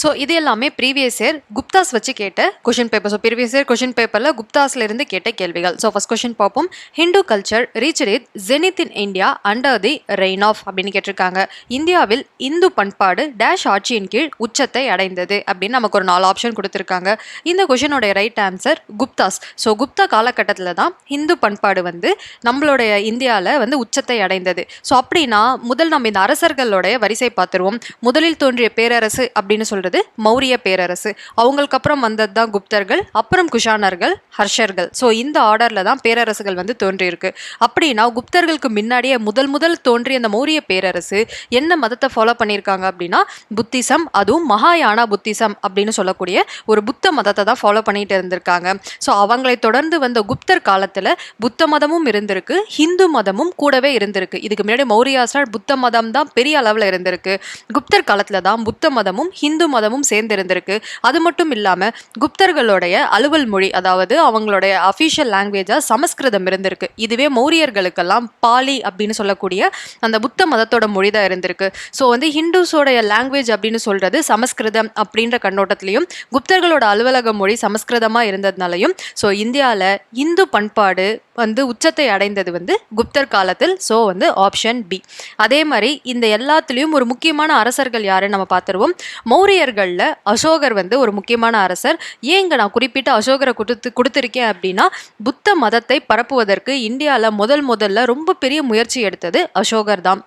So இது எல்லாமே previous year Guptas வச்சு கேட்ட question paper. So previous year question பேப்பரில் குப்தாஸ்ல இருந்து கேட்ட கேள்விகள். ஸோ ஃபர்ஸ்ட் கொஷின் பார்ப்போம். Hindu culture reach it zenith in India under the reign of அப்படின்னு கேட்டிருக்காங்க. இந்தியாவில் இந்து பண்பாடு டேஷ் ஆட்சியின் கீழ் உச்சத்தை அடைந்தது அப்படின்னு நமக்கு ஒரு 4 ஆப்ஷன் கொடுத்துருக்காங்க. இந்த கொஷினோட right answer Guptas. So Gupta காலகட்டத்தில் தான் ஹிந்து பண்பாடு வந்து நம்மளுடைய இந்தியாவில் வந்து உச்சத்தை அடைந்தது. ஸோ அப்படின்னா முதல் நம்ம இந்த அரசர்களுடைய வரிசை பார்த்துருவோம். முதலில் தோன்றிய பேரரசு அப்படின்னு சொல்றது மௌரிய பேரரசு. அவங்களுக்கு அப்புறம் வந்தது தான் குப்தர்கள், அப்புறம் குஷானர்கள், ஹர்ஷர்கள். ஸோ இந்த ஆர்டர்ல தான் பேரரசுகள் வந்து தோன்றியிருக்கு. அப்படின்னா குப்தர்களுக்கு முன்னாடியே முதல் தோன்றிய அந்த மௌரிய பேரரசு என்ன மதத்தை ஃபாலோ பண்ணியிருக்காங்க அப்படின்னா புத்திசம், அதுவும் மகாயானா புத்திசம் அப்படின்னு சொல்லக்கூடிய ஒரு புத்த மதத்தை தான் ஃபாலோ பண்ணிட்டு இருந்திருக்காங்க. ஸோ அவங்களை தொடர்ந்து வந்த குப்தர் காலத்துல புத்த மதமும் இருந்திருக்கு, ஹிந்து மதமும் கூடவே இருந்திருக்கு. இதுக்கு முன்னாடி மௌரியாஸ்ல புத்த மதம் தான் பெரிய அளவில் இருந்திருக்கு. குப்தர் காலத்துல தான் புத்த மதமும் ஹிந்து மதமும் சேர்ந்து இருந்திருக்கு. அது மட்டும் இல்லாம குப்தர்களுடைய அலுவல் மொழி, அதாவது அவங்களுடைய அஃபிஷியல் லாங்குவேஜா சமஸ்கிருதம் இருந்திருக்கு. இதுவே மௌரியர்களுக்கெல்லாம் பாலி அப்படின்னு சொல்லக்கூடிய அந்த புத்த மதத்தோட மொழி தான் இருந்திருக்கு. ஸோ வந்து ஹிந்துஸோடைய லாங்குவேஜ் அப்படின்னு சொல்றது சமஸ்கிருதம் அப்படின்ற கண்ணோட்டத்திலையும் குப்தர்களோட அலுவலக மொழி சமஸ்கிருதமா இருந்ததுனாலையும் ஸோ இந்தியாவில் இந்து பண்பாடு வந்து உச்சத்தை அடைந்தது வந்து குப்தர் காலத்தில். ஸோ வந்து ஆப்ஷன் பி. அதே மாதிரி இந்த எல்லாத்துலேயும் ஒரு முக்கியமான அரசர்கள் யாருன்னு நம்ம பார்த்துருவோம். மௌரியர்களில் அசோகர் வந்து ஒரு முக்கியமான அரசர். ஏங்க நான் குறிப்பிட்ட அசோகரை கொடுத்துருக்கேன் அப்படின்னா புத்த மதத்தை பரப்புவதற்கு இந்தியாவில் முதல்ல ரொம்ப பெரிய முயற்சி எடுத்தது அசோகர் தான்.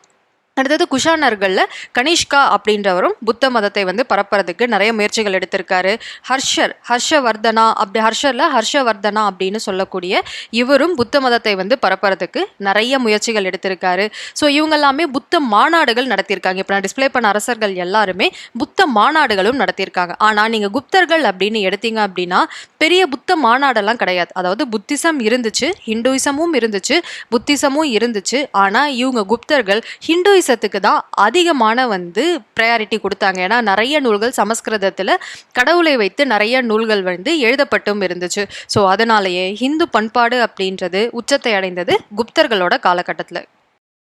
அடுத்தது குஷானர்களில் கனிஷ்கா அப்படின்றவரும் புத்த மதத்தை வந்து பரப்புறதுக்கு நிறைய முயற்சிகள் எடுத்திருக்காரு. ஹர்ஷவர்தனா அப்படின்னு சொல்லக்கூடிய இவரும் புத்த மதத்தை வந்து பரப்புறதுக்கு நிறைய முயற்சிகள் எடுத்திருக்காரு. ஸோ இவங்க எல்லாமே புத்த மாநாடுகள் நடத்தியிருக்காங்க. இப்போ நான் டிஸ்பிளே பண்ண அரசர்கள் எல்லாருமே புத்த மாநாடுகளும் நடத்தியிருக்காங்க. ஆனால் நீங்கள் குப்தர்கள் அப்படின்னு எடுத்தீங்க அப்படின்னா பெரிய புத்த மாநாடெல்லாம் கிடையாது. அதாவது புத்திசம் இருந்துச்சு, ஹிந்துயிசமும் இருந்துச்சு, புத்திசமும் இருந்துச்சு. ஆனால் இவங்க குப்தர்கள் ஹிந்துயிசத்துக்கு தான் அதிகமான வந்து ப்ரையாரிட்டி கொடுத்தாங்க. ஏன்னா நிறைய நூல்கள் சமஸ்கிருதத்தில் கடவுளை வைத்து நிறைய நூல்கள் வந்து எழுதப்பட்டும் இருந்துச்சு. ஸோ அதனாலேயே ஹிந்து பண்பாடு அப்படின்றது உச்சத்தை அடைந்தது குப்தர்களோட காலகட்டத்தில்.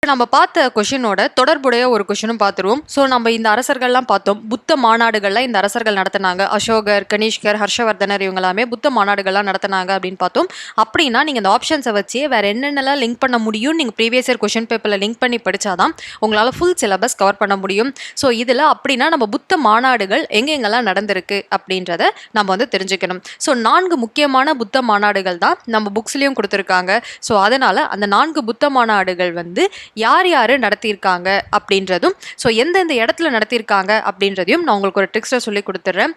நம்ம பார்த்த கொஷினோட தொடர்புடைய ஒரு கொஷினும் பார்த்துருவோம். ஸோ நம்ம இந்த அரசர்கள்லாம் பார்த்தோம். புத்த மாநாடுகள்லாம் இந்த அரசர்கள் நடத்தினாங்க. அசோகர், கனிஷ்கர், ஹர்ஷவர்தனர் இவங்க எல்லாமே புத்த மாநாடுகள்லாம் நடத்தினாங்க அப்படின்னு பார்த்தோம். அப்படின்னா நீங்கள் இந்த ஆப்ஷன்ஸை வச்சு வேறு என்னென்னலாம் லிங்க் பண்ண முடியும் நீங்கள் ப்ரீவியஸ் இயர் கொஷின் பேப்பரில் லிங்க் பண்ணி படித்தாதான் உங்களால் ஃபுல் சிலபஸ் கவர் பண்ண முடியும். ஸோ இதில் அப்படின்னா நம்ம புத்த மாநாடுகள் எங்கெங்கெல்லாம் நடந்திருக்கு அப்படின்றத நம்ம வந்து தெரிஞ்சுக்கணும். ஸோ 4 முக்கியமான புத்த மாநாடுகள் தான் நம்ம புக்ஸ்லேயும் கொடுத்துருக்காங்க. ஸோ அதனால் அந்த 4 புத்த மாநாடுகள் வந்து யார் நடத்தியிருக்காங்க அப்படின்றதும் ஸோ எந்தெந்த இடத்துல நடத்தியிருக்காங்க அப்படின்றதையும் நான் உங்களுக்கு ஒரு ட்ரிக்ஸில் சொல்லி கொடுத்துட்றேன்.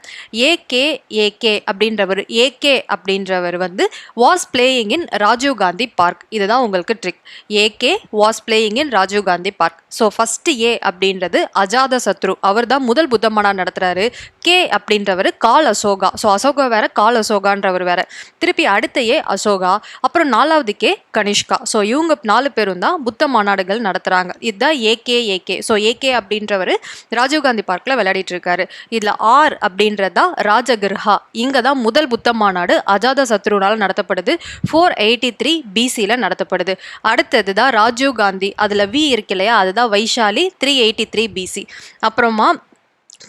ஏகே அப்படின்றவர் வந்து was playing in Rajiv Gandhi park. இதுதான் உங்களுக்கு trick. AK was playing in Rajiv Gandhi park. So first A அப்படின்றது அஜாத சத்ரு, அவர் தான் முதல் புத்த மாநாடு நடத்துகிறாரு. கே அப்படின்றவர் கால் அசோகா. ஸோ அசோகா வேற, கால் அசோகான்றவர் வேற. திருப்பி அடுத்த ஏ அசோகா, அப்புறம் 4வது கே கனிஷ்கா. ஸோ இவங்க 4 பேரும் தான் புத்த மாநாடுகள் நடத்துறாங்க. இதுதான் ஏகே. ஸோ ஏகே அப்படின்றவர் ராஜீவ்காந்தி பார்க்ல விளையாடிட்டு இருக்காரு. இதுல ஆர் அப்படின்றதா ராஜகிர்ஹா. இங்க தான் முதல் புத்த மாநாடு அஜாத சத்ருனால நடத்தப்படுது. 483 BCல நடத்தப்படுது. அடுத்தது தான் ராஜீவ் காந்தி, அதுல வி இருக்கு இல்லையா, அதுதான் வைஷாலி, 383 BC. அப்புறமா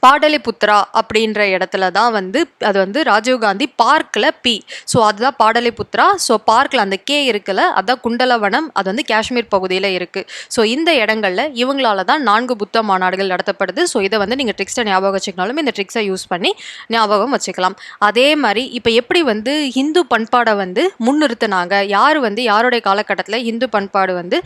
பாடலிபுத்ரா அப்படின்ற இடத்துல தான் வந்து அது வந்து ராஜீவ்காந்தி பார்க்கில் பி. ஸோ அதுதான் பாடலிபுத்ரா. ஸோ பார்க்கில் அந்த கே இருக்குல்ல, அதுதான் குண்டலவனம், அது வந்து காஷ்மீர் பகுதியில் இருக்குது. ஸோ இந்த இடங்களில் இவங்களால தான் 4 புத்த மாநாடுகள் நடத்தப்படுது. ஸோ இதை வந்து நீங்கள் ட்ரிக்ஸை ஞாபகம் வச்சுக்கினாலும் இந்த ட்ரிக்ஸை யூஸ் பண்ணி ஞாபகம் வச்சுக்கலாம். அதே மாதிரி இப்போ எப்படி வந்து ஹிந்து பண்பாடை வந்து முன்னிறுத்தினாங்க, யார் வந்து யாருடைய காலகட்டத்தில் ஹிந்து பண்பாடு வந்து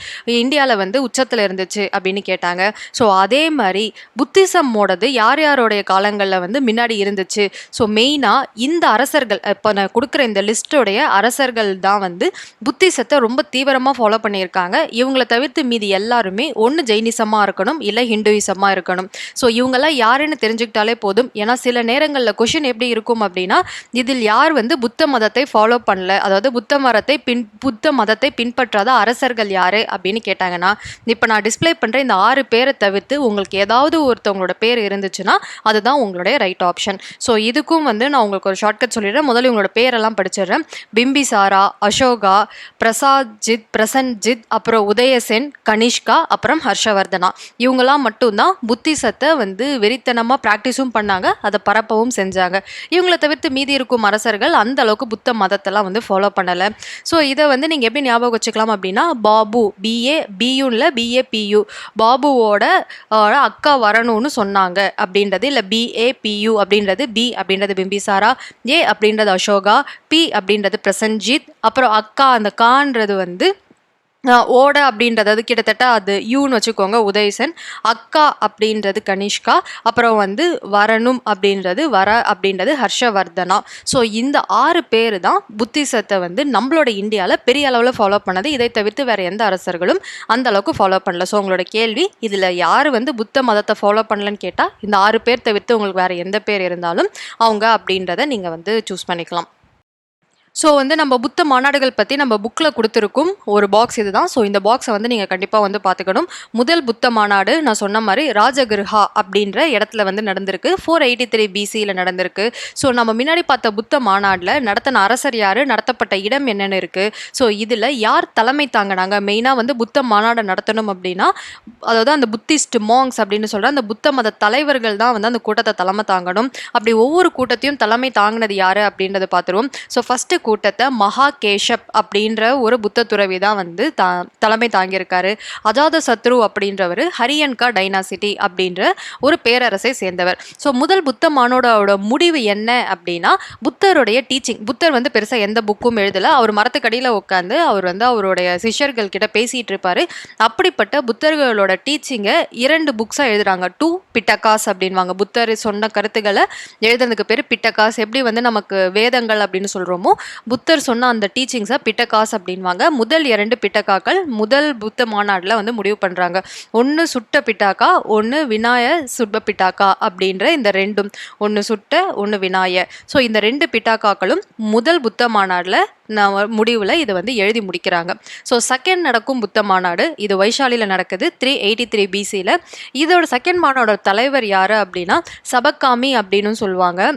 இந்தியாவில் வந்து உச்சத்தில் இருந்துச்சு அப்படின்னு கேட்டாங்க. ஸோ அதே மாதிரி புத்திசம்மோடது யாரோடைய காலங்களில் வந்து முன்னாடி இருந்துச்சு. ஸோ மெயினாக இந்த அரசர்கள், இப்போ நான் கொடுக்குற இந்த லிஸ்டோடைய அரசர்கள் தான் வந்து புத்திசத்தை ரொம்ப தீவிரமாக ஃபாலோ பண்ணியிருக்காங்க. இவங்களை தவிர்த்து மீதி எல்லாருமே ஒன்று ஜெயினிசமாக இருக்கணும், இல்லை ஹிந்துயிசமாக இருக்கணும். ஸோ இவங்கெல்லாம் யாருன்னு தெரிஞ்சுக்கிட்டாலே போதும். ஏன்னா சில நேரங்களில் கொஷின் எப்படி இருக்கும் அப்படின்னா இதில் யார் வந்து புத்த மதத்தை ஃபாலோ பண்ணல, அதாவது புத்த மதத்தை பின்பற்றாத அரசர்கள் யாரு அப்படின்னு கேட்டாங்கன்னா இப்போ நான் டிஸ்பிளே பண்ணுற இந்த 6 பேரை தவிர்த்து உங்களுக்கு ஏதாவது ஒருத்தவங்களோட பேர் இருந்துச்சுன்னா இருந்ததுன்னா அதுதான் உங்களுடைய ரைட் ஆப்ஷன். ஸோ இதுக்கும் வந்து நான் உங்களுக்கு ஒரு ஷார்ட்கட் சொல்லிடுறேன். முதல்ல உங்களோட பேரெல்லாம் படிச்சிடுறேன். பிம்பிசாரா, அசோகா, பிரசன்ஜித், அப்புறம் உதயசென், கனிஷ்கா, அப்புறம் ஹர்ஷவர்தனா. இவங்கெல்லாம் மட்டும்தான் புத்திசத்தை வந்து வெறித்தனமாக ப்ராக்டிஸும் பண்ணாங்க, அதை பரப்பவும் செஞ்சாங்க. இவங்களை தவிர்த்து மீதி இருக்கும் அரசர்கள் அந்த அளவுக்கு புத்த மதத்தெல்லாம் வந்து ஃபாலோ பண்ணலை. ஸோ இதை வந்து நீங்கள் எப்படி ஞாபகம் வச்சுக்கலாம் அப்படின்னா, பாபு பியூன்ல பிஏபியு பாபுவோட அக்கா வரணும்னு சொன்னாங்க அப்படின்றது, இல்லை பிஏபியு அப்படின்றது, பி அப்படின்றது பிம்பிசாரா, ஏ அப்படின்றது அசோகா, பி அப்படின்றது பிரசன்ஜித், அப்புறம் அக்கா அந்த கான்றது வந்து ஓட அப்படின்றது, அது கிட்டத்தட்ட அது யூன்னு வச்சுக்கோங்க, உதயசன். அக்கா அப்படின்றது கனிஷ்கா, அப்புறம் வந்து வரணும் அப்படின்றது ஹர்ஷவர்தனா. ஸோ இந்த 6 பேர் தான் புத்திசத்தை வந்து நம்மளோட இந்தியாவில் பெரிய அளவில் ஃபாலோ பண்ணது. இதை தவிர்த்து வேறு எந்த அரசர்களும் அந்த அளவுக்கு ஃபாலோ பண்ணல. ஸோ உங்களோட கேள்வி, இதில் யார் வந்து புத்த மதத்தை ஃபாலோ பண்ணலன்னு கேட்டால் இந்த 6 பேர் தவிர்த்து உங்களுக்கு வேறு எந்த பேர் இருந்தாலும் அவங்க அப்படின்றத நீங்கள் வந்து சூஸ் பண்ணிக்கலாம். ஸோ வந்து நம்ம புத்த மாநாடுகள் பற்றி நம்ம புக்கில் கொடுத்துருக்கும் ஒரு பாக்ஸ் இது தான். ஸோ இந்த பாக்ஸை வந்து நீங்கள் கண்டிப்பாக வந்து பார்த்துக்கணும். முதல் புத்த மாநாடு நான் சொன்ன மாதிரி ராஜகிருஹா அப்படின்ற இடத்துல வந்து நடந்திருக்கு. 483 BCயில் நடந்திருக்கு. ஸோ நம்ம முன்னாடி பார்த்த புத்த மாநாட்டில் நடத்தின அரசர் யார், நடத்தப்பட்ட இடம் என்னென்னு இருக்குது. ஸோ இதில் யார் தலைமை தாங்கினாங்க, மெயினாக வந்து புத்த மாநாடு நடத்தணும் அப்படின்னா, அதாவது அந்த புத்திஸ்ட் மாங்ஸ் அப்படின்னு சொல்கிற அந்த புத்த மத தலைவர்கள் தான் வந்து அந்த கூட்டத்தை தலைமை தாங்கணும். அப்படி ஒவ்வொரு கூட்டத்தையும் தலைமை தாங்கினது யார் அப்படின்றத பார்த்துருவோம். ஸோ ஃபஸ்ட்டு கூட்டத்தை மகாகேஷப் அப்படின்ற ஒரு புத்த துறவி தான் வந்து தலைமை தாங்கியிருக்காரு. அஜாத சத்ரு அப்படின்றவர் ஹரியன்கா டைனாசிட்டி அப்படின்ற ஒரு பேரரசை சேர்ந்தவர். ஸோ முதல் புத்த மாநாடோட முடிவு என்ன அப்படின்னா, புத்தருடைய டீச்சிங். புத்தர் வந்து பெருசாக எந்த புக்கும் எழுதலை. அவர் மரத்துக்கடியில் உட்காந்து அவர் வந்து அவருடைய சிஷ்யர்கள் கிட்ட பேசிகிட்டு இருப்பார். அப்படிப்பட்ட புத்தர்களோட டீச்சிங்கை 2 புக்ஸாக எழுதுறாங்க. 2 பிட்டகாஸ் அப்படின்வாங்க. புத்தர் சொன்ன கருத்துக்களை எழுதுறதுக்கு பேர் பிட்டகாஸ். எப்படி வந்து நமக்கு வேதங்கள் அப்படின்னு சொல்கிறோமோ, புத்தர் சொன்ன அந்த டீச்சிங்ஸை பிட்டகாஸ் அப்படின்வாங்க. முதல் 2 பிட்டகாக்கள் முதல் புத்த மாநாட்டில் வந்து முடிவு பண்ணுறாங்க. ஒன்று சுட்ட பிட்டாக்கா, ஒன்று விநாய சுட்ட பிட்டாக்கா அப்படின்ற இந்த 2ம், ஒன்று சுட்ட ஒன்று விநாய. ஸோ இந்த 2 பிட்டாக்காக்களும் முதல் புத்த மாநாட்டில் முடிவில் இதை வந்து எழுதி முடிக்கிறாங்க. ஸோ செகண்ட் நடக்கும் புத்த மாநாடு இது வைஷாலியில் நடக்குது 383 BCயில். இதோட செகண்ட் மாநாடோட தலைவர் யார் அப்படின்னா சபக்காமி அப்படின்னு சொல்லுவாங்க,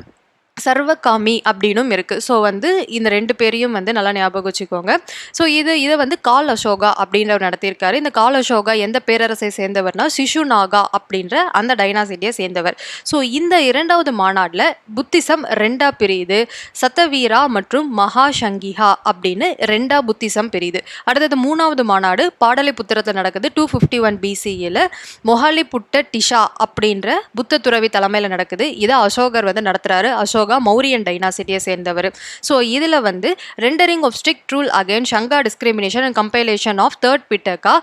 சர்வகாமி அப்படின்னும் இருக்குது. ஸோ வந்து இந்த 2 பேரையும் வந்து நல்லா ஞாபகம் வச்சுக்கோங்க. ஸோ இதை வந்து கால் அசோகா அப்படின்றவர் நடத்தியிருக்காரு. இந்த கால் அசோகா எந்த பேரரசை சேர்ந்தவர்னா சிஷுநாகா அப்படின்ற அந்த டைனாசிட்டியை சேர்ந்தவர். ஸோ இந்த 2வது மாநாட்டில் புத்திசம் 2ஆ பிரியுது. சத்தவீரா மற்றும் மகாசங்கிஹா அப்படின்னு 2ஆ புத்திசம் பிரியுது. அடுத்தது 3வது மாநாடு பாடலிபுத்திரத்தில் நடக்குது 251 BCயில். மொஹாலிபுட்ட டிஷா அப்படின்ற புத்த துறவி தலைமையில் நடக்குது. இதை அசோகர் வந்து நடத்துகிறாரு. அசோகா மௌரியன் டைனாசிட்டியை சேர்ந்தவர். ஸோ இதில் வந்து rendering of strict rule again ஷங்கா discrimination and compilation of third Pitaka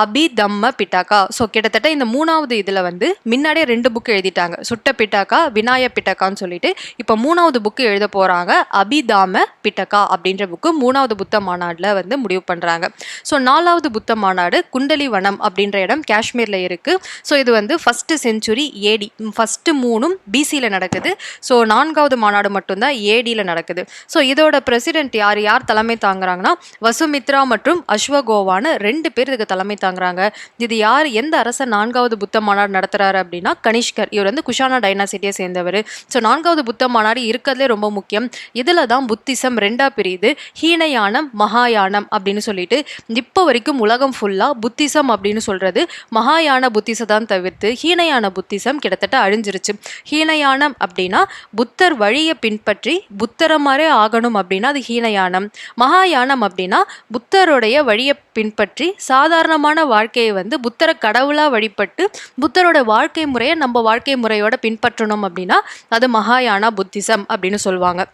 Abhidhamma Pitaka. So கிட்டத்தட்ட இந்த 3வது இதில் வந்து முன்னாடியே 2 புக்கு எழுதிட்டாங்க, சுட்ட பிட்டகா விநாய பிட்டகான்னு சொல்லிட்டு. இப்போ 3வது புக்கு எழுத போகிறாங்க, அபிதாம பிட்டகா அப்படின்ற புக்கு 3வது புத்த மாநாட்டில் வந்து முடிவு பண்ணுறாங்க. ஸோ 4வது புத்த மாநாடு குண்டலி வனம் அப்படின்ற இடம் காஷ்மீரில் இருக்குது. ஸோ இது வந்து 1st century AD, ஃபஸ்ட்டு 3ம் BCயில் நடக்குது. ஸோ 4வது மாநாடு மட்டும்தான் ADயில் நடக்குது. ஸோ இதோட பிரசிடென்ட் யார் தலைமை தாங்குறாங்கன்னா வசுமித்ரா மற்றும் அஸ்வகோவான்னு 2 பேர் இதுக்கு தலைமை தாங்குறாங்க. இது யார், எந்த அரசர் 4வது புத்த மாநாடு நடத்துறாரு அப்படின்னா கனிஷ்கர். இவர் வந்து குஷானா டைனாசிட்டியை சேர்ந்தவர். ஸோ 4வது புத்த மாநாடு இருக்கிறதுலே ரொம்ப முக்கியம். இதில் தான் புத்திசம் 2ஆ பிரியுது. ஹீனயானம் மகாயானம் அப்படின்னு சொல்லிட்டு இப்போ வரைக்கும் உலகம் ஃபுல்லாக புத்திசம் அப்படின்னு சொல்கிறது மகாயான புத்திசம் தவிர்த்து ஹீனயான புத்திசம் கிட்டத்தட்ட அழிஞ்சிருச்சு. ஹீனயானம் அப்படின்னா புத்தர் வழியை பின்பற்றி புத்தரமாரே ஆகணும் அப்படின்னா அது ஹீனயானம். மகாயானம் அப்படின்னா புத்தருடைய வழியை பின்பற்றி சாதாரணமான வாழ்க்கையை வந்து புத்தரை கடவுளாக வழிபட்டு புத்தரோட வாழ்க்கை முறையை நம்ம வாழ்க்கை முறையோட பின்பற்றணும் அப்படின்னா அது மகாயானா புத்திசம் அப்படின்னு சொல்லுவாங்க.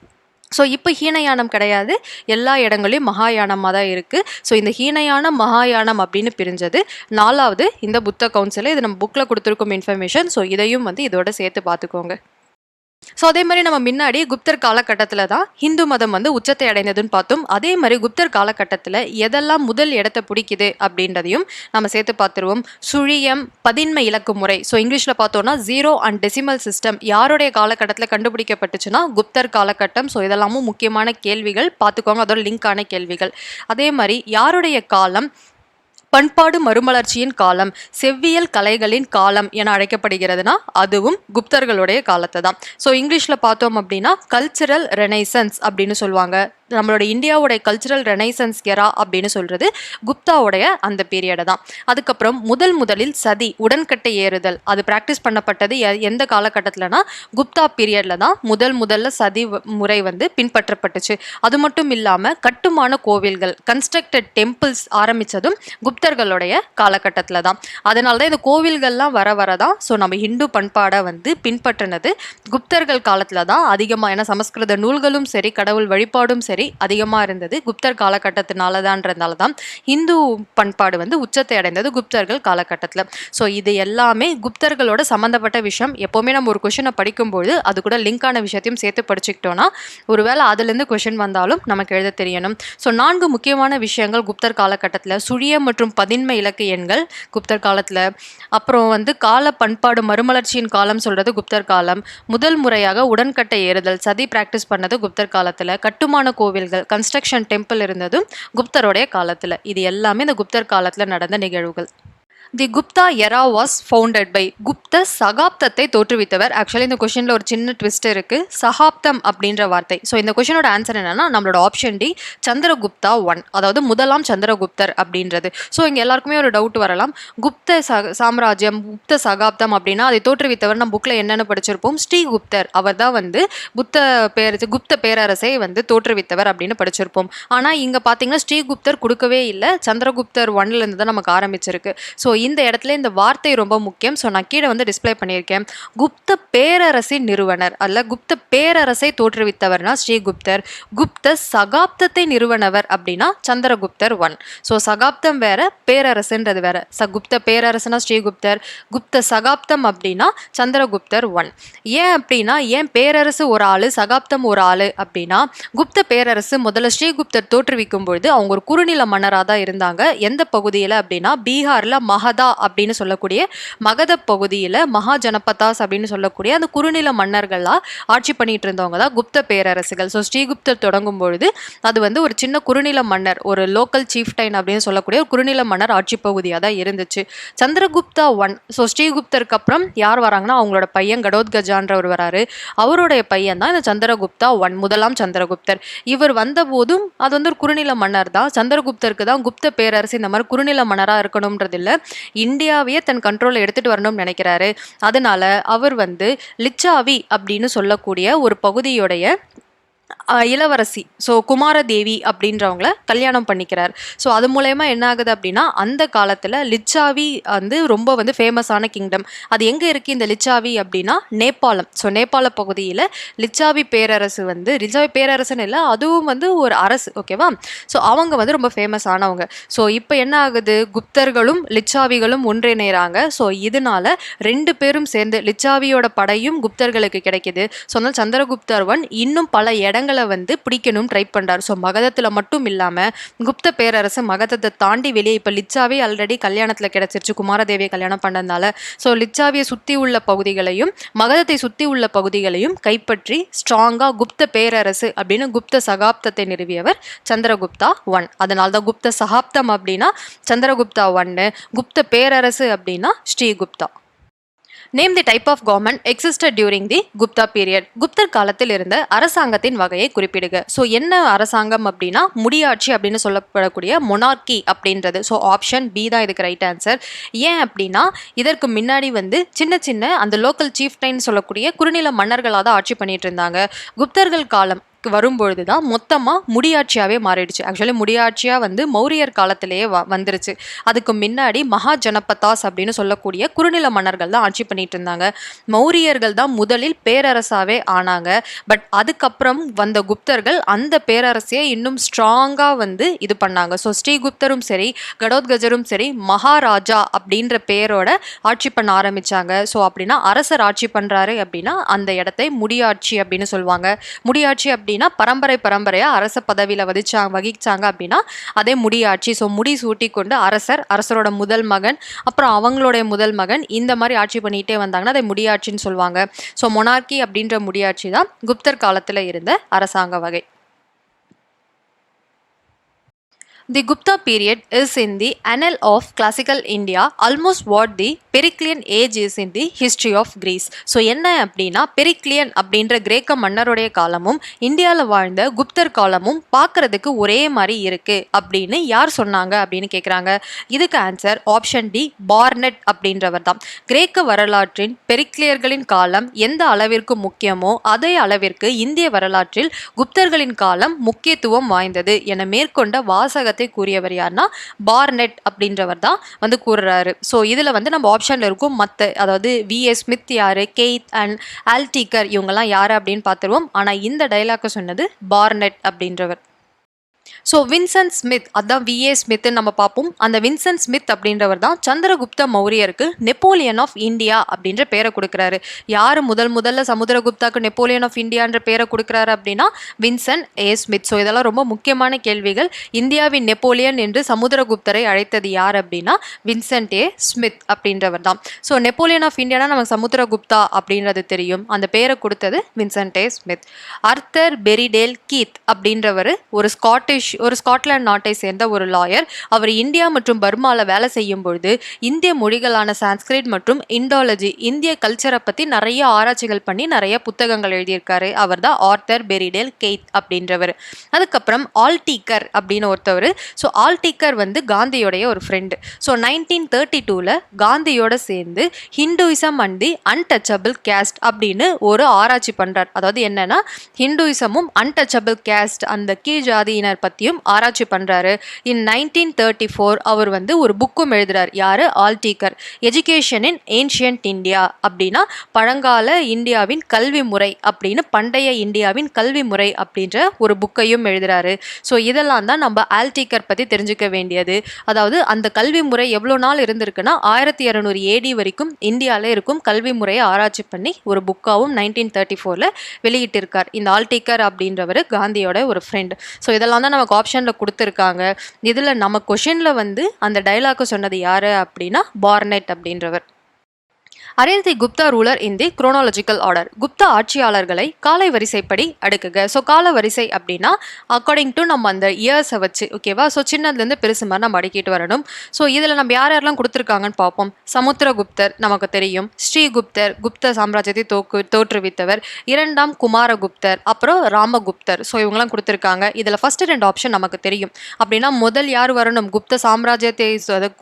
ஸோ இப்போ ஹீனயானம் கிடையாது, எல்லா இடங்களையும் மகாயானமாக தான் இருக்குது. ஸோ இந்த ஹீனயானம் மகாயானம் அப்படின்னு பிரிஞ்சது 4வது இந்த புத்த கவுன்சில். இது நம்ம புக்கில் கொடுத்துருக்கும் இன்ஃபர்மேஷன். ஸோ இதையும் வந்து இதோட சேர்த்து பார்த்துக்கோங்க. ஸோ அதே மாதிரி நம்ம முன்னாடி குப்தர் காலகட்டத்தில் தான் ஹிந்து மதம் வந்து உச்சத்தை அடைந்ததுன்னு பார்த்தோம். அதே மாதிரி குப்தர் காலகட்டத்தில் எதெல்லாம் முதல் இடத்தை பிடிக்குது அப்படின்றதையும் நம்ம சேர்த்து பார்த்துருவோம். சுழியம், பதின்ம இலக்கு முறை. ஸோ இங்கிலீஷில் பார்த்தோன்னா 0 and decimal சிஸ்டம் யாருடைய காலகட்டத்தில் கண்டுபிடிக்கப்பட்டுச்சுன்னா குப்தர் காலகட்டம். ஸோ இதெல்லாமும் முக்கியமான கேள்விகள் பார்த்துக்கோங்க, அதோட லிங்கான கேள்விகள். அதே மாதிரி யாருடைய காலம் பண்பாடு மறுமலர்ச்சியின் காலம், செவ்வியல் கலைகளின் காலம் என அழைக்கப்படுகிறதுனா அதுவும் குப்தர்களுடைய காலத்தை தான். ஸோ இங்கிலீஷில் பார்த்தோம் அப்படின்னா கல்ச்சுரல் ரெனைசன்ஸ் அப்படின்னு சொல்லுவாங்க. நம்மளோட இந்தியாவுடைய கல்ச்சுரல் ரெனைசன்ஸ் எரா அப்படின்னு சொல்றது குப்தாவுடைய அந்த பீரியடை தான். அதுக்கப்புறம் முதலில் சதி, உடன்கட்டை ஏறுதல் அது ப்ராக்டிஸ் பண்ணப்பட்டது எந்த காலகட்டத்தில்னா குப்தா பீரியட்ல தான் முதல்ல சதி முறை வந்து பின்பற்றப்பட்டுச்சு. அது மட்டும் இல்லாமல் கட்டுமான கோவில்கள், கன்ஸ்ட்ரக்டட் டெம்பிள்ஸ் ஆரம்பித்ததும் குப்தர்களுடைய காலகட்டத்தில் தான். அதனால தான் இந்த கோவில்கள்லாம் வரதான் ஸோ நம்ம ஹிந்து பண்பாடை வந்து பின்பற்றினது குப்தர்கள் காலத்தில் தான் அதிகமாக. ஏன்னா சமஸ்கிருத நூல்களும் சரி, கடவுள் வழிபாடும் சரி அதிகமாக இருந்தது குப்தர் காலகட்டத்தினால தான் இந்து பண்பாடு வந்து உச்சத்தை அடைந்தது குப்தர்கள் காலகட்டத்தில். ஸோ இது எல்லாமே குப்தர்களோட சம்மந்தப்பட்ட விஷயம். எப்போவுமே நம்ம ஒரு கொஷினை படிக்கும்போது அது கூட லிங்கான விஷயத்தையும் சேர்த்து படிச்சுக்கிட்டோன்னா ஒருவேளை அதுலேருந்து கொஷின் வந்தாலும் நமக்கு எழுத தெரியணும். ஸோ 4 முக்கியமான விஷயங்கள் குப்தர் காலகட்டத்தில்: சுழிய மற்றும் பதின்ம இலக்கு எண்கள் குப்தர் காலத்தில். அப்புறம் வந்து கால பண்பாடு மறுமலர்ச்சியின் காலம் சொல்கிறது குப்தர் காலம். முதல் முறையாக உடன்கட்டை ஏறுதல், சதி பிராக்டிஸ் பண்ணது குப்தர் காலத்தில். கட்டுமான கோவில்கள், கன்ஸ்ட்ரக்ஷன் டெம்பிள் இருந்ததும் குப்தருடைய காலத்தில். இது எல்லாமே இந்த குப்தர் காலத்தில் நடந்த நிகழ்வுகள். The Gupta era was founded by, குப்த சகாப்தத்தை தோற்றுவித்தவர். ஆக்சுவலி இந்த கொஷனில் ஒரு சின்ன ட்விஸ்ட் இருக்குது, சகாப்தம் அப்படின்ற வார்த்தை. ஸோ இந்த கொஷனோட ஆன்சர் என்னன்னா நம்மளோட ஆப்ஷன் டி, சந்திரகுப்தா 1, அதாவது முதலாம் சந்திரகுப்தர் அப்படின்றது. ஸோ இங்கே எல்லாருக்குமே ஒரு டவுட் வரலாம், குப்த சாம்ராஜ்யம், குப்த சகாப்தம் அப்படின்னா அதை தோற்றுவித்தவர் நம்ம புக்கில் என்னென்னு படிச்சிருப்போம், ஸ்ரீகுப்தர், அவர் தான் வந்து குப்த பேரரசை வந்து தோற்றுவித்தவர் அப்படின்னு படிச்சிருப்போம். ஆனால் இங்கே பார்த்தீங்கன்னா ஸ்ரீகுப்தர் கொடுக்கவே இல்லை, சந்திரகுப்தர் 1லேருந்து தான் நமக்கு ஆரம்பிச்சிருக்கு. ஸோ இந்த இடத்துல இந்த வார்த்தை ரொம்ப முக்கியம். ஸோ நான் கீழே வந்து டிஸ்பிளே பண்ணியிருக்கேன். குப்த பேரரசின் நிறுவனர் அல்ல, குப்த பேரரசை தோற்றுவித்தவர்னா ஸ்ரீகுப்தர். குப்த சகாப்தத்தை நிறுவனவர் அப்படின்னா சந்திரகுப்தர் 1. ஸோ சகாப்தம் வேற, பேரரசுன்றது வேற. குப்த பேரரசுனா ஸ்ரீகுப்தர், குப்த சகாப்தம் அப்படின்னா சந்திரகுப்தர் 1. ஏன் அப்படின்னா, ஏன் பேரரசு ஒரு ஆளு, சகாப்தம் ஒரு ஆளு அப்படின்னா, குப்த பேரரசு முதல்ல ஸ்ரீகுப்தர் தோற்றுவிக்கும் பொழுது அவங்க ஒரு குறுநில மன்னராக தான் இருந்தாங்க. எந்த பகுதியில் அப்படின்னா பீகாரில் மகதா அப்படின்னு சொல்லக்கூடிய மகத பகுதியில் மகா ஜனபதாஸ் அப்படின்னு சொல்லக்கூடிய அந்த குறுநில மன்னர்களாக ஆட்சி பண்ணிட்டு இருந்தவங்க தான் குப்த பேரரசுகள். ஸோ ஸ்ரீகுப்தர் தொடங்கும் பொழுது அது வந்து ஒரு சின்ன குறுநில மன்னர், ஒரு லோக்கல் சீஃப்டைன் அப்படின்னு சொல்லக்கூடிய ஒரு குறுநில மன்னர் ஆட்சி பகுதியாக தான் இருந்துச்சு. சந்திரகுப்தா 1. ஸோ ஸ்ரீகுப்தருக்கு அப்புறம் யார் வராங்கன்னா அவங்களோட பையன் கடோத்கஜான்றவர் வராரு. அவருடைய பையன் தான் இந்த சந்திரகுப்தா 1, முதலாம் சந்திரகுப்தர். இவர் வந்த போதும் அது வந்து ஒரு குறுநில மன்னர் தான். சந்திரகுப்தருக்கு தான் குப்த பேரரசு இந்த மாதிரி குறுநில மன்னராக இருக்கணும்ன்றது இல்லை, இந்தியாவையே தன் கண்ட்ரோலில் எடுத்துட்டு வரணும்னு நினைக்கிறாரு. அதனால அவர் வந்து லிச்சாவி அப்படின்னு சொல்லக்கூடிய ஒரு பகுதியுடைய இளவரசி, ஸோ குமாரதேவி அப்படின்றவங்கள கல்யாணம் பண்ணிக்கிறார். ஸோ அது மூலயமா என்ன ஆகுது அப்படின்னா, அந்த காலத்தில் லிச்சாவி வந்து ரொம்ப வந்து ஃபேமஸான கிங்டம். அது எங்கே இருக்குது இந்த லிச்சாவி அப்படின்னா நேபாளம். ஸோ நேபாள பகுதியில் லிச்சாவி பேரரசு வந்து, லிச்சாவி பேரரசுன்னு இல்லை, அதுவும் வந்து ஒரு அரசு, ஓகேவா. ஸோ அவங்க வந்து ரொம்ப ஃபேமஸானவங்க. ஸோ இப்போ என்ன ஆகுது, குப்தர்களும் லிச்சாவிகளும் ஒன்றிணைறாங்க. ஸோ இதனால 2 பேரும் சேர்ந்து லிச்சாவியோட படையும் குப்தர்களுக்கு கிடைக்குது. ஸோ அதனால் சந்திரகுப்தர் 1 இன்னும் பல இடங்களை வந்து பிடிக்கணும் ட்ரை பண்றாரு. ஸோ மகதத்தில் மட்டும் இல்லாமல் குப்த பேரரசு மகதத்தை தாண்டி வெளியே, இப்போ லிச்சாவே ஆல்ரெடி கல்யாணத்தில் கிடைச்சிருச்சு குமாரதேவியை கல்யாணம் பண்ணதுனால. ஸோ லிச்சாவியை சுற்றி உள்ள பகுதிகளையும் மகதத்தை சுற்றி உள்ள பகுதிகளையும் கைப்பற்றி ஸ்ட்ராங்காக குப்த பேரரசு அப்படின்னு குப்த சகாப்தத்தை நிறுவியவர் சந்திரகுப்தா 1. அதனால தான் குப்த சகாப்தம் அப்படின்னா சந்திரகுப்தா 1, குப்த பேரரசு அப்படின்னா Srigupta. Name the type of government existed during the Gupta period. குப்தர் காலத்தில் இருந்த அரசாங்கத்தின் வகையை குறிப்பிடுக. ஸோ என்ன அரசாங்கம் அப்படின்னா முடியாட்சி அப்படின்னு சொல்லப்படக்கூடிய மொனார்கி அப்படின்றது. ஸோ ஆப்ஷன் பி தான் இதுக்கு ரைட் ஆன்சர். ஏன் அப்படின்னா இதற்கு முன்னாடி வந்து சின்ன அந்த லோக்கல் சீஃப்டைன் சொல்லக்கூடிய குறுநில மன்னர்களாக தான் ஆட்சி பண்ணிட்டு இருந்தாங்க. குப்தர்கள் காலம் வரும்பொழுது தான் மொத்தமாக முடியாட்சியாகவே மாறிடுச்சு. ஆக்சுவலி முடியாட்சியாக வந்து மௌரியர் காலத்திலேயே வந்துருச்சு. அதுக்கு முன்னாடி மகா ஜனபதாஸ் அப்படின்னு சொல்லக்கூடிய குறுநில மன்னர்கள் தான் ஆட்சி பண்ணிட்டு இருந்தாங்க. மௌரியர்கள் தான் முதலில் பேரரசாகவே ஆனாங்க. பட் அதுக்கப்புறம் வந்த குப்தர்கள் அந்த பேரரசையே இன்னும் ஸ்ட்ராங்காக வந்து இது பண்ணாங்க. ஸோ ஸ்ரீகுப்தரும் சரி, கடோத்கஜரும் சரி, மகாராஜா அப்படின்ற பேரோட ஆட்சி பண்ண ஆரம்பித்தாங்க. ஸோ அப்படின்னா அரசர் ஆட்சி பண்ணுறாரு அப்படின்னா அந்த இடத்தை முடியாட்சி அப்படின்னு சொல்லுவாங்க. முடியாட்சி அப்படின்னா பரம்பரையா அரச பதவியில வகிச்சாங்க அப்படின்னா அதே முடியாட்சி. ஸோ முடி சூட்டி கொண்டு அரசரோட முதல் மகன், அப்புறம் அவங்களுடைய முதல் மகன், இந்த மாதிரி ஆட்சி பண்ணிட்டே வந்தாங்கன்னா அதை முடியாட்சின்னு சொல்லுவாங்க. ஸோ மொனார்கி அப்படின்ற முடியாட்சி தான் குப்தர் காலத்தில் இருந்த அரசாங்க வகை. The Gupta period is in the annal of classical India almost what the Periclean age is in the history of Greece. So என்ன அப்படின்னா பெரிக்லியன் அப்படின்ற கிரேக்க மன்னருடைய காலமும் இந்தியாவில் வாழ்ந்த குப்தர் காலமும் பார்க்கறதுக்கு ஒரே மாதிரி இருக்கு அப்படின்னு யார் சொன்னாங்க அப்படின்னு கேட்குறாங்க. இதுக்கு ஆன்சர் ஆப்ஷன் டி, பார்னெட் அப்படின்றவர் தான். கிரேக்க வரலாற்றின் பெரிக்லியர்களின் காலம் எந்த அளவிற்கு முக்கியமோ அதே அளவிற்கு இந்திய வரலாற்றில் குப்தர்களின் காலம் முக்கியத்துவம் வாய்ந்தது என மேற்கொண்ட வாசகத்தை கூறியவர் யாருன்னா பார்னெட் அப்படின்றவர் தான் வந்து கூறுறாரு. ஸோ இதில் வந்து நம்ம ஆப்ஷனில் இருக்கும் மற்ற, அதாவது விஏ ஸ்மித் யாரு, கெய்த் அண்ட் ஆல்டிகர் இவங்கெல்லாம் யாரு அப்படின்னு பார்த்துருவோம். ஆனால் இந்த டைலாக்கை சொன்னது பார்னெட் அப்படின்றவர். ஸோ வின்சென்ட் ஸ்மித், அதான் விஏ ஸ்மித்ன்னு நம்ம பார்ப்போம். அந்த வின்சென்ட் ஸ்மித் அப்படின்றவர் தான் சந்திரகுப்த மௌரியருக்கு நெப்போலியன் ஆஃப் இந்தியா அப்படின்ற பேரை கொடுக்குறாரு. யார் முதல்ல சமுத்திரகுப்தாக்கு நெப்போலியன் ஆஃப் இந்தியான்ற பேரை கொடுக்குறாரு அப்படின்னா வின்சென்ட் ஏ ஸ்மித். ஸோ இதெல்லாம் ரொம்ப முக்கியமான கேள்விகள். இந்தியாவின் நெப்போலியன் என்று சமுத்திரகுப்தரை அழைத்தது யார் அப்படின்னா வின்சென்ட் ஏ ஸ்மித் அப்படின்றவர் தான். ஸோ நெப்போலியன் ஆஃப் இந்தியானா நமக்கு சமுத்திரகுப்தா அப்படின்றது தெரியும். அந்த பேரை கொடுத்தது Vincent A Smith. Arthur Berriedale Keith அப்படின்றவர் ஒரு ஸ்காட்லாந்து நாட்டை சேர்ந்த ஒரு லாயர். அவர் இந்தியா மற்றும் பர்மாவில் வேலை செய்யும் பொழுது இந்திய மொழிகளான சான்ஸ்கிரிட் மற்றும் இண்டாலஜி, இந்திய கல்ச்சரை பற்றி நிறைய ஆராய்ச்சிகள் பண்ணி நிறைய புத்தகங்கள் எழுதியிருக்காரு. அவர் தான் ஆர்தர் பெரிடேல் கெய்த் அப்படின்றவர். அதுக்கப்புறம் ஆல்டிகர் அப்படின்னு ஒருத்தவர். ஸோ ஆல்டிகர் வந்து காந்தியோடைய ஒரு ஃப்ரெண்டு. ஸோ 1932 காந்தியோட சேர்ந்து Hinduism and the untouchable caste அப்படின்னு ஒரு ஆராய்ச்சி பண்ணுறார். அதாவது என்னன்னா ஹிந்துயிசமும் அன்டச்சபிள் கேஸ்ட், அந்த கீழ் ஜாதியினர் பற்றியும் ஆராய்ச்சி பண்ணுறாரு. இன் 1934 அவர் வந்து ஒரு புக்கும் எழுதுறார். யாரு? ஆல்டிகர். எஜுகேஷன் இன் ஏன்ஷியன்ட் இந்தியா அப்படின்னா பழங்கால இந்தியாவின் கல்வி முறை அப்படின்னு, பண்டைய இந்தியாவின் கல்வி முறை அப்படின்ற ஒரு புக்கையும் எழுதுறாரு. ஸோ இதெல்லாம் தான் நம்ம ஆல்டிகர் பற்றி தெரிஞ்சுக்க வேண்டியது. அதாவது அந்த கல்வி முறை எவ்வளோ நாள் இருந்திருக்குன்னா 1200 AD வரைக்கும் இந்தியாவில் இருக்கும் கல்வி முறையை ஆராய்ச்சி பண்ணி ஒரு புக்காவும் 1934 வெளியிட்டிருக்கார் இந்த ஆல்டிகர் அப்படின்றவர், காந்தியோட ஒரு ஃப்ரெண்ட். ஸோ இதெல்லாம் தான் நமக்கு ஆப்ஷனில் கொடுத்துருக்காங்க. இதில் நம்ம கொஷினில் வந்து அந்த டைலாக்கு சொன்னது யார் அப்படின்னா பார்னெட் அப்படின்றவர். அரேஞ்ச் தி குப்தா ரூலர் இன் தி குரோனாலஜிக்கல் ஆர்டர். குப்தா ஆட்சியாளர்களை காலை வரிசைப்படி அடுக்குக. ஸோ கால வரிசை அப்படின்னா அக்கார்டிங் டு நம்ம அந்த இயர்ஸை வச்சு, ஓகேவா? ஸோ சின்னதுலேருந்து பெருசு மாதிரி நம்ம அடுக்கிட்டு வரணும். ஸோ இதில் நம்ம யாரெல்லாம் கொடுத்துருக்காங்கன்னு பார்ப்போம். சமுத்திரகுப்தர் நமக்கு தெரியும். ஸ்ரீகுப்தர் குப்த சாம்ராஜ்யத்தை தோற்றுவித்தவர். இரண்டாம் குமாரகுப்தர், அப்புறம் ராமகுப்தர். ஸோ இவங்கெல்லாம் கொடுத்துருக்காங்க. இதில் ஃபர்ஸ்ட் 2 ஆப்ஷன் நமக்கு தெரியும். அப்படின்னா முதல் யார் வரணும்? குப்த சாம்ராஜ்யத்தை,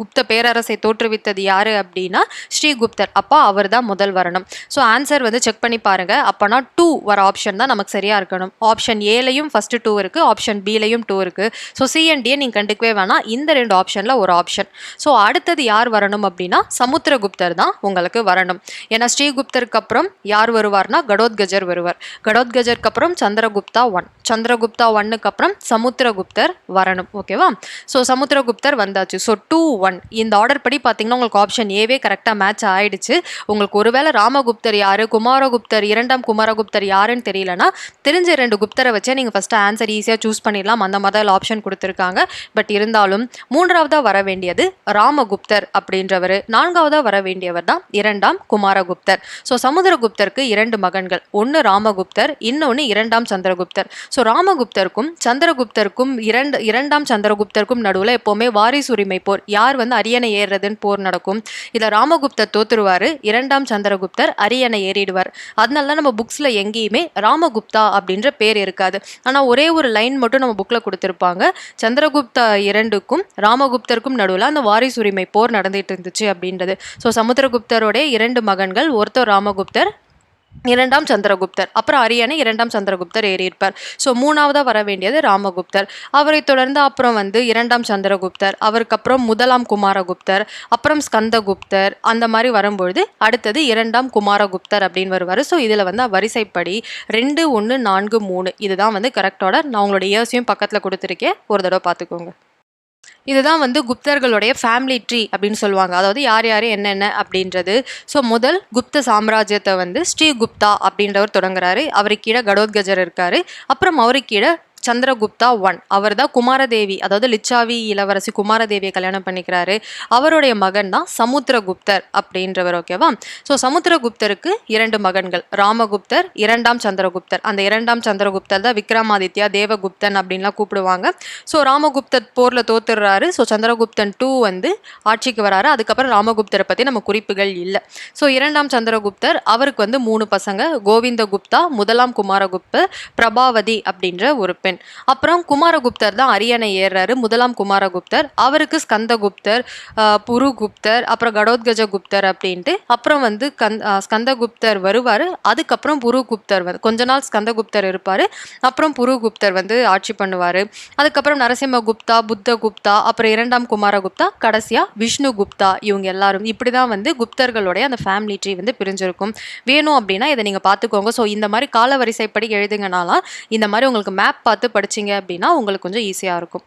குப்த பேரரசை தோற்றுவித்தது யாரு அப்படின்னா ஸ்ரீகுப்தர். அப்போ அவர் தான் முதல் வரணும். ஸோ ஆன்சர் வந்து செக் பண்ணி பாருங்க. அப்போனா 2 வர ஆப்ஷன் தான் நமக்கு சரியா இருக்கணும். ஆப்ஷன் ஏலையும் ஃபர்ஸ்ட் 2 இருக்கு, ஆப்ஷன் பிலையும் 2 இருக்கு. ஸோ சி அண்ட் டியை நீங்கள் கண்டுக்கவே வேணாம். இந்த 2 ஆப்ஷன்ல ஒரு ஆப்ஷன். ஸோ அடுத்தது யார் வரணும் அப்படின்னா சமுத்திரகுப்தர் தான் உங்களுக்கு வரணும். ஏன்னா ஸ்ரீகுப்தருக்கு அப்புறம் யார் வருவார்னா கடோத்கஜர் வருவார். கடோத்கஜருக்கு அப்புறம் சந்திரகுப்தா 1, சந்திரகுப்தா 1க்கு அப்புறம் சமுத்திரகுப்தர் வரணும். ஓகேவா? ஸோ சமுத்திரகுப்தர் வந்தாச்சு. ஸோ 2, 1 இந்த ஆர்டர் படி பார்த்தீங்கன்னா உங்களுக்கு ஆப்ஷன் ஏவே கரெக்டாக மேட்ச் ஆயிடுச்சு. உங்களுக்கு ஒருவேளை ராமகுப்தர் யாரு, குமாரகுப்தர், இரண்டாம் குமாரகுப்தர் யாருன்னு தெரியலனா தெரிஞ்ச 2 குப்தரை வச்சே நீங்கள் ஃபர்ஸ்ட் ஆன்சர் ஈஸியாக சூஸ் பண்ணிடலாம். அந்த மாதிரி ஆப்ஷன் கொடுத்துருக்காங்க. பட் இருந்தாலும் 3ஆவதா வர வேண்டியது ராமகுப்தர் அப்படின்றவர். 4ஆவதா வர வேண்டியவர் தான் இரண்டாம் குமாரகுப்தர். ஸோ சமுத்திரகுப்தருக்கு 2 மகன்கள், ஒன்று ராமகுப்தர், இன்னொன்று இரண்டாம் சந்திரகுப்தர். ஸோ ராமகுப்தருக்கும் சந்திரகுப்தருக்கும் இரண்டாம் சந்திரகுப்தருக்கும் நடுவில் எப்போவுமே வாரிசுரிமை போர், யார் வந்து அரியணை ஏறுறதுன்னு போர் நடக்கும். இதில் ராமகுப்தர் தோத்துருவாரு, இரண்டாம் சந்திரகுப்தர் அரியணை ஏறிடுவார். அதனால நம்ம புக்ஸ்ல எங்கேயுமே ராமகுப்தா அப்படின்ற பேர் இருக்காது. ஆனால் ஒரே ஒரு லைன் மட்டும் நம்ம புக்ல கொடுத்துருப்பாங்க. சந்திரகுப்தா 2க்கும் ராமகுப்தருக்கும் நடுவில் அந்த வாரிசுரிமை போர் நடந்துட்டு இருந்துச்சு அப்படின்றது. ஸோ சமுத்திரகுப்தருடைய 2 மகன்கள், ஒருத்தர் ராமகுப்தர், இரண்டாம் சந்திரகுப்தர், அப்புறம் அரியணை இரண்டாம் சந்திரகுப்தர் ஏறியிருப்பார். ஸோ 3ஆவதா வர வேண்டியது ராமகுப்தர். அவரை தொடர்ந்து அப்புறம் வந்து இரண்டாம் சந்திரகுப்தர், அவருக்கு அப்புறம் முதலாம் குமாரகுப்தர், அப்புறம் ஸ்கந்தகுப்தர், அந்த மாதிரி வரும்பொழுது அடுத்தது இரண்டாம் குமாரகுப்தர் அப்படின்னு வருவார். ஸோ இதில் வந்து வரிசைப்படி 2, 1, 4, 3 இதுதான் வந்து கரெக்ட் ஆர்டர். நான் உங்களோட இயர்ஸையும் பக்கத்தில் கொடுத்துருக்கேன், ஒரு தடவை பார்த்துக்கோங்க. இதுதான் வந்து குப்தர்களுடைய ஃபேமிலி ட்ரீ அப்படின்னு சொல்லுவாங்க. அதாவது யார் யார் என்னென்ன அப்படின்றது. ஸோ முதல் குப்த சாம்ராஜ்யத்தை வந்து ஸ்ரீகுப்தா அப்படின்றவர் தொடங்குறாரு. அவருக்கு கீழே கடோத்கஜர் இருக்காரு. அப்புறம் அவருக்கு கீழே சந்திரகுப்தா 1 அவர் தான் குமாரதேவி, அதாவது லிச்சாவி இளவரசி குமாரதேவியை கல்யாணம் பண்ணிக்கிறாரு. அவருடைய மகன் தான் சமுத்திரகுப்தர் அப்படின்றவர். ஓகேவா? ஸோ சமுத்திரகுப்தருக்கு 2 மகன்கள், ராமகுப்தர், 2ஆம் சந்திரகுப்தர். அந்த 2ஆம் சந்திரகுப்தர் தான் விக்ரமாதித்யா, தேவகுப்தன் அப்படின்லாம் கூப்பிடுவாங்க. ஸோ ராமகுப்தர் போரில் தோத்துடுறாரு. ஸோ சந்திரகுப்தன் 2 வந்து ஆட்சிக்கு வராரு. அதுக்கப்புறம் ராமகுப்தரை பற்றி நம்ம குறிப்புகள் இல்லை. ஸோ 2ஆம் சந்திரகுப்தர் அவருக்கு வந்து 3 பசங்க, கோவிந்தகுப்தா, முதலாம் குமாரகுப்தர், பிரபாவதி அப்படின்ற ஒரு பெண். அப்புறம் குமாரகுப்தர் தான் அரியணை ஏறுறாரு. முதலாம் குமாரகுப்தர், அவருக்கு ஸ்கந்தகுப்தர், புருகுப்தர், அப்புறம் கடோத்கஜகுப்தர் அப்படின்ட்டு. அப்புறம் வந்து ஸ்கந்தகுப்தர் வருவார். அதுக்கப்புறம் புருகுப்தர் வந்து கொஞ்ச நாள் ஸ்கந்தகுப்தர் இருப்பார். அப்புறம் புருகுப்தர் வந்து ஆட்சி பண்ணுவார். அதுக்கப்புறம் நரசிம்மகுப்தா, புத்தகுப்தா, அப்புறம் 2ஆம் குமாரகுப்தா, கடைசியாக விஷ்ணுகுப்தா. இவங்க எல்லாரும் இப்படி தான் வந்து குப்தர்களுடைய அந்த ஃபேமிலி ட்ரீ வந்து பிரிஞ்சிருக்கும். வேணும் அப்படின்னா இதை நீங்கள் பார்த்துக்கோங்க. ஸோ இந்த மாதிரி காலவரிசைப்படி எழுதுங்கனாலாம் இந்த மாதிரி உங்களுக்கு மேப் பார்த்து படிச்சிங்க அப்படின்னா உங்களுக்கு கொஞ்சம் ஈஸியாக இருக்கும்.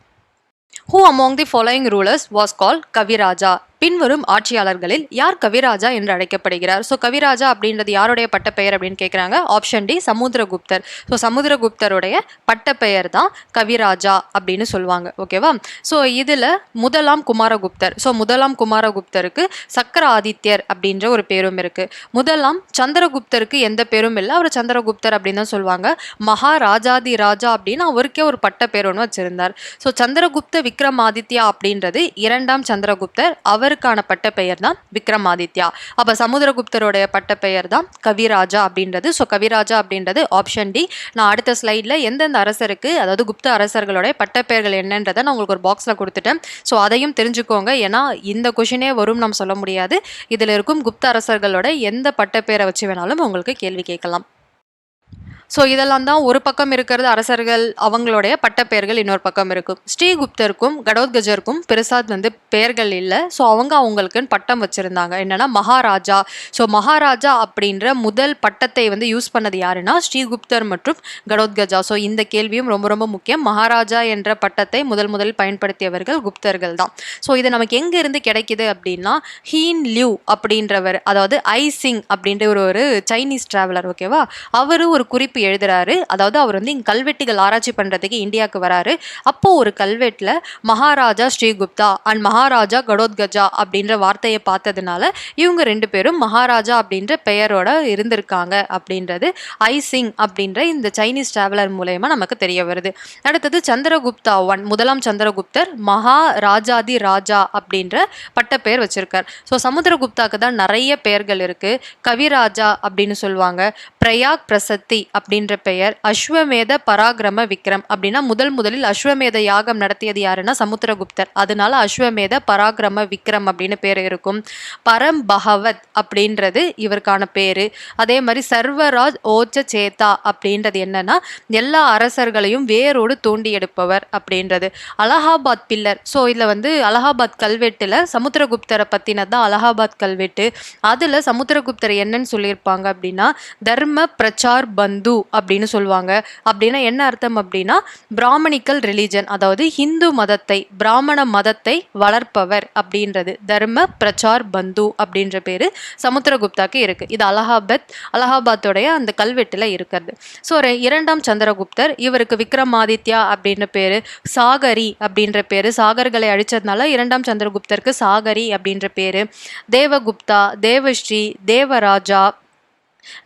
Who among the following rulers was called Kaviraja? பின்வரும் ஆட்சியாளர்களில் யார் கவிராஜா என்று அழைக்கப்படுகிறார்? ஸோ கவிராஜா அப்படின்றது யாருடைய பட்டப்பெயர் அப்படின்னு கேட்குறாங்க. ஆப்ஷன் டி சமுத்திரகுப்தர். ஸோ சமுத்திரகுப்தருடைய பட்டப்பெயர் தான் கவிராஜா அப்படின்னு சொல்லுவாங்க. ஓகேவா? ஸோ இதில் முதலாம் குமாரகுப்தர், ஸோ முதலாம் குமாரகுப்தருக்கு சக்கர ஆதித்யர் அப்படின்ற ஒரு பேரும் இருக்குது. முதலாம் சந்திரகுப்தருக்கு எந்த பேரும் இல்லை, அவர் சந்திரகுப்தர் அப்படின்னு தான் சொல்லுவாங்க. மகாராஜாதி ராஜா அப்படின்னு அவருக்கே ஒரு பட்டப்பேர் ஒன்று வச்சிருந்தார். ஸோ சந்திரகுப்த விக்ரமாதித்யா அப்படின்றது 2ஆம் சந்திரகுப்தர், அவருக்கான பட்ட பெயர் தான் விக்ரமாதித்யா. அப்ப சமுத்திரகுப்தருடைய பட்ட பெயர் தான் கவிராஜா அப்படின்றது. ஸோ கவிராஜா அப்படின்றது ஆப்ஷன் டி. நான் அடுத்த ஸ்லைடில் எந்தெந்த அரசருக்கு, அதாவது குப்த அரசர்களுடைய பட்டப்பெயர்கள் என்னன்றதை நான் உங்களுக்கு ஒரு பாக்ஸில் கொடுத்துட்டேன். ஸோ அதையும் தெரிஞ்சுக்கோங்க. ஏன்னா இந்த கொஷினே வரும் நம்ம சொல்ல முடியாது. இதில் இருக்கும் குப்த அரசர்களோட எந்த பட்டப்பெயரை வச்சு வேணாலும் உங்களுக்கு கேள்வி கேட்கலாம். ஸோ இதெல்லாம் தான் ஒரு பக்கம் இருக்கிறது அரசர்கள், அவங்களுடைய பட்டப்பெயர்கள் இன்னொரு பக்கம் இருக்கும். ஸ்ரீகுப்தருக்கும் கடோத்கஜருக்கும் பெருசாக வந்து பெயர்கள் இல்லை. ஸோ அவங்களுக்குன்னு பட்டம் வச்சுருந்தாங்க. என்னென்னா மகாராஜா. ஸோ மகாராஜா அப்படின்ற முதல் பட்டத்தை வந்து யூஸ் பண்ணது யாருன்னா ஸ்ரீகுப்தர் மற்றும் கடோத்கஜா. ஸோ இந்த கேள்வியும் ரொம்ப ரொம்ப முக்கியம். மகாராஜா என்ற பட்டத்தை முதலில் பயன்படுத்தியவர்கள் குப்தர்கள் தான். ஸோ இது நமக்கு எங்கே இருந்து கிடைக்குது அப்படின்னா ஹீன் லியூ அப்படின்றவர், அதாவது ஐ சிங் அப்படின்ற ஒரு சைனீஸ் டிராவலர். ஓகேவா? அவர் ஒரு குறிப்பு எழுதுறாரு. அதாவது அவர் வந்து கல்வெட்டுகள் ஆராய்ச்சி பண்றதுக்கு இந்தியாவுக்கு வராரு. அப்போ ஒரு கல்வெட்டுல மகாராஜா ஸ்ரீகுப்தா அண்ட் மகாராஜா கடோத்கஜா அப்படின்ற வார்த்தையை பார்த்ததுனால இவங்க 2 பேரும் மகாராஜா அப்படின்ற பெயரோட இருந்திருக்காங்க அப்படின்றது ஐ சிங் அப்படின்ற இந்த சைனீஸ் டிராவலர் மூலயமா நமக்கு தெரிய வருது. அடுத்தது சந்திரகுப்தா 1, முதலாம் சந்திரகுப்தர் மகாராஜாதி ராஜா அப்படின்ற பட்டப்பெயர் வச்சிருக்கார். ஸோ சமுத்திரகுப்தாக்கு தான் நிறைய பெயர்கள் இருக்கு. கவிராஜா அப்படின்னு சொல்லுவாங்க, பிரயாக் பிரசத்தி அப்படின்ற பெயர், அஸ்வமேத பராக்கிரம விக்ரம் அப்படின்னா முதலில் அஸ்வமேத யாகம் நடத்தியது யாருன்னா சமுத்திரகுப்தர், அதனால அஸ்வமேத பராக்கிரம விக்ரம் அப்படின்னு பேர் இருக்கும். பரம் பகவத் அப்படின்றது இவருக்கான பேரு. அதே மாதிரி சர்வராஜ் ஓச்ச சேதா அப்படின்றது என்னன்னா எல்லா அரசர்களையும் வேரோடு தோண்டி எடுப்பவர் அப்படின்றது. அலகாபாத் பில்லர். ஸோ இதில் வந்து அலகாபாத் கல்வெட்டுல சமுத்திரகுப்தரை பத்தினதான் அலகாபாத் கல்வெட்டு. அதுல சமுத்திரகுப்தர் என்னன்னு சொல்லியிருப்பாங்க அப்படின்னா தர்ம பிரச்சார் பந்து அப்படின்னு சொல்லுவாங்க. அப்படின்னா என்ன அர்த்தம் அப்படின்னா பிராமணிக்கல் ரிலிஜன், அதாவது ஹிந்து மதத்தை, பிராமண மதத்தை வளர்ப்பவர் அப்படின்றது. தர்ம பிரச்சார் பந்து அப்படின்ற பேரு சமுத்திரகுப்தாக்கு இருக்கு. இது அலகாபாத்தோடைய அந்த கல்வெட்டுல இருக்கிறது. ஸோ 2ஆம் சந்திரகுப்தர், இவருக்கு விக்ரமாதித்யா அப்படின்ற பேரு, சாகரி அப்படின்ற பேரு, சாகர்களை அழிச்சதுனால 2ஆம் சந்திரகுப்தருக்கு சாகரி அப்படின்ற பேரு. தேவகுப்தா, தேவஸ்ரீ, தேவராஜா,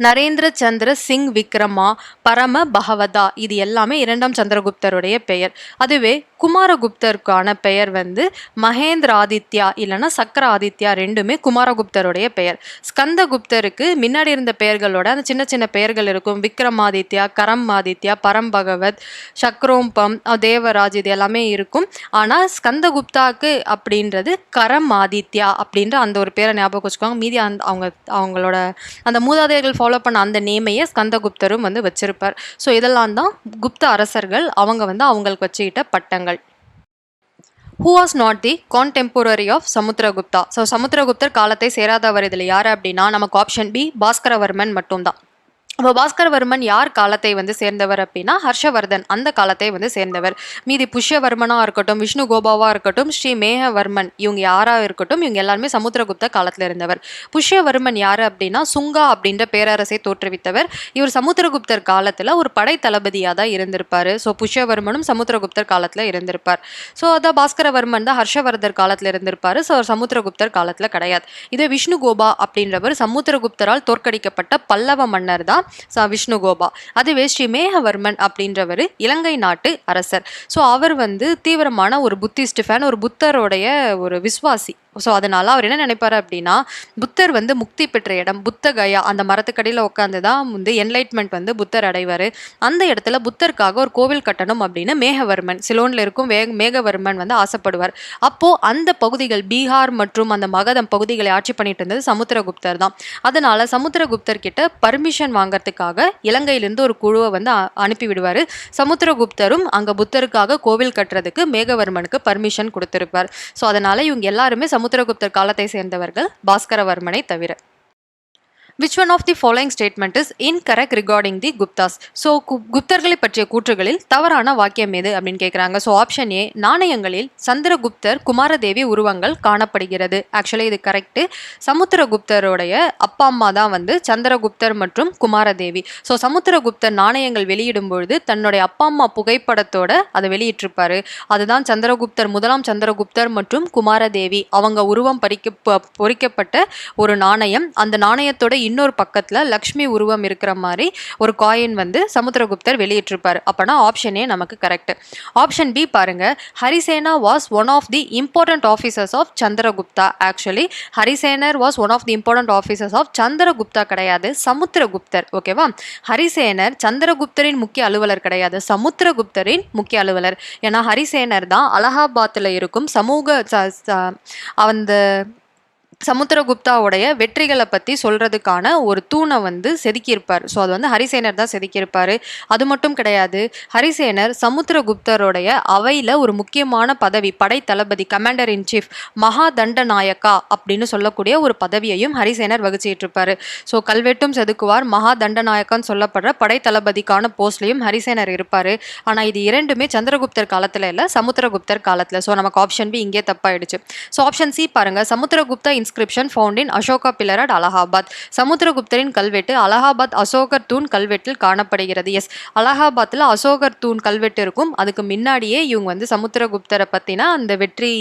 நரேந்திர சந்திர சிங் விக்ரமா, பரம பகவதா, இது எல்லாமே 2ஆம் சந்திரகுப்தருடைய பெயர். அதுவே குமாரகுப்தருக்கான பெயர் வந்து மகேந்திர ஆதித்யா இல்லைன்னா சக்கர ஆதித்யா, ரெண்டுமே குமாரகுப்தருடைய பெயர். ஸ்கந்தகுப்தருக்கு முன்னாடி இருந்த பெயர்களோட அந்த சின்ன சின்ன பெயர்கள் இருக்கும். விக்ரமாதித்யா, கரம் ஆதித்யா, பரம் பகவத், சக்ரோம்பம், தேவராஜ், இது எல்லாமே இருக்கும். ஆனால் ஸ்கந்தகுப்தாக்கு அப்படின்றது கரம் ஆதித்யா அப்படின்ற அந்த ஒரு பேரை ஞாபகம் வச்சுக்கோங்க. மீதி அவங்களோட அந்த மூதாதையர்கள் ஃபாலோ பண்ண அந்த நேமையே ஸ்கந்தகுப்தரும் வந்து வச்சிருப்பார். ஸோ இதெல்லாம் தான் குப்த அரசர்கள் அவங்க வந்து அவங்களுக்கு வச்சுக்கிட்ட பட்டங்கள். Who was not the contemporary of Samudragupta? So சமுத்திரகுப்தர் காலத்தை சேராதவர் இதில் யார் அப்படின்னா நமக்கு ஆப்ஷன் பி பாஸ்கரவர்மன் மட்டும்தான். இப்போ பாஸ்கரவர்மன் யார் காலத்தை வந்து சேர்ந்தவர் அப்படின்னா ஹர்ஷவர்தன் அந்த காலத்தை வந்து சேர்ந்தவர். மீதி புஷ்யவர்மனா இருக்கட்டும், விஷ்ணு கோபாவா இருக்கட்டும், ஸ்ரீ மேகவர்மன் இவங்க யாரா இருக்கட்டும், இவங்க எல்லாருமே சமுத்திரகுப்த காலத்துல இருந்தவர். புஷ்யவர்மன் யாரு அப்படின்னா சுங்கா அப்படின்ற பேரரசை தோற்றுவித்தவர். இவர் சமுத்திரகுப்தர் காலத்துல ஒரு படை தளபதியா தான் இருந்திருப்பாரு. ஸோ புஷ்யவர்மனும் சமுத்திரகுப்தர் காலத்துல இருந்திருப்பார். ஸோ அதான் பாஸ்கரவர்மன் தான் ஹர்ஷவர்தர் காலத்துல இருந்திருப்பாரு. ஸோ அவர் சமுத்திரகுப்தர் காலத்துல கிடையாது. இதே விஷ்ணு கோபா அப்படின்றவர் சமுத்திரகுப்தரால் தோற்கடிக்கப்பட்ட பல்லவ மன்னர் தான் விஷ்ணுகோபா. அதுவே ஸ்ரீ மேகவர்மன் அப்படின்றவர் இலங்கை நாட்டு அரசர். ஸோ அவர் வந்து தீவிரமான ஒரு புத்திஸ்ட் ஃபேன், ஒரு புத்தருடைய ஒரு விசுவாசி. ஸோ அதனால அவர் என்ன நினைப்பாரு அப்படின்னா, புத்தர் வந்து முக்தி பெற்ற இடம் புத்த கயா, அந்த மரத்துக்கடியில் உட்காந்து தான் வந்து என்லைட்மெண்ட் வந்து புத்தர் அடைவார். அந்த இடத்துல புத்தருக்காக ஒரு கோவில் கட்டணும் அப்படின்னு மேகவர்மன், சிலோனில் இருக்கும் மேகவர்மன் வந்து ஆசைப்படுவார். அப்போ அந்த பகுதிகள் பீகார் மற்றும் அந்த மகதம் பகுதிகளை ஆட்சி பண்ணிட்டு இருந்தது சமுத்திரகுப்தர் தான். அதனால சமுத்திரகுப்தர் கிட்ட பர்மிஷன் வாங்கறதுக்காக இலங்கையிலிருந்து ஒரு குழுவை வந்து அனுப்பி விடுவார். சமுத்திரகுப்தரும் அங்கே புத்தருக்காக கோவில் கட்டுறதுக்கு மேகவர்மனுக்கு பர்மிஷன் கொடுத்திருப்பார். ஸோ அதனால இவங்க எல்லாருமே சமுத்திரகுப்தர் காலத்தை சேர்ந்தவர்கள், பாஸ்கரவர்மனை தவிர. Which one of the following statement is incorrect regarding the Guptas? So குப்தர்களை பற்றிய கூற்றுகளில் தவறான வாக்கியம் எது அப்படின்னு கேட்குறாங்க. ஸோ ஆப்ஷன் ஏ, நாணயங்களில் சந்திரகுப்தர் குமாரதேவி உருவங்கள் காணப்படுகிறது. ஆக்சுவலி இது கரெக்டு. சமுத்திரகுப்தருடைய அப்பா அம்மா தான் வந்து சந்திரகுப்தர் மற்றும் குமாரதேவி. ஸோ சமுத்திரகுப்தர் நாணயங்கள் வெளியிடும் பொழுது தன்னுடைய அப்பா அம்மா புகைப்படத்தோட அதை வெளியிட்டிருப்பாரு. அதுதான் சந்திரகுப்தர், முதலாம் சந்திரகுப்தர் மற்றும் குமாரதேவி அவங்க உருவம் பொறிக்கப்பட்ட ஒரு நாணயம். அந்த நாணயத்தோட இன்னொரு பக்கத்துல லக்ஷ்மி உருவம் இருக்கிற மாதிரி ஒரு காயின் வந்து சமுத்திரகுப்தர் வெளியிட்டிருப்பாரு. அப்பனா ஆப்ஷன் ஏ நமக்கு கரெக்ட். ஆப்ஷன் பி பாருங்க, Harisena was one of the important officers of Chandragupta. Actually ஹரிசேனர் was one of the important officers of Chandragupta கிடையாது, சமுத்திரகுப்தர். ஓகேவா? ஹரிசேனர் சந்திரகுப்தரின் முக்கிய அலுவலர் கிடையாது, சமுத்திரகுப்தரின் முக்கிய அலுவலர். ஏன்னா ஹரிசேனர் தான் அலகாபாத்தில் இருக்கும் அந்த சமுத்திரகுப்தாவுடைய வெற்றிகளை பற்றி சொல்கிறதுக்கான ஒரு தூணை வந்து செதுக்கியிருப்பார். ஸோ அது வந்து ஹரிசேனர் தான் செதுக்கியிருப்பார். அது மட்டும் கிடையாது, ஹரிசேனர் சமுத்திரகுப்தருடைய அவையில் ஒரு முக்கியமான பதவி, படை தளபதி, கமாண்டர் இன் சீஃப், மகா தண்ட நாயக்கா அப்படின்னு சொல்லக்கூடிய ஒரு பதவியையும் ஹரிசேனர் வகிச்சிட்டு இருப்பார். ஸோ கல்வெட்டும் செதுக்குவார், மகா தண்ட நாயக்கான்னு சொல்லப்படுற படை தளபதிக்கான போஸ்ட்லையும் ஹரிசேனர் இருப்பார். ஆனால் இது இரண்டுமே சந்திரகுப்தர் காலத்தில் இல்லை, சமுத்திரகுப்தர் காலத்தில். ஸோ நமக்கு ஆப்ஷன் பி இங்கே தப்பாயிடுச்சு. ஸோ ஆப்ஷன் சி பாருங்க, Samudragupta inscription found in Ashoka pillar at Allahabad. சமுத்திரகுப்தரின் கல்வெட்டு அலகாபாத் அசோகர் தூண் கல்வெட்டில் காணப்படுகிறது. எஸ், அலகாபாத்தில் அசோகர் தூண் கல்வெட்டு இருக்கும். அதுக்கு முன்னாடியே இவங்க வந்து சமுத்திரகுப்தரை பற்றினா அந்த வெற்றி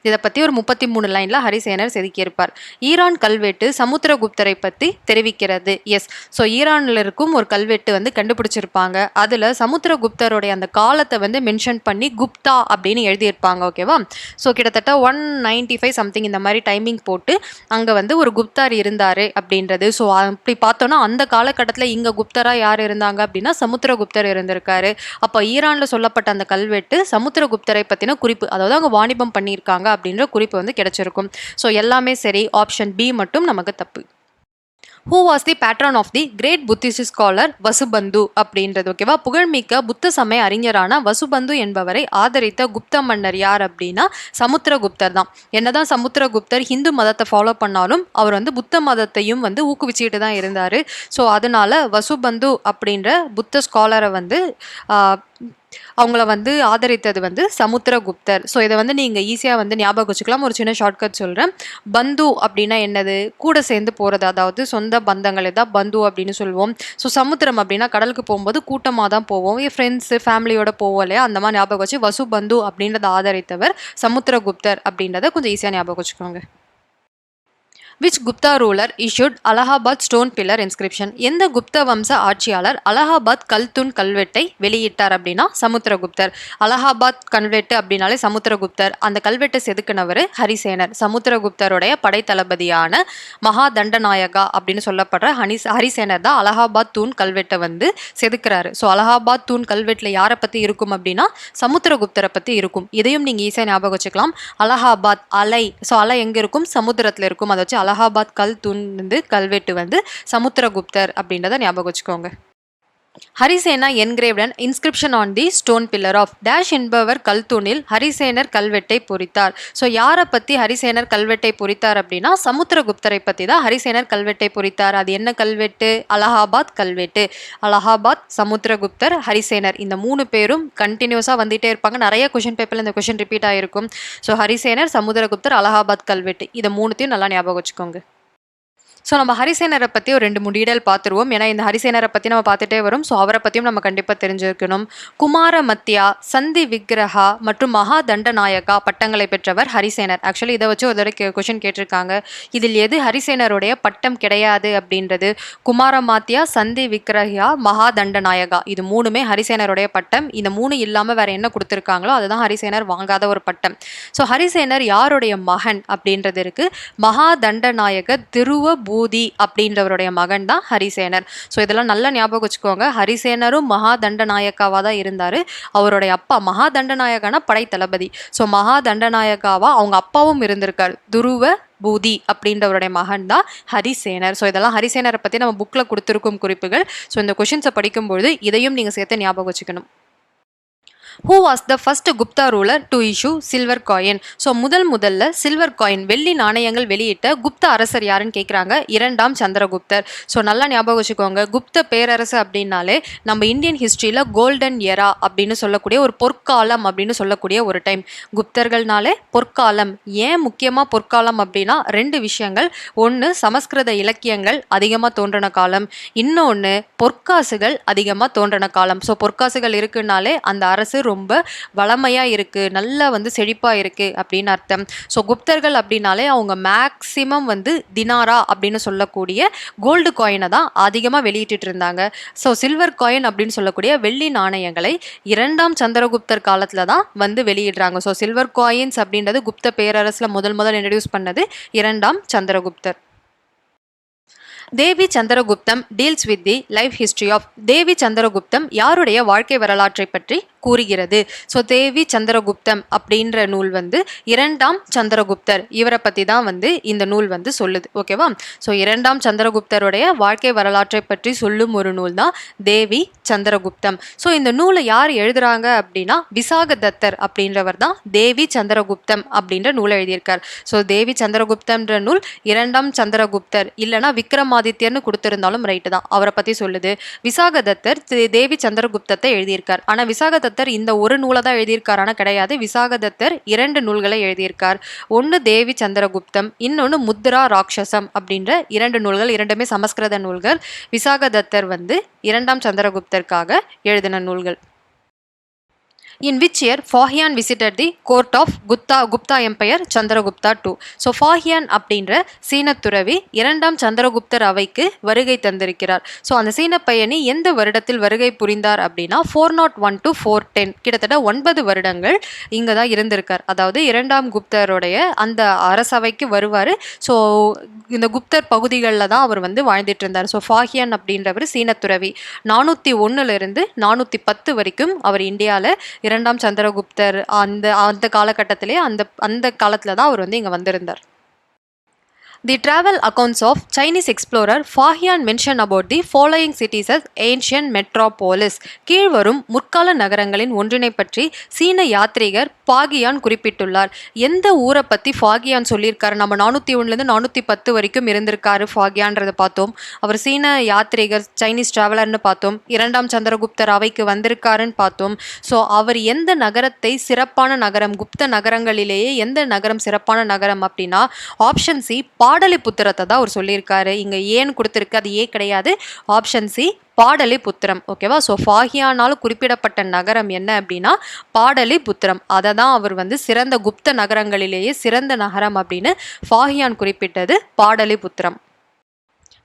இதை பற்றி ஒரு 33 லைனில் ஹரிசேனர் செதுக்கியிருப்பார். ஈரான் கல்வெட்டு சமுத்திரகுப்தரை பற்றி தெரிவிக்கிறது. எஸ், ஸோ ஈரானில் இருக்கும் ஒரு கல்வெட்டு வந்து கண்டுபிடிச்சிருப்பாங்க. அதில் சமுத்திரகுப்தருடைய அந்த காலத்தை வந்து மென்ஷன் பண்ணி குப்தா அப்படின்னு எழுதியிருப்பாங்க. ஓகேவா? ஸோ கிட்டத்தட்ட 195 சம்திங் இந்த மாதிரி டைமிங் போட்டு அங்கே வந்து ஒரு குப்தார் இருந்தார் அப்படின்றது. ஸோ அப்படி பார்த்தோன்னா அந்த காலகட்டத்தில் இங்கே குப்தராக யார் இருந்தாங்க அப்படின்னா சமுத்திரகுப்தர் இருந்திருக்காரு. அப்போ ஈரானில் சொல்லப்பட்ட அந்த கல்வெட்டு சமுத்திரகுப்தரை பற்றின குறிப்பு, அதாவது அவங்க வாணிபம் பண்ணியிருக்காங்க அப்படின்ற குறிப்பு வந்து கிடைச்சிருக்கும். ஸோ எல்லாமே சரி, ஆப்ஷன் பி மட்டும் நமக்கு தப்பு. Who was the patron of the great Buddhist scholar Vasubandhu அப்படின்றது. ஓகேவா? புகழ்மிக்க புத்த சமய அறிஞரான வசுபந்து என்பவரை ஆதரித்த குப்த மன்னர் யார் அப்படின்னா சமுத்திரகுப்தர் தான். என்னதான் சமுத்திரகுப்தர் ஹிந்து மதத்தை ஃபாலோ பண்ணாலும் அவர் வந்து புத்த மதத்தையும் வந்து ஊக்குவிச்சுட்டு தான் இருந்தார். ஸோ அதனால வசுபந்து அப்படின்ற புத்த ஸ்காலரை வந்து அவங்கள வந்து ஆதரித்தது வந்து சமுத்திரகுப்தர். ஸோ இதை வந்து நீங்கள் ஈஸியாக வந்து ஞாபகம் வச்சுக்கலாம். ஒரு சின்ன ஷார்ட்கட் சொல்கிறேன். பந்து அப்படின்னா என்னது? கூட சேர்ந்து போகிறது, அதாவது சொந்த பந்தங்களை தான் பந்து அப்படின்னு சொல்லுவோம். ஸோ சமுத்திரம் அப்படின்னா கடலுக்கு போகும்போது கூட்டமாக தான் போவோம், ஃப்ரெண்ட்ஸு ஃபேமிலியோட போவோம் இல்லையா? அந்த மாதிரி ஞாபகம் வச்சு வசுபந்து அப்படின்றத ஆதரித்தவர் சமுத்திரகுப்தர் அப்படின்றத கொஞ்சம் ஈஸியாக ஞாபகம் வச்சுக்கோங்க. Which Gupta ruler issued Allahabad stone pillar inscription? எந்த குப்த வம்ச ஆட்சியாளர் அலகாபாத் கல்தூன் கல்வெட்டை வெளியிட்டார் அப்படின்னா சமுத்திரகுப்தர். அலகாபாத் கல்வெட்டு அப்படின்னாலே சமுத்திரகுப்தர். அந்த கல்வெட்டை செதுக்கினவர் ஹரிசேனர். சமுத்திரகுப்தருடைய படைத்தளபதியான மகா தண்டநாயகா அப்படின்னு சொல்லப்படுற ஹரிசேனர் தான் அலகாபாத் தூண் கல்வெட்டை வந்து செதுக்கிறாரு. ஸோ அலகாபாத் தூண் கல்வெட்டில் யாரை பற்றி இருக்கும் அப்படின்னா சமுத்திரகுப்தரை பற்றி இருக்கும். இதையும் நீங்கள் ஈஸியாக ஞாபகம் வச்சுக்கலாம். அலகாபாத் அலை, ஸோ அலை எங்கே இருக்கும்? சமுத்திரத்தில் இருக்கும். அதை வச்சு அலகாபாத் கல் தூண் வந்து கல்வெட்டு வந்து சமுத்திரகுப்தர் அப்படின்றத ஞாபகம் வச்சுக்கோங்க. Harisena engraved an inscription on the stone pillar of dash என்பவர் கல்தூணில் ஹரிசேனர் கல்வெட்டை பொறித்தார். ஸோ யாரை பற்றி ஹரிசேனர் கல்வெட்டை பொறித்தார் அப்படின்னா சமுத்திரகுப்தரை பற்றி தான் ஹரிசேனர் கல்வெட்டை பொறித்தார். அது என்ன கல்வெட்டு? அலகாபாத் கல்வெட்டு. அலகாபாத், சமுத்திரகுப்தர், ஹரிசேனர், இந்த 3 பேரும் கண்டினியூஸாக வந்துகிட்டே இருப்பாங்க. நிறைய கொஷின் பேப்பரில் இந்த கொஷின் ரிப்பீட் ஆகிருக்கும். ஸோ ஹரிசேனர், சமுத்திரகுப்தர், அலகாபாத் கல்வெட்டு, இதை 3த்தையும் நல்லா ஞாபகம் வச்சுக்கோங்க. ஸோ நம்ம ஹரிசேனரை பற்றி ஒரு 2 டீடைல் பார்த்துருவோம். ஏன்னா இந்த ஹரிசேனரை பற்றி நம்ம பார்த்துட்டே வரும். ஸோ அவரை பற்றியும் நம்ம கண்டிப்பாக தெரிஞ்சிருக்கணும். குமாரமத்யா, சந்தி விக்ரஹா மற்றும் மகா தண்டநாயகா பட்டங்களை பெற்றவர் ஹரிசேனர். ஆக்சுவலி இதை வச்சு ஒரு தடவை கொஷின் கேட்டிருக்காங்க. இதில் எது ஹரிசேனருடைய பட்டம் கிடையாது அப்படின்றது? குமாரமாத்யா, சந்தி விக்ரஹா, மகா தண்டநாயகா, இது 3மே ஹரிசேனருடைய பட்டம். இந்த 3 இல்லாமல் வேற என்ன கொடுத்துருக்காங்களோ அதுதான் ஹரிசேனர் வாங்காத ஒரு பட்டம். ஸோ ஹரிசேனர் யாருடைய மகன் அப்படின்றது இருக்கு. மகா தண்டநாயக திருவ பூதி அப்படின்றவருடைய மகன் தான் ஹரிசேனர். ஸோ இதெல்லாம் நல்லா ஞாபகம் வச்சுக்கோங்க. ஹரிசேனரும் மகா தண்டநாயக்காவா தான் இருந்தாரு. அவருடைய அப்பா மகா தண்டநாயகனா படை தளபதி. ஸோ மகா தண்டநாயகாவா அவங்க அப்பாவும் இருந்திருக்காரு. துருவ பூதி அப்படின்றவருடைய மகன் தான் ஹரிசேனர். ஸோ இதெல்லாம் ஹரிசேனரை பற்றி நம்ம புக்கில் கொடுத்துருக்கும் குறிப்புகள். ஸோ இந்த கொஷின்ஸை படிக்கும்பொழுது இதையும் நீங்கள் சேர்த்து ஞாபகம் வச்சுக்கணும். Who was the first Gupta ruler to issue silver coin? So முதல்ல சில்வர் காயின் வெள்ளி நாணயங்கள் வெளியிட்ட குப்த அரசர் யாருன்னு கேட்குறாங்க. 2ஆம் சந்திரகுப்தர். ஸோ நல்லா ஞாபகம் வச்சுக்கோங்க. குப்த பேரரசு அப்படின்னாலே நம்ம இந்தியன் ஹிஸ்ட்ரியில் கோல்டன் எரா அப்படின்னு சொல்லக்கூடிய ஒரு பொற்காலம் அப்படின்னு சொல்லக்கூடிய ஒரு டைம். குப்தர்கள்னாலே பொற்காலம். ஏன் முக்கியமாக பொற்காலம் அப்படின்னா 2 விஷயங்கள். ஒன்று, சமஸ்கிருத இலக்கியங்கள் அதிகமாக தோன்றின காலம். இன்னொன்று, பொற்காசுகள் அதிகமாக தோன்றின காலம். ஸோ பொற்காசுகள் இருக்குன்னாலே அந்த அரசு ரொம்ப வளமையா இருக்கு, நல்லா செழிப்பா இருக்கு அப்படின்னு அர்த்தம். ஸோ குப்தர்கள் அப்படின்னாலே அவங்க மேக்சிமம் தினாரா அப்படின்னு சொல்லக்கூடிய கோல்டு காயினை தான் அதிகமாக வெளியிட்டு இருந்தாங்க. ஸோ சில்வர் காயின் அப்படின்னு சொல்லக்கூடிய வெள்ளி நாணயங்களை 2ஆம் சந்திரகுப்தர் காலத்துல தான் வெளியிடுறாங்க. ஸோ சில்வர் காயின்ஸ் அப்படின்றது குப்த பேரரசுல முதல் இன்ட்ரடியூஸ் பண்ணது 2ஆம் சந்திரகுப்தர். Devi Chandraguptam deals with the life history of. Devi Chandraguptam யாருடைய வாழ்க்கை வரலாற்றை பற்றி கூறுகிறது? ஸோ தேவி சந்திரகுப்தம் அப்படின்ற நூல் 2ஆம் சந்திரகுப்தர் இவரை பற்றி தான் இந்த நூல் சொல்லுது. ஓகேவா? ஸோ 2ஆம் சந்திரகுப்தருடைய வாழ்க்கை வரலாற்றை பற்றி சொல்லும் ஒரு நூல் தான் தேவி சந்திரகுப்தம். ஸோ இந்த நூலை யார் எழுதுறாங்க அப்படின்னா விசாகதத்தர் அப்படின்றவர் தான் தேவி சந்திரகுப்தம் அப்படின்ற நூலை எழுதியிருக்கார். ஸோ தேவி சந்திரகுப்தம்ன்ற நூல் 2ஆம் சந்திரகுப்தர் இல்லைனா விக்ரமாதித்யர்னு கொடுத்திருந்தாலும் ரைட்டு தான், அவரை பற்றி சொல்லுது. விசாகதத்தர் தேவி சந்திரகுப்தத்தை எழுதியிருக்கார். ஆனால் விசாகதத்தர் இந்த ஒரு நூலை தான் எழுதியிருக்காரான கிடையாது. விசாகதத்தர் 2 நூல்களை எழுதியிருக்கார். ஒன்று தேவி சந்திரகுப்தம், இன்னொன்று முத்ரா ராட்சசம் அப்படின்ற 2 நூல்கள். 2மே சமஸ்கிருத நூல்கள். விசாகதத்தர் 2ஆம் சந்திரகுப்தருக்காக எழுதின நூல்கள். In which year Fahian visited the court of Gupta Empire Chandragupta II? So Fahien அப்படின்ற சீனத்துறவி 2ஆம் சந்திரகுப்தர் அவைக்கு வருகை தந்திருக்கிறார். ஸோ அந்த சீன பயணி எந்த வருடத்தில் வருகை புரிந்தார் அப்படின்னா 401 to 410, கிட்டத்தட்ட 9 வருடங்கள் இங்கே தான் இருந்திருக்கார். அதாவது 2ஆம் குப்தருடைய அந்த அரசவைக்கு வருவார். ஸோ இந்த குப்தர் பகுதிகளில் தான் அவர் வாழ்ந்துட்டு இருந்தார். ஸோ ஃபாஹியான் அப்படின்றவர் சீனத்துறவி. 401 410 வரைக்கும் அவர் இந்தியாவில் 2ஆம் சந்திரகுப்தர் அந்த காலகட்டத்திலே அந்த காலத்துல தான் அவர் இங்க வந்திருந்தார். The travel accounts of Chinese explorer Fahian mention about the following cities as ancient metropolis. கீழ்வரும் முற்கால நகரங்களின் ஒன்றினை பற்றி சீன யாத்ரீகர் ஃபாகியான் குறிப்பிட்டுள்ளார். எந்த ஊரை பற்றி ஃபாகியான் சொல்லியிருக்காரு? நம்ம 401 410 வரைக்கும் இருந்திருக்காரு ஃபாகியான்றதை பார்த்தோம். அவர் சீன யாத்ரீகர், சைனீஸ் டிராவலர்னு பார்த்தோம். 2ஆம் சந்திரகுப்தர் அவைக்கு வந்திருக்காருன்னு பார்த்தோம். ஸோ அவர் எந்த நகரத்தை சிறப்பான நகரம், குப்த நகரங்களிலேயே எந்த நகரம் சிறப்பான நகரம் அப்படின்னா ஆப்ஷன் சி பாடலிபுத்திரத்தை தான் அவர் சொல்லியிருக்காரு. இங்கே ஏன்னு கொடுத்துருக்கு, அது ஏ கிடையாது. Option C Pataliputra. ஓகேவா? ஸோ ஃபாஹியானால் குறிப்பிடப்பட்ட நகரம் என்ன அப்படின்னா பாடலிபுத்திரம். அதை தான் அவர் சிறந்த குப்த நகரங்களிலேயே சிறந்த நகரம் அப்படின்னு ஃபாஹியான் குறிப்பிட்டது பாடலிபுத்திரம்.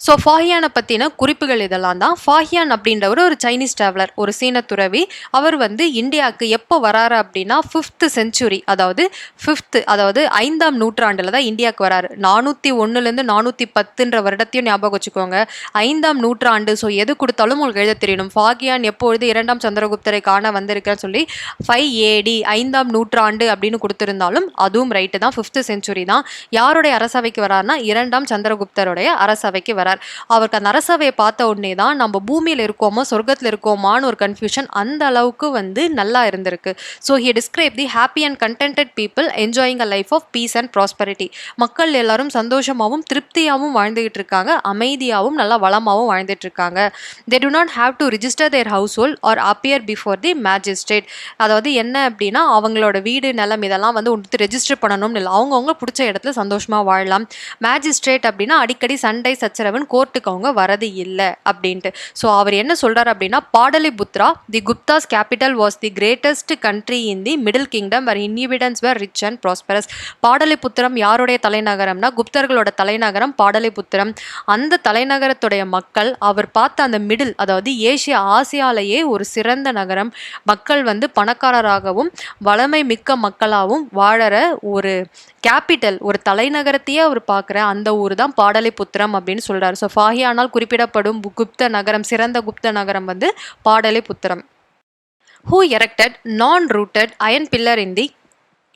ஸோ ஃபாஹியானை பற்றின குறிப்புகள் இதெல்லாம் தான். ஃபாஹியான் அப்படின்றவர் ஒரு சைனீஸ் டிராவலர், ஒரு சீன துறவி. அவர் இந்தியாவுக்கு எப்போ வராரு அப்படின்னா 5th century, அதாவது 5ஆம் நூற்றாண்டில் தான் இந்தியாவுக்கு வராரு. 401 410 வருடத்தையும் ஞாபகம் வச்சுக்கோங்க. 5ஆம் நூற்றாண்டு. ஸோ எது கொடுத்தாலும் உங்களுக்கு எழுத தெரியணும். ஃபாகியான் எப்பொழுது 2ஆம் சந்திரகுப்தரை காண வந்திருக்கேன்னு சொல்லி 5 AD 5ஆம் நூற்றாண்டு அப்படின்னு கொடுத்துருந்தாலும் அதுவும் ரைட்டு தான். 5th century தான். யாருடைய அரசவைக்கு வராருன்னா 2ஆம் சந்திரகுப்தருடைய அரசவைக்கு வராரு. வரார். அவருக்கு அந்த அரசவையை பார்த்த உடனே தான் நம்ம பூமியில் இருக்கோமோ சொர்க்கத்தில் இருக்கோமான்னு ஒரு கன்ஃபியூஷன் அந்த அளவுக்கு வந்து நல்லா இருந்திருக்கு. So he describe the happy and contented people enjoying a life of peace and prosperity. மக்கள் எல்லாரும் சந்தோஷமாகவும் திருப்தியாகவும் வாழ்ந்துகிட்டு இருக்காங்க, அமைதியாகவும் நல்லா வளமாகவும் வாழ்ந்துட்டு இருக்காங்க. They do not have to register their household or appear before the magistrate. அதாவது என்ன அப்படின்னா அவங்களோட வீடு நிலம் இதெல்லாம் வந்து ஒன்று ரெஜிஸ்டர் பண்ணணும்னு இல்லை, அவங்கவுங்க பிடிச்ச இடத்துல சந்தோஷமாக வாழலாம். மேஜிஸ்ட்ரேட் அப்படின்னா அடிக்கடி சண்டை சச்சரவன் கோர்ட்டுக்கு அவங்க வரது இல்லை அப்படின்ட்டு. ஸோ அவர் என்ன சொல்கிறார் அப்படின்னா Pataliputra the Guptas capital was the greatest country in the middle kingdom where inhabitants were rich and prosperous. Pataliputram யாருடைய தலைநகரம்னா குப்தர்களோட தலைநகரம் பாடலிபுத்திரம். அந்த தலைநகரத்துடைய மக்கள் அவர் பார்த்த அந்த மிடில் அதாவது ஆசியாலேயே ஒரு சிறந்த நகரம், மக்கள் வந்து பணக்காரராகவும் வளமை மிக்க மக்களாகவும் வாழற ஒரு கேபிட்டல் ஒரு தலைநகரத்தையே அவர் பார்க்குற அந்த ஊர் தான் பாடலிபுத்திரம் அப்படின்னு சொல்றாரு. ஸோ ஃபாஹியானால் குறிப்பிடப்படும் குப்த நகரம் சிறந்த குப்த நகரம் வந்து Pataliputram. Who erected non-rooted iron pillar in the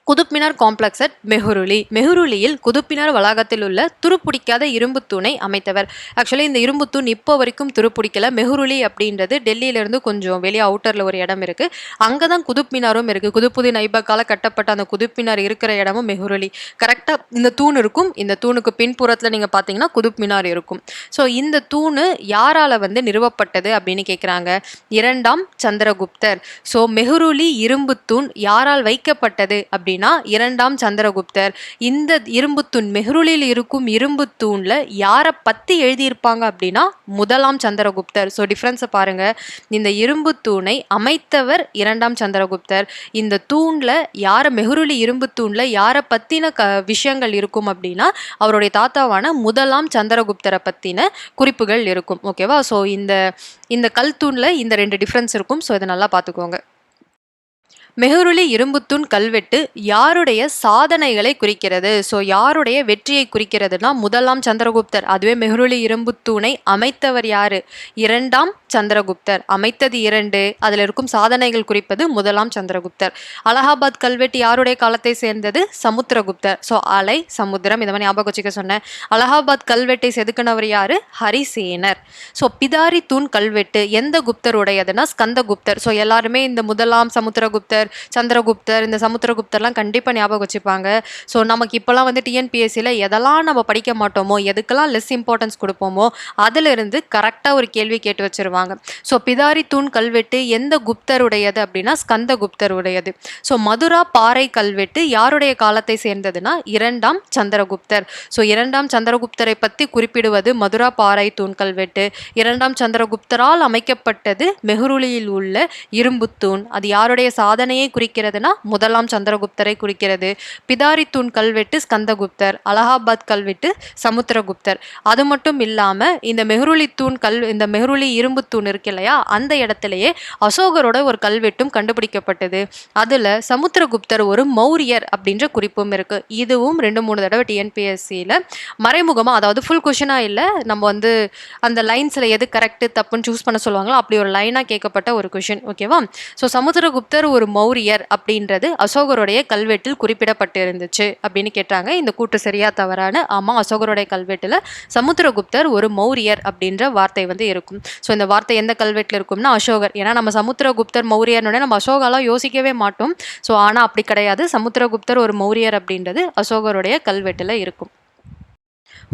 Qutub Minar complex at Mehrauli. மெஹ்ருலியில் குதுப் மினார் வளாகத்தில் உள்ள துருப்பிடிக்காத இரும்பு தூணை அமைத்தவர். ஆக்சுவலி இந்த இரும்பு தூண் இப்போ வரைக்கும் துருப்பிடிக்கல. மெஹ்ருலி அப்படின்றது டெல்லியிலேருந்து கொஞ்சம் வெளியே அவுட்டரில் ஒரு இடம் இருக்குது, அங்கே தான் குதுப் மினாரும் இருக்குது. குதுப்புதீன் ஐபக்கால கட்டப்பட்ட அந்த குதுப் மினார் இருக்கிற இடமும் மெஹ்ருலி. கரெக்டாக இந்த தூண் இருக்கும், இந்த தூணுக்கு பின்புறத்தில் நீங்கள் பார்த்தீங்கன்னா குதுப் மினார் இருக்கும். ஸோ இந்த தூணு யாரால் வந்து நிறுவப்பட்டது அப்படின்னு கேட்குறாங்க. இரண்டாம் சந்திரகுப்தர். ஸோ மெஹ்ருலி இரும்பு தூண் யாரால் வைக்கப்பட்டது அப்படின்னா இரண்டாம் சந்திரகுப்தர். இந்த இரும்பு தூண் மெஹ்ருலில் இருக்கும் இரும்பு தூண்ல யாரை பத்தி எழுதியிருப்பாங்க அப்படின்னா முதலாம் சந்திரகுப்தர். ஸோ டிஃப்ரென்ஸை பாருங்க, இந்த இரும்பு தூணை அமைத்தவர் இரண்டாம் சந்திரகுப்தர். இந்த தூண்ல மெஹ்ருலி இரும்பு தூண்ல யாரை பத்தின விஷயங்கள் இருக்கும் அப்படின்னா அவருடைய தாத்தாவான முதலாம் சந்திரகுப்தரை பத்தின குறிப்புகள் இருக்கும். ஓகேவா? ஸோ இந்த கல் தூண்ல இந்த ரெண்டு டிஃப்ரென்ஸ் இருக்கும். ஸோ இதை நல்லா பார்த்துக்கோங்க. மெஹ்ருலி இரும்புத்தூண் கல்வெட்டு யாருடைய சாதனைகளை குறிக்கிறது? ஸோ யாருடைய வெற்றியை குறிக்கிறதுனா முதலாம் சந்திரகுப்தர். அதுவே மெஹ்ருலி இரும்புத்தூணை அமைத்தவர் யாரு? இரண்டாம் சந்திரகுப்தர். அமைத்தது 2, அதில் இருக்கும் சாதனைகள் குறிப்பது முதலாம் சந்திரகுப்தர். அலகாபாத் கல்வெட்டு யாருடைய காலத்தை சேர்ந்தது? சமுத்திரகுப்தர். ஸோ அலை சமுத்திரம் இதை மாதிரி ஞாபகம் வச்சுக்க சொன்னேன். அலகாபாத் கல்வெட்டை செதுக்கினவர் யாரு? ஹரிசேனர். ஸோ பிதாரி தூண் கல்வெட்டு எந்த குப்தருடையதுன்னா ஸ்கந்தகுப்தர். ஸோ எல்லாருமே இந்த முதலாம் சமுத்திரகுப்தர் சந்திரகுப்தர் இந்த சமுத்திரகுப்தர்லாம் கண்டிப்பாக ஞாபகம் வச்சுப்பாங்க. ஸோ நமக்கு இப்போலாம் வந்து டிஎன்பிஎஸ்சியில் எதெல்லாம் நம்ம படிக்க மாட்டோமோ எதுக்கெல்லாம் லெஸ் இம்பார்ட்டன்ஸ் கொடுப்போமோ அதிலிருந்து கரெக்டாக ஒரு கேள்வி கேட்டு வச்சுருவாங்க. ஸோ பிதாரி தூண் கல்வெட்டு எந்த குப்தருடையது அப்படின்னா ஸ்கந்தகுப்தருடையது. ஸோ மதுரா பாறை கல்வெட்டு யாருடைய காலத்தை சேர்ந்ததுன்னா இரண்டாம் சந்திரகுப்தர். ஸோ இரண்டாம் சந்திரகுப்தரை பற்றி குறிப்பிடுவது மதுரா பாறை தூண் கல்வெட்டு. இரண்டாம் சந்திரகுப்தரால் அமைக்கப்பட்டது மெஹ்ருலியில் உள்ள இரும்பு தூண். அது யாருடைய சாதனையை குறிக்கிறதுனா முதலாம் சந்திரகுப்தரை குறிக்கிறது. பிதாரி தூண் கல்வெட்டு ஸ்கந்தகுப்தர், அலகாபாத் கல்வெட்டு சமுத்திரகுப்தர். அது மட்டும் இல்லாம இந்த மெஹ்ருலி தூண் இந்த மெஹ்ருலி இரும்பு தூண் இருக்கு இல்லையா, அந்த இடத்திலேயே அசோகரோட ஒரு கல்வெட்டும் கண்டுபிடிக்கப்பட்டது. அதுல சமுத்திரகுப்தர் ஒரு மௌரியர் அப்படின்ற குறிப்பும் இருக்கு. இதுவும் 2-3 தடவை டிஎன்பிஎஸ்சியில மறைமுகமா, அதாவது ஃபுல் கொஸ்டினா இல்லை, நம்ம வந்து அந்த லைன்ஸ்ல எது கரெக்ட் தப்புன்னு சூஸ் பண்ண சொல்லுவாங்களோ அப்படி ஒரு லைனா கேட்கப்பட்ட ஒரு கொஸ்டின். ஓகேவா? ஸோ சமுத்திரகுப்தர் ஒரு மௌரியர் அப்படின்றது அசோகருடைய கல்வெட்டில் குறிப்பிடப்பட்டு இருந்துச்சு அப்படின்னு கேட்டாங்க. இந்த கூற்று சரியா தவறான? ஆமா, அசோகருடைய கல்வெட்டுல சமுத்திரகுப்தர் ஒரு மௌரியர் அப்படின்ற வார்த்தை வந்து இருக்கும். ஸோ இந்த வார்த்தை எந்த கல்வெட்டில் இருக்கும்னா அசோகர். ஏன்னா நம்ம சமுத்திரகுப்தர் மௌரியர்னு நம்ம அசோகாலாம் யோசிக்கவே மாட்டோம். ஸோ ஆனால் அப்படி கிடையாது, சமுத்திரகுப்தர் ஒரு மௌரியர் அப்படின்றது அசோகருடைய கல்வெட்டில் இருக்கும்.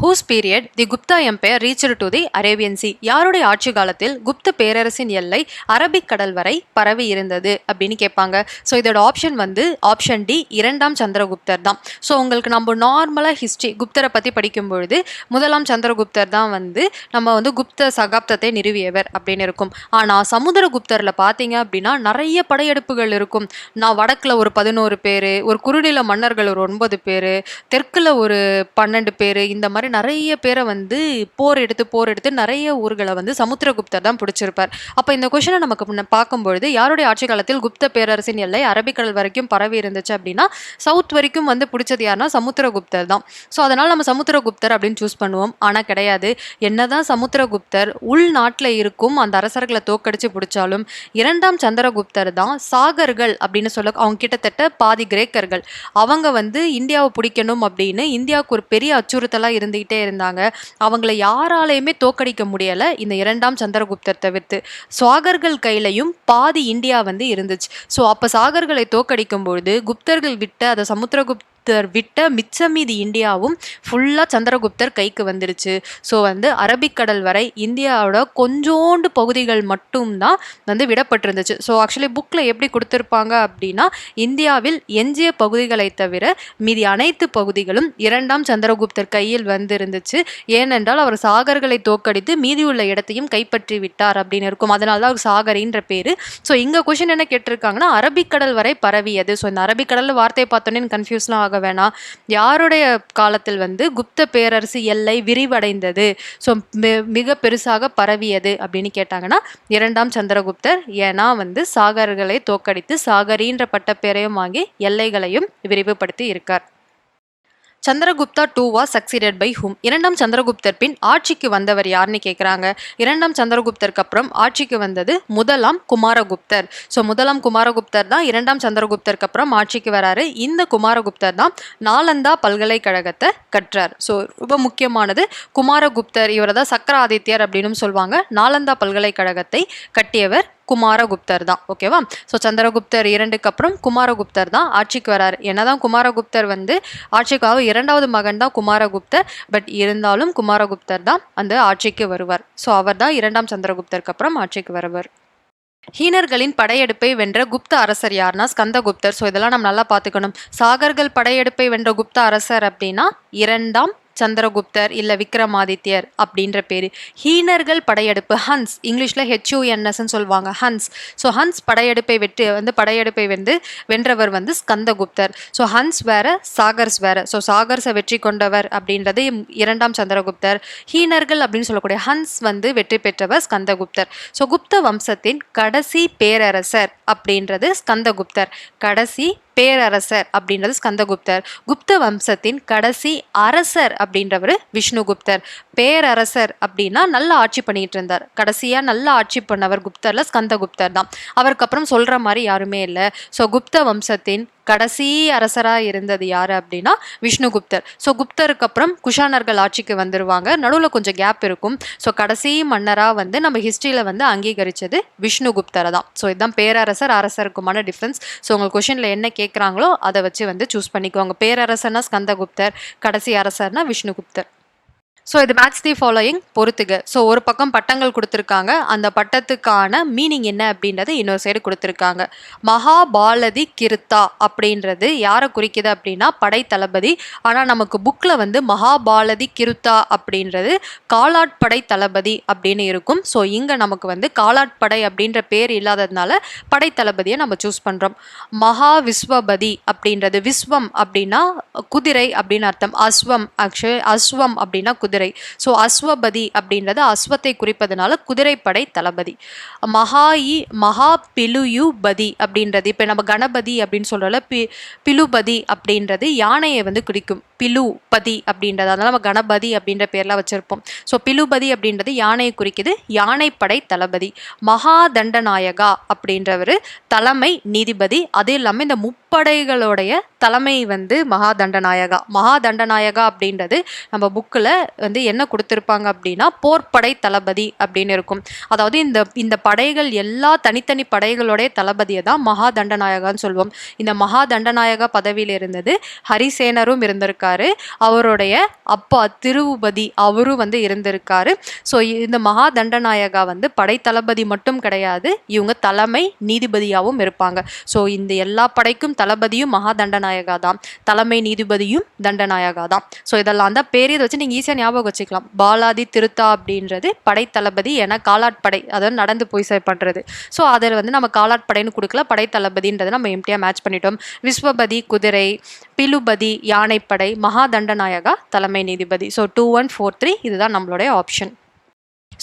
whose period the Gupta Empire reached to the Arabian Sea. யாருடைய ஆட்சி காலத்தில் குப்த பேரரசின் எல்லை அரபிக் கடல் வரை பரவி இருந்தது அப்படின்னு கேட்பாங்க. ஸோ இதோட ஆப்ஷன் வந்து ஆப்ஷன் டி, இரண்டாம் சந்திரகுப்தர் தான். ஸோ உங்களுக்கு நம்ம நார்மலாக ஹிஸ்ட்ரி குப்தரை பற்றி படிக்கும் பொழுது முதலாம் சந்திரகுப்தர் தான் வந்து நம்ம வந்து குப்த சகாப்தத்தை நிறுவியவர் அப்படின்னு இருக்கும். ஆனால் சமுத்திரகுப்தரில் பார்த்தீங்க அப்படின்னா நிறைய படையெடுப்புகள் இருக்கும். நான் வடக்கில் ஒரு 11 பேர், ஒரு குறுநில மன்னர்கள் ஒரு 9 பேர், தெற்கில் ஒரு 12 பேர், இந்த மாதிரி நிறைய பேரை வந்து போர் எடுத்து நிறைய ஊர்களை வந்து சமுத்திரகுப்தர் தான் பிடிச்சிருப்பார். அப்போ இந்த கொஸ்டினை நமக்கு பார்க்கும்பொழுது யாருடைய ஆட்சி காலத்தில் குப்த பேரரசின் எல்லை அரபிக்கடல் வரைக்கும் பரவி இருந்துச்சு அப்படின்னா சவுத் வரைக்கும் வந்து பிடிச்சது யாருன்னா சமுத்திரகுப்தர் தான். ஸோ அதனால் நம்ம சமுத்திரகுப்தர் அப்படின்னு சூஸ் பண்ணுவோம். ஆனால் கிடையாது. என்னதான் சமுத்திரகுப்தர் உள்நாட்டில் இருக்கும் அந்த அரசர்களை தோக்கடிச்சு பிடிச்சாலும் இரண்டாம் சந்திரகுப்தர் தான் சாகர்கள் அப்படின்னு சொல்ல, அவங்க கிட்டத்தட்ட பாதி கிரேக்கர்கள், அவங்க வந்து இந்தியாவை பிடிக்கணும் அப்படின்னு இந்தியாவுக்கு ஒரு பெரிய அச்சுறுத்தலாக இருந்துகிட்டே இருந்தாங்க. அவங்கள யாராலையுமே தோக்கடிக்க முடியல இந்த இரண்டாம் சந்திரகுப்தர் தவிர்த்து. சாகர்கள் கையிலையும் பாதி இந்தியா வந்து இருந்துச்சு. ஸோ அப்ப சாகர்களை தோக்கடிக்கும் பொழுது குப்தர்கள் விட்ட அதை சமுத்திரகுப்தர் விட்ட மிச்சம் மீதி இந்தியாவும் ஃபுல்லா சந்திரகுப்தர் கைக்கு வந்துருச்சு. ஸோ வந்து அரபிக்கடல் வரை இந்தியாவோட கொஞ்சோண்டு பகுதிகள் மட்டும்தான் வந்து விடப்பட்டிருந்துச்சு. ஸோ ஆக்சுவலி புக்ல எப்படி கொடுத்துருப்பாங்க அப்படின்னா, இந்தியாவில் எஞ்சிய பகுதிகளை தவிர மீதி அனைத்து பகுதிகளும் இரண்டாம் சந்திரகுப்தர் கையில் வந்து இருந்துச்சு. ஏனென்றால் அவர் சாகர்களை தோக்கடித்து மீதியுள்ள இடத்தையும் கைப்பற்றி விட்டார் அப்படின்னு இருக்கும். அதனால தான் அவர் சாகரின்ற பேரு. ஸோ இங்க கொஸ்டின் என்ன கேட்டிருக்காங்கன்னா, அரபிக்கடல் வரை பரவியது. ஸோ இந்த அரபிக்கடல் வார்த்தையை பார்த்தோன்னே கன்ஃபியூஸ்லாம் ஆக வேணாம். யாருடைய காலத்தில் வந்து குப்த பேரரசு எல்லை விரிவடைந்தது, ஸோ மிக பெருசாக பரவியது அப்படின்னு கேட்டாங்கன்னா இரண்டாம் சந்திரகுப்தர். ஏன்னா வந்து சாகர்களை தோக்கடித்து சாகரின்ற பட்டப்பேரையும் வாங்கி எல்லைகளையும் விரிவுபடுத்தி இருக்கார். Chandragupta 2 was succeeded by whom? இரண்டாம் சந்திரகுப்தர் பின் ஆட்சிக்கு வந்தவர் யாருன்னு கேட்குறாங்க. இரண்டாம் சந்திரகுப்தருக்கு அப்புறம் ஆட்சிக்கு வந்தது முதலாம் குமாரகுப்தர். ஸோ முதலாம் குமாரகுப்தர் தான் இரண்டாம் சந்திரகுப்தருக்கு அப்புறம் ஆட்சிக்கு வராரு. இந்த குமாரகுப்தர் தான் நாலந்தா பல்கலைக்கழகத்தை கற்றார். ஸோ ரொம்ப முக்கியமானது குமாரகுப்தர். இவரை தான் சக்கராதித்யர் அப்படின்னு சொல்லுவாங்க. நாலந்தா பல்கலைக்கழகத்தை கட்டியவர் குமாரகுப்தர் தான். ஓகேவா? ஸோ சந்திரகுப்தர் 2க்கு அப்புறம் குமாரகுப்தர் தான் ஆட்சிக்கு வராரு. என்னதான் குமாரகுப்தர் வந்து ஆட்சிக்காக இரண்டாவது மகன் தான் குமாரகுப்தர், பட் இருந்தாலும் குமாரகுப்தர் தான் அந்த ஆட்சிக்கு வருவார். ஸோ அவர் தான் இரண்டாம் சந்திரகுப்தருக்கு அப்புறம் ஆட்சிக்கு வருவார். ஹீனர்களின் படையெடுப்பை வென்ற குப்த அரசர் யாருன்னா ஸ்கந்தகுப்தர். ஸோ இதெல்லாம் நம்ம நல்லா பார்த்துக்கணும். சாகர்கள் படையெடுப்பை வென்ற குப்த அரசர் அப்படின்னா இரண்டாம் சந்திரகுப்தர் இல்ல விக்ரமாதித்யர் அப்படின்ற பேரு. ஹீனர்கள் படையெடுப்பு ஹன்ஸ், இங்கிலீஷ்ல HUNS சொல்லுவாங்க, ஹன்ஸ். ஸோ ஹன்ஸ் படையெடுப்பை வென்றவர் வந்து ஸ்கந்தகுப்தர். ஸோ ஹன்ஸ் வேற, சாகர்ஸ் வேற. ஸோ சாகர்ஸை வெற்றி கொண்டவர் அப்படின்றது இரண்டாம் சந்திரகுப்தர். ஹீனர்கள் அப்படின்னு சொல்லக்கூடிய ஹன்ஸ் வந்து வெற்றி பெற்றவர் ஸ்கந்தகுப்தர். ஸோ குப்த வம்சத்தின் கடைசி பேரரசர் அப்படின்றது ஸ்கந்தகுப்தர். கடைசி பேரரசர் அப்படின்றது ஸ்கந்தகுப்தர். குப்த வம்சத்தின் கடைசி அரசர் அப்படின்றவர் விஷ்ணுகுப்தர். பேரரசர் அப்படின்னா நல்ல ஆட்சி பண்ணிட்டு இருந்தார். கடைசியா நல்ல ஆட்சி பண்ணவர் குப்தர்ல ஸ்கந்தகுப்தர் தான். அவருக்கு அப்புறம் சொல்ற மாதிரி யாருமே இல்லை. ஸோ குப்த வம்சத்தின் கடைசி அரசராக இருந்தது யாரு அப்படின்னா விஷ்ணுகுப்தர். ஸோ குப்தருக்கு அப்புறம் குஷானர்கள் ஆட்சிக்கு வந்துருவாங்க. நடுவில் கொஞ்சம் கேப் இருக்கும். ஸோ கடைசி மன்னராக வந்து நம்ம ஹிஸ்ட்ரியில் வந்து அங்கீகரித்தது விஷ்ணுகுப்தரை தான். ஸோ இதுதான் பேரரசர் அரசருக்குமான டிஃப்ரென்ஸ். ஸோ உங்கள் கொஷனில் என்ன கேட்குறாங்களோ அதை வச்சு வந்து சூஸ் பண்ணிக்குவாங்க. பேரரசர்னா ஸ்கந்தகுப்தர், கடைசி அரசர்னா விஷ்ணுகுப்தர். ஸோ இது மேட்ச் தி ஃபாலோயிங் பொறுத்துக. ஸோ ஒரு பக்கம் பட்டங்கள் கொடுத்துருக்காங்க, அந்த பட்டத்துக்கான மீனிங் என்ன அப்படின்றது இன்னொரு சைடு கொடுத்துருக்காங்க. மகாபாலதி கிருத்தா அப்படின்றது யாரை குறிக்குது அப்படின்னா படை தளபதி. ஆனால் நமக்கு புக்கில் வந்து மகாபாலதி கிருத்தா அப்படின்றது காலாட்படை தளபதி அப்படின்னு இருக்கும். ஸோ இங்கே நமக்கு வந்து காலாட்படை அப்படின்ற பேர் இல்லாததுனால படை தளபதியை நம்ம சூஸ் பண்ணுறோம். மகா விஸ்வபதி அப்படின்றது, விஸ்வம் அப்படின்னா குதிரை அப்படின்னு அர்த்தம். அஸ்வம் அப்படின்னா குதிரை. ஸோ அஸ்வபதி அப்படின்றது அஸ்வத்தை குறிப்பதனால குதிரைப்படை தளபதி. மகா பிலுயுபதி அப்படின்றது, இப்போ நம்ம கணபதி அப்படின்னு சொல்றோம்ல, பிலுபதி அப்படின்றது யானையை வந்து குறிக்கும். பிலுபதி அப்படின்றது, அதனால நம்ம கணபதி அப்படின்ற பேர்லாம் வச்சிருப்போம். ஸோ பிலுபதி அப்படின்றது யானையை குறிக்குது, யானைப்படை தளபதி. மகா தண்டநாயகா அப்படின்றவர் தலைமை நீதிபதி. அது இல்லாமல் இந்த முப்படைகளுடைய தலைமை வந்து மகா தண்டநாயகா அப்படின்றது நம்ம புக்கில் வந்து என்ன கொடுத்துருப்பாங்க அப்படின்னா போர்ப்படை தளபதி அப்படின்னு இருக்கும். அதாவது இந்த படைகள் எல்லா தனித்தனி படைகளுடைய தளபதியை தான் மகா தண்டநாயகான்னு சொல்லுவோம். இந்த மகா தண்டநாயகா பதவியில் இருந்தது ஹரிசேனரும் இருந்திருக்காரு. அவருடைய அப்பா திருவுபதி அவரும் வந்து இருந்திருக்காரு. ஸோ இந்த மகா தண்டநாயகா வந்து படை தளபதி மட்டும் கிடையாது, இவங்க தலைமை நீதிபதியாகவும் இருப்பாங்க. ஸோ இந்த எல்லா படைக்கும் தளபதியும் மகா தண்டநாயகா தான், தலைமை நீதிபதியும் தண்டநாயகா தான். ஸோ இதெல்லாம் தான் பேர். இதை வச்சு நீங்கள் ஈஸியாக ஞாபகம் வச்சுக்கலாம். பாலாதி திருத்தா அப்படின்றது படை தளபதி, ஏன்னா காலாட்படை அதாவது நடந்து போய் பண்றது. ஸோ அதில் வந்து நம்ம காலாட்படைன்னு கொடுக்கல, படை தளபதின்றதை நம்ம எம்டியா மேட்ச் பண்ணிட்டோம். விஸ்வபதி குதிரை, பிலுபதி யானைப்படை, மகா தண்டநாயகா தலைமை நீதிபதி. ஸோ 2, 1, 4, 3 இதுதான் நம்மளுடைய ஆப்ஷன்.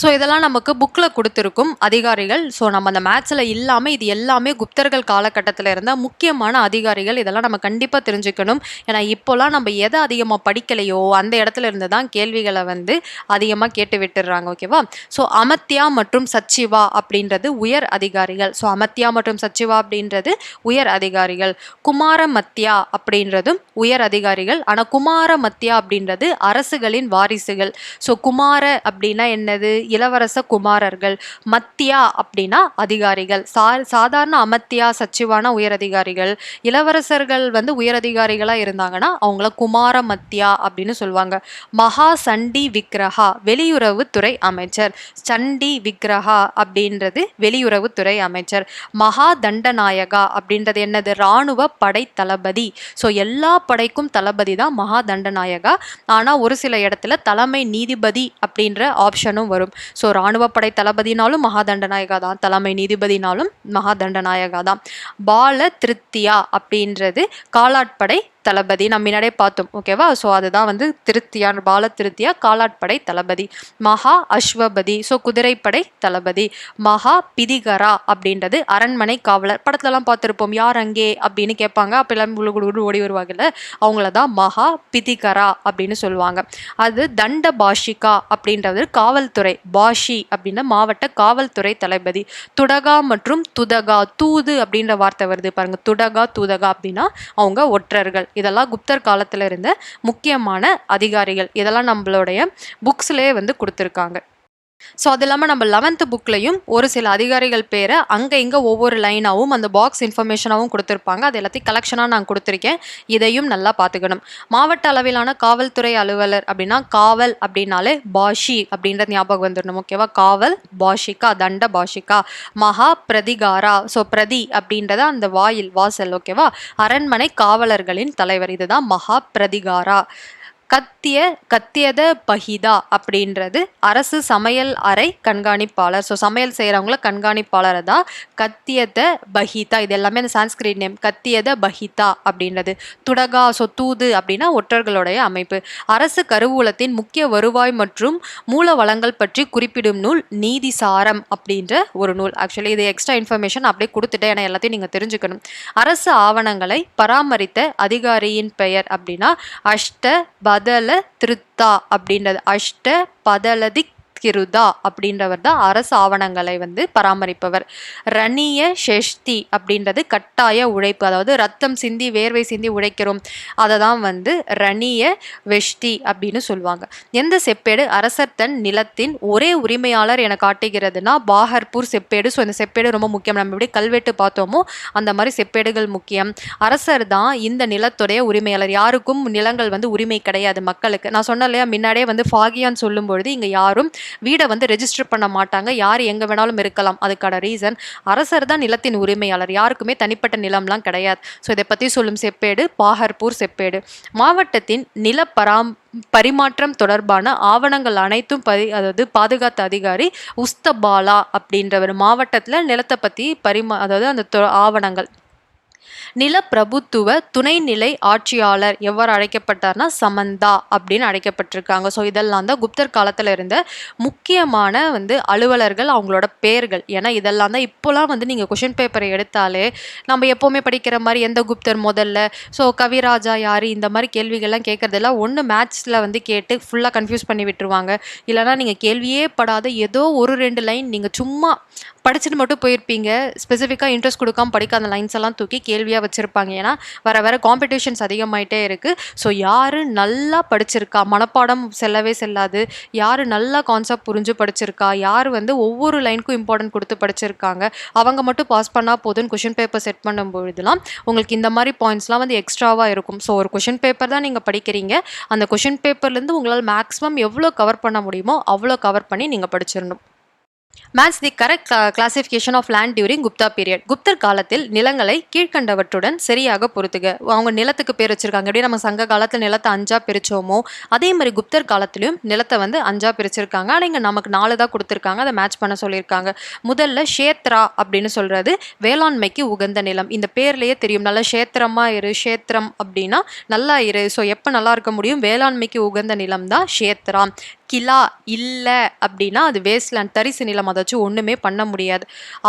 ஸோ இதெல்லாம் நமக்கு புக்கில் கொடுத்துருக்கும் அதிகாரிகள். ஸோ நம்ம அந்த மேத்ஸில் இல்லாமல் இது எல்லாமே குப்தர்கள் காலகட்டத்தில் இருந்த முக்கியமான அதிகாரிகள். இதெல்லாம் நம்ம கண்டிப்பாக தெரிஞ்சுக்கணும். ஏன்னா இப்போலாம் நம்ம எதை அதிகமாக படிக்கலையோ அந்த இடத்துல இருந்து தான் கேள்விகளை வந்து அதிகமாக கேட்டு விட்டுடுறாங்க. ஓகேவா? ஸோ அமத்யா மற்றும் சச்சிவா அப்படின்றது உயர் அதிகாரிகள். ஸோ அமத்யா மற்றும் சச்சிவா அப்படின்றது உயர் அதிகாரிகள். குமாரமத்யா அப்படின்றதும் உயர் அதிகாரிகள். ஆனால் குமாரமத்யா அப்படின்றது அரசுகளின் வாரிசுகள். ஸோ குமார அப்படின்னா என்னது? இளவரச குமாரர்கள். மத்தியா அப்படின்னா அதிகாரிகள். சாதாரண அமத்தியா சச்சிவான உயரதிகாரிகள். இளவரசர்கள் வந்து உயரதிகாரிகளா இருந்தாங்கன்னா அவங்கள குமார மத்தியா அப்படின்னு சொல்லுவாங்க. மகா சண்டி விக்ரஹா வெளியுறவுத்துறை அமைச்சர். சண்டி விக்ரஹா அப்படின்றது வெளியுறவுத்துறை அமைச்சர். மகா தண்டநாயகா அப்படின்றது என்னது? இராணுவ படை தளபதி. ஸோ எல்லா படைக்கும் தளபதி தான் மகா தண்டநாயகா. ஆனால் ஒரு சில இடத்துல தலைமை நீதிபதி அப்படின்ற ஆப்ஷனும் வரும். ஸோ இராணுவப்படை தளபதினாலும் மகாதண்டநாயகா தான், தலைமை நீதிபதினாலும் மகாதண்டநாயகா தான். பால திருத்தியா அப்படின்றது காலாட்படை தளபதி. நம்ம முன்னாடியே பார்த்தோம். ஓகேவா? ஸோ அதுதான் வந்து திருத்தியா, பால திருத்தியா காலாட்படை தளபதி. மகா அஸ்வபதி ஸோ குதிரைப்படை தளபதி. மகா பிதிகரா அப்படின்றது அரண்மனை காவலர். படத்துலலாம் பார்த்துருப்போம். யார் அங்கே அப்படின்னு கேட்பாங்க. அப்போ எல்லாம் ஓடி வருவாங்கல்ல, அவங்கள தான் மகா பிதிகரா அப்படின்னு சொல்லுவாங்க. அது தண்ட பாஷிகா அப்படின்றது காவல்துறை. பாஷி அப்படின்னா மாவட்ட காவல்துறை தளபதி. துடகா மற்றும் துதகா, தூது அப்படின்ற வார்த்தை வருது பாருங்க. துடகா துதகா அப்படின்னா அவங்க ஒற்றர்கள். இதெல்லாம் குப்தர் காலத்துல இருந்த முக்கியமான அதிகாரிகள். இதெல்லாம் நம்மளுடைய புக்ஸ்லேயே வந்து கொடுத்துருக்காங்க. ஸோ அது இல்லாமல் நம்ம 11th புக்லையும் ஒரு சில அதிகாரிகள் பேரை அங்கே இங்கே ஒவ்வொரு லைனாகவும் அந்த பாக்ஸ் இன்ஃபர்மேஷனாகவும் கொடுத்துருப்பாங்க. அது எல்லாத்தையும் கலெக்ஷனாக நான் கொடுத்துருக்கேன். இதையும் நல்லா பார்த்துக்கணும். மாவட்ட அளவிலான காவல்துறை அலுவலர் அப்படின்னா காவல் அப்படின்னாலே பாஷி அப்படின்ற ஞாபகம் வந்துடணும். ஓகேவா? காவல் பாஷிகா, தண்ட பாஷிகா. மகா பிரதிகாரா ஸோ பிரதி அப்படின்றத அந்த வாசல். ஓகேவா? அரண்மனை காவலர்களின் தலைவர். இதுதான் மகா பிரதிகாரா. கத்தியத பஹிதா அப்படின்றது அரசு சமையல் அறை கண்காணிப்பாளர். ஸோ சமையல் செய்கிறவங்கள கண்காணிப்பாளரை தான் கத்தியத பஹிதா. இது எல்லாமே அந்த சான்ஸ்கிரிட் நேம். கத்தியத பஹிதா அப்படின்றது. துடகா ஸோ தூது அப்படின்னா ஒற்றர்களுடைய அமைப்பு. அரசு கருவூலத்தின் முக்கிய வருவாய் மற்றும் மூல வளங்கள் பற்றி குறிப்பிடும் நூல் நீதிசாரம் அப்படின்ற ஒரு நூல். ஆக்சுவலி இது எக்ஸ்ட்ரா இன்ஃபர்மேஷன் அப்படியே கொடுத்துட்டேன். ஏன்னா எல்லாத்தையும் நீங்கள் தெரிஞ்சுக்கணும். அரசு ஆவணங்களை பராமரித்த அதிகாரியின் பெயர் அப்படின்னா அஷ்ட பதல திருத்தா அப்படின்றது. அஷ்ட பதலதி கிருதா அப்படின்றவர் தான் அரசு ஆவணங்களை வந்து பராமரிப்பவர். ரணிய ஷெஷ்டி அப்படின்றது கட்டாய உழைப்பு. அதாவது ரத்தம் சிந்தி வேர்வை சிந்தி உழைக்கிறோம், அதை தான் வந்து ரணிய வெஷ்டி அப்படின்னு சொல்லுவாங்க. எந்த செப்பேடு அரசர் தன் நிலத்தின் ஒரே உரிமையாளர் என காட்டுகிறதுனா பாகர்பூர் செப்பேடு. ஸோ இந்த செப்பேடு ரொம்ப முக்கியம். நம்ம எப்படி கல்வெட்டு பார்த்தோமோ அந்த மாதிரி செப்பேடுகள் முக்கியம். அரசர் தான் இந்த நிலத்துடைய உரிமையாளர். யாருக்கும் நிலங்கள் வந்து உரிமை கிடையாது மக்களுக்கு. நான் சொன்னேன் இல்லையா முன்னாடியே வந்து ஃபாகியான்னு சொல்லும் பொழுது இங்கே யாரும் வீடை வந்து ரெஜிஸ்டர் பண்ண மாட்டாங்க. யார் எங்கே வேணாலும் இருக்கலாம். அதுக்கான ரீசன் அரசர் தான் நிலத்தின் உரிமையாளர். யாருக்குமே தனிப்பட்ட நிலம்லாம் கிடையாது. ஸோ இதை பற்றி சொல்லும் செப்பேடு பாகர்பூர் செப்பேடு. மாவட்டத்தின் நில பரிமாற்றம் தொடர்பான ஆவணங்கள் அனைத்தும் அதாவது பாதுகாத்த அதிகாரி உஸ்தபாலா அப்படின்றவர். மாவட்டத்தில் நிலத்தை பற்றி அதாவது அந்த ஆவணங்கள். நிலப்பிரபுத்துவ துணைநிலை ஆட்சியாளர் எவ்வாறு அழைக்கப்பட்டார்னா சமந்தா அப்படின்னு அழைக்கப்பட்டிருக்காங்க. ஸோ இதெல்லாம் தான் குப்தர் காலத்தில் இருந்த முக்கியமான வந்து அலுவலர்கள், அவங்களோட பேர்கள். ஏன்னா இதெல்லாம் தான் இப்போலாம் வந்து நீங்கள் கொஷின் பேப்பரை எடுத்தாலே நம்ம எப்போவுமே படிக்கிற மாதிரி எந்த குப்தர் முதல்ல, ஸோ கவிராஜா யார், இந்த மாதிரி கேள்விகள்லாம் கேட்குறதெல்லாம் ஒன்று மேத்ஸில் வந்து கேட்டு ஃபுல்லாக கன்ஃபியூஸ் பண்ணி விட்டுருவாங்க. இல்லைனா நீங்கள் கேள்வியே படாத ஏதோ ஒரு 2 லைன் நீங்கள் சும்மா படிச்சுட்டு மட்டும் போயிருப்பீங்க. ஸ்பெசிஃபிக்காக இன்ட்ரெஸ்ட் கொடுக்காம படிக்காத லைன்ஸ் எல்லாம் தூக்கி கேள்வியாக வச்சுருப்பாங்க. ஏன்னா வர காம்படிஷன்ஸ் அதிகமாயிட்டே இருக்குது. ஸோ யார் நல்லா படிச்சிருக்கா, மனப்பாடம் செல்லவே செல்லாது, யார் நல்லா கான்செப்ட் புரிஞ்சு படிச்சிருக்கா, யார் வந்து ஒவ்வொரு லைனுக்கும் இம்பார்ட்டன்ட் கொடுத்து படிச்சிருக்காங்க, அவங்க மட்டும் பாஸ் பண்ணால் போதுன்னு கொஷின் பேப்பர் செட் பண்ணும்பொழுதுலாம் உங்களுக்கு இந்த மாதிரி பாயிண்ட்ஸ்லாம் வந்து எக்ஸ்ட்ராவாக இருக்கும். ஸோ ஒரு கொஷின் பேப்பர் தான் நீங்கள் படிக்கிறீங்க. அந்த கொஷின் பேப்பர்லேருந்து உங்களால் மேக்ஸிமம் எவ்வளோ கவர் பண்ண முடியுமோ அவ்வளோ கவர் பண்ணி நீங்கள் படிச்சிடணும். Match the correct classification of land during Gupta period. குப்தர் காலத்தில் நிலங்களை கீழ்கண்டவற்றுடன் சரியாக பொறுத்துக. அவங்க நிலத்துக்கு பேர் வச்சிருக்காங்க. எப்படி நம்ம சங்க காலத்தில் நிலத்தை 5ஆ பிரிச்சோமோ அதே மாதிரி குப்தர் காலத்திலையும் நிலத்தை வந்து 5ஆ பிரிச்சிருக்காங்க. ஆனால் இங்கே நமக்கு 4 தான் கொடுத்துருக்காங்க. அதை மேட்ச் பண்ண சொல்லியிருக்காங்க. முதல்ல ஷேத்ரா அப்படின்னு சொல்றது வேளாண்மைக்கு உகந்த நிலம். இந்த பேர்லேயே தெரியும். நல்லா ஷேத்திரமா இரு, ஷேத்திரம் அப்படின்னா நல்லா இரு. ஸோ எப்போ நல்லா இருக்க முடியும்? வேளாண்மைக்கு உகந்த நிலம் தான் ஷேத்ரா. கிலா இல்லை அப்படின்னா அது வேஸ்ட்லேண்ட் தரிசு நிலம், அதாச்சும் ஒன்றுமே பண்ண முடியாது.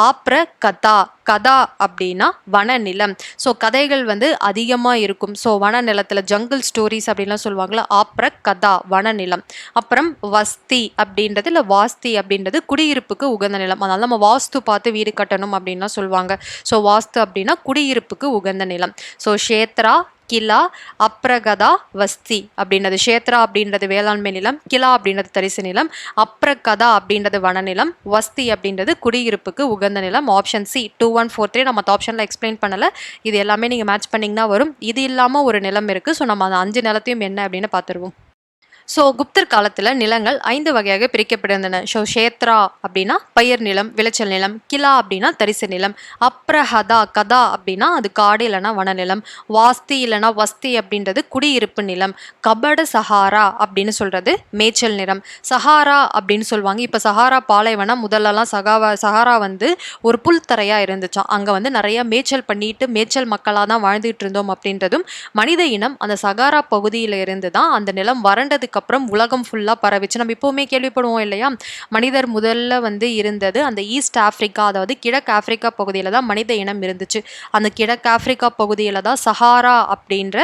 ஆப்ர கதா, கதா அப்படின்னா வனநிலம். ஸோ கதைகள் வந்து அதிகமாக இருக்கும். ஸோ வன நிலத்தில் ஜங்கிள் ஸ்டோரிஸ் அப்படின்லாம் சொல்லுவாங்களா, ஆப்ர கதா வனநிலம். அப்புறம் வஸ்தி அப்படின்றது இல்லை வாஸ்தி அப்படின்றது குடியிருப்புக்கு உகந்த நிலம். அதனால நம்ம வாஸ்து பார்த்து வீடு கட்டணும் அப்படின்லாம் சொல்லுவாங்க. ஸோ வாஸ்து அப்படின்னா குடியிருப்புக்கு உகந்த நிலம். ஸோ க்ஷேத்ரா, கிலா, அப்ரகதா, வஸ்தி அப்படின்றது. க்ஷேத்ரா அப்படின்றது வேளாண்மை நிலம், கிலா அப்படின்றது தரிசு நிலம், அப்ரகதா அப்படின்றது வனநிலம், வஸ்தி அப்படின்றது குடியிருப்புக்கு உகந்த நிலம். ஆப்ஷன் சி 2143 நம்ம ஆப்ஷனில் எக்ஸ்பிளைன் பண்ணலை. இது எல்லாமே நீங்கள் மேட்ச் பண்ணிங்கன்னா வரும். இது இல்லாமல் ஒரு நிலம் இருக்குது. ஸோ நம்ம அந்த 5 நிலத்தையும் என்ன அப்படின்னு பார்த்துருவோம். ஸோ குப்தர் காலத்தில் நிலங்கள் 5 வகையாக பிரிக்கப்பட்டிருந்தன. ஸோ க்ஷேத்ரா அப்படின்னா பயிர் நிலம், விளைச்சல் நிலம், கிலா அப்படின்னா தரிசு நிலம், அப்ரஹதா கதா அப்படின்னா அது காடு இல்லைனா வனநிலம், வாஸ்தி இல்லைனா வஸ்தி அப்படின்றது குடியிருப்பு நிலம், கபட சஹாரா அப்படின்னு சொல்கிறது மேய்ச்சல் நிலம். சஹாரா அப்படின்னு சொல்லுவாங்க. இப்போ சஹாரா பாலைவனம், முதல்லலாம் சஹாரா வந்து ஒரு புல்தரையாக இருந்துச்சாம். அங்கே வந்து நிறைய மேய்ச்சல் பண்ணிட்டு மேய்ச்சல் மக்களாக தான் வாழ்ந்துட்டு இருந்தோம் அப்படின்றதும், மனித இனம் அந்த சஹாரா பகுதியில் இருந்து தான் அந்த நிலம் வறண்டதுக்கு அப்புறம் உலகம் ஃபுல்லாக பரவிச்சு. நம்ம இப்போவுமே கேள்விப்படுவோம் இல்லையா, மனிதர் முதல்ல வந்து இருந்தது அந்த ஈஸ்ட் ஆஃப்ரிக்கா, அதாவது கிழக்கு ஆஃப்ரிக்கா பகுதியில் தான் மனித இனம் இருந்துச்சு. அந்த கிழக்கு ஆஃப்ரிக்கா பகுதியில் தான் சஹாரா அப்படின்ற,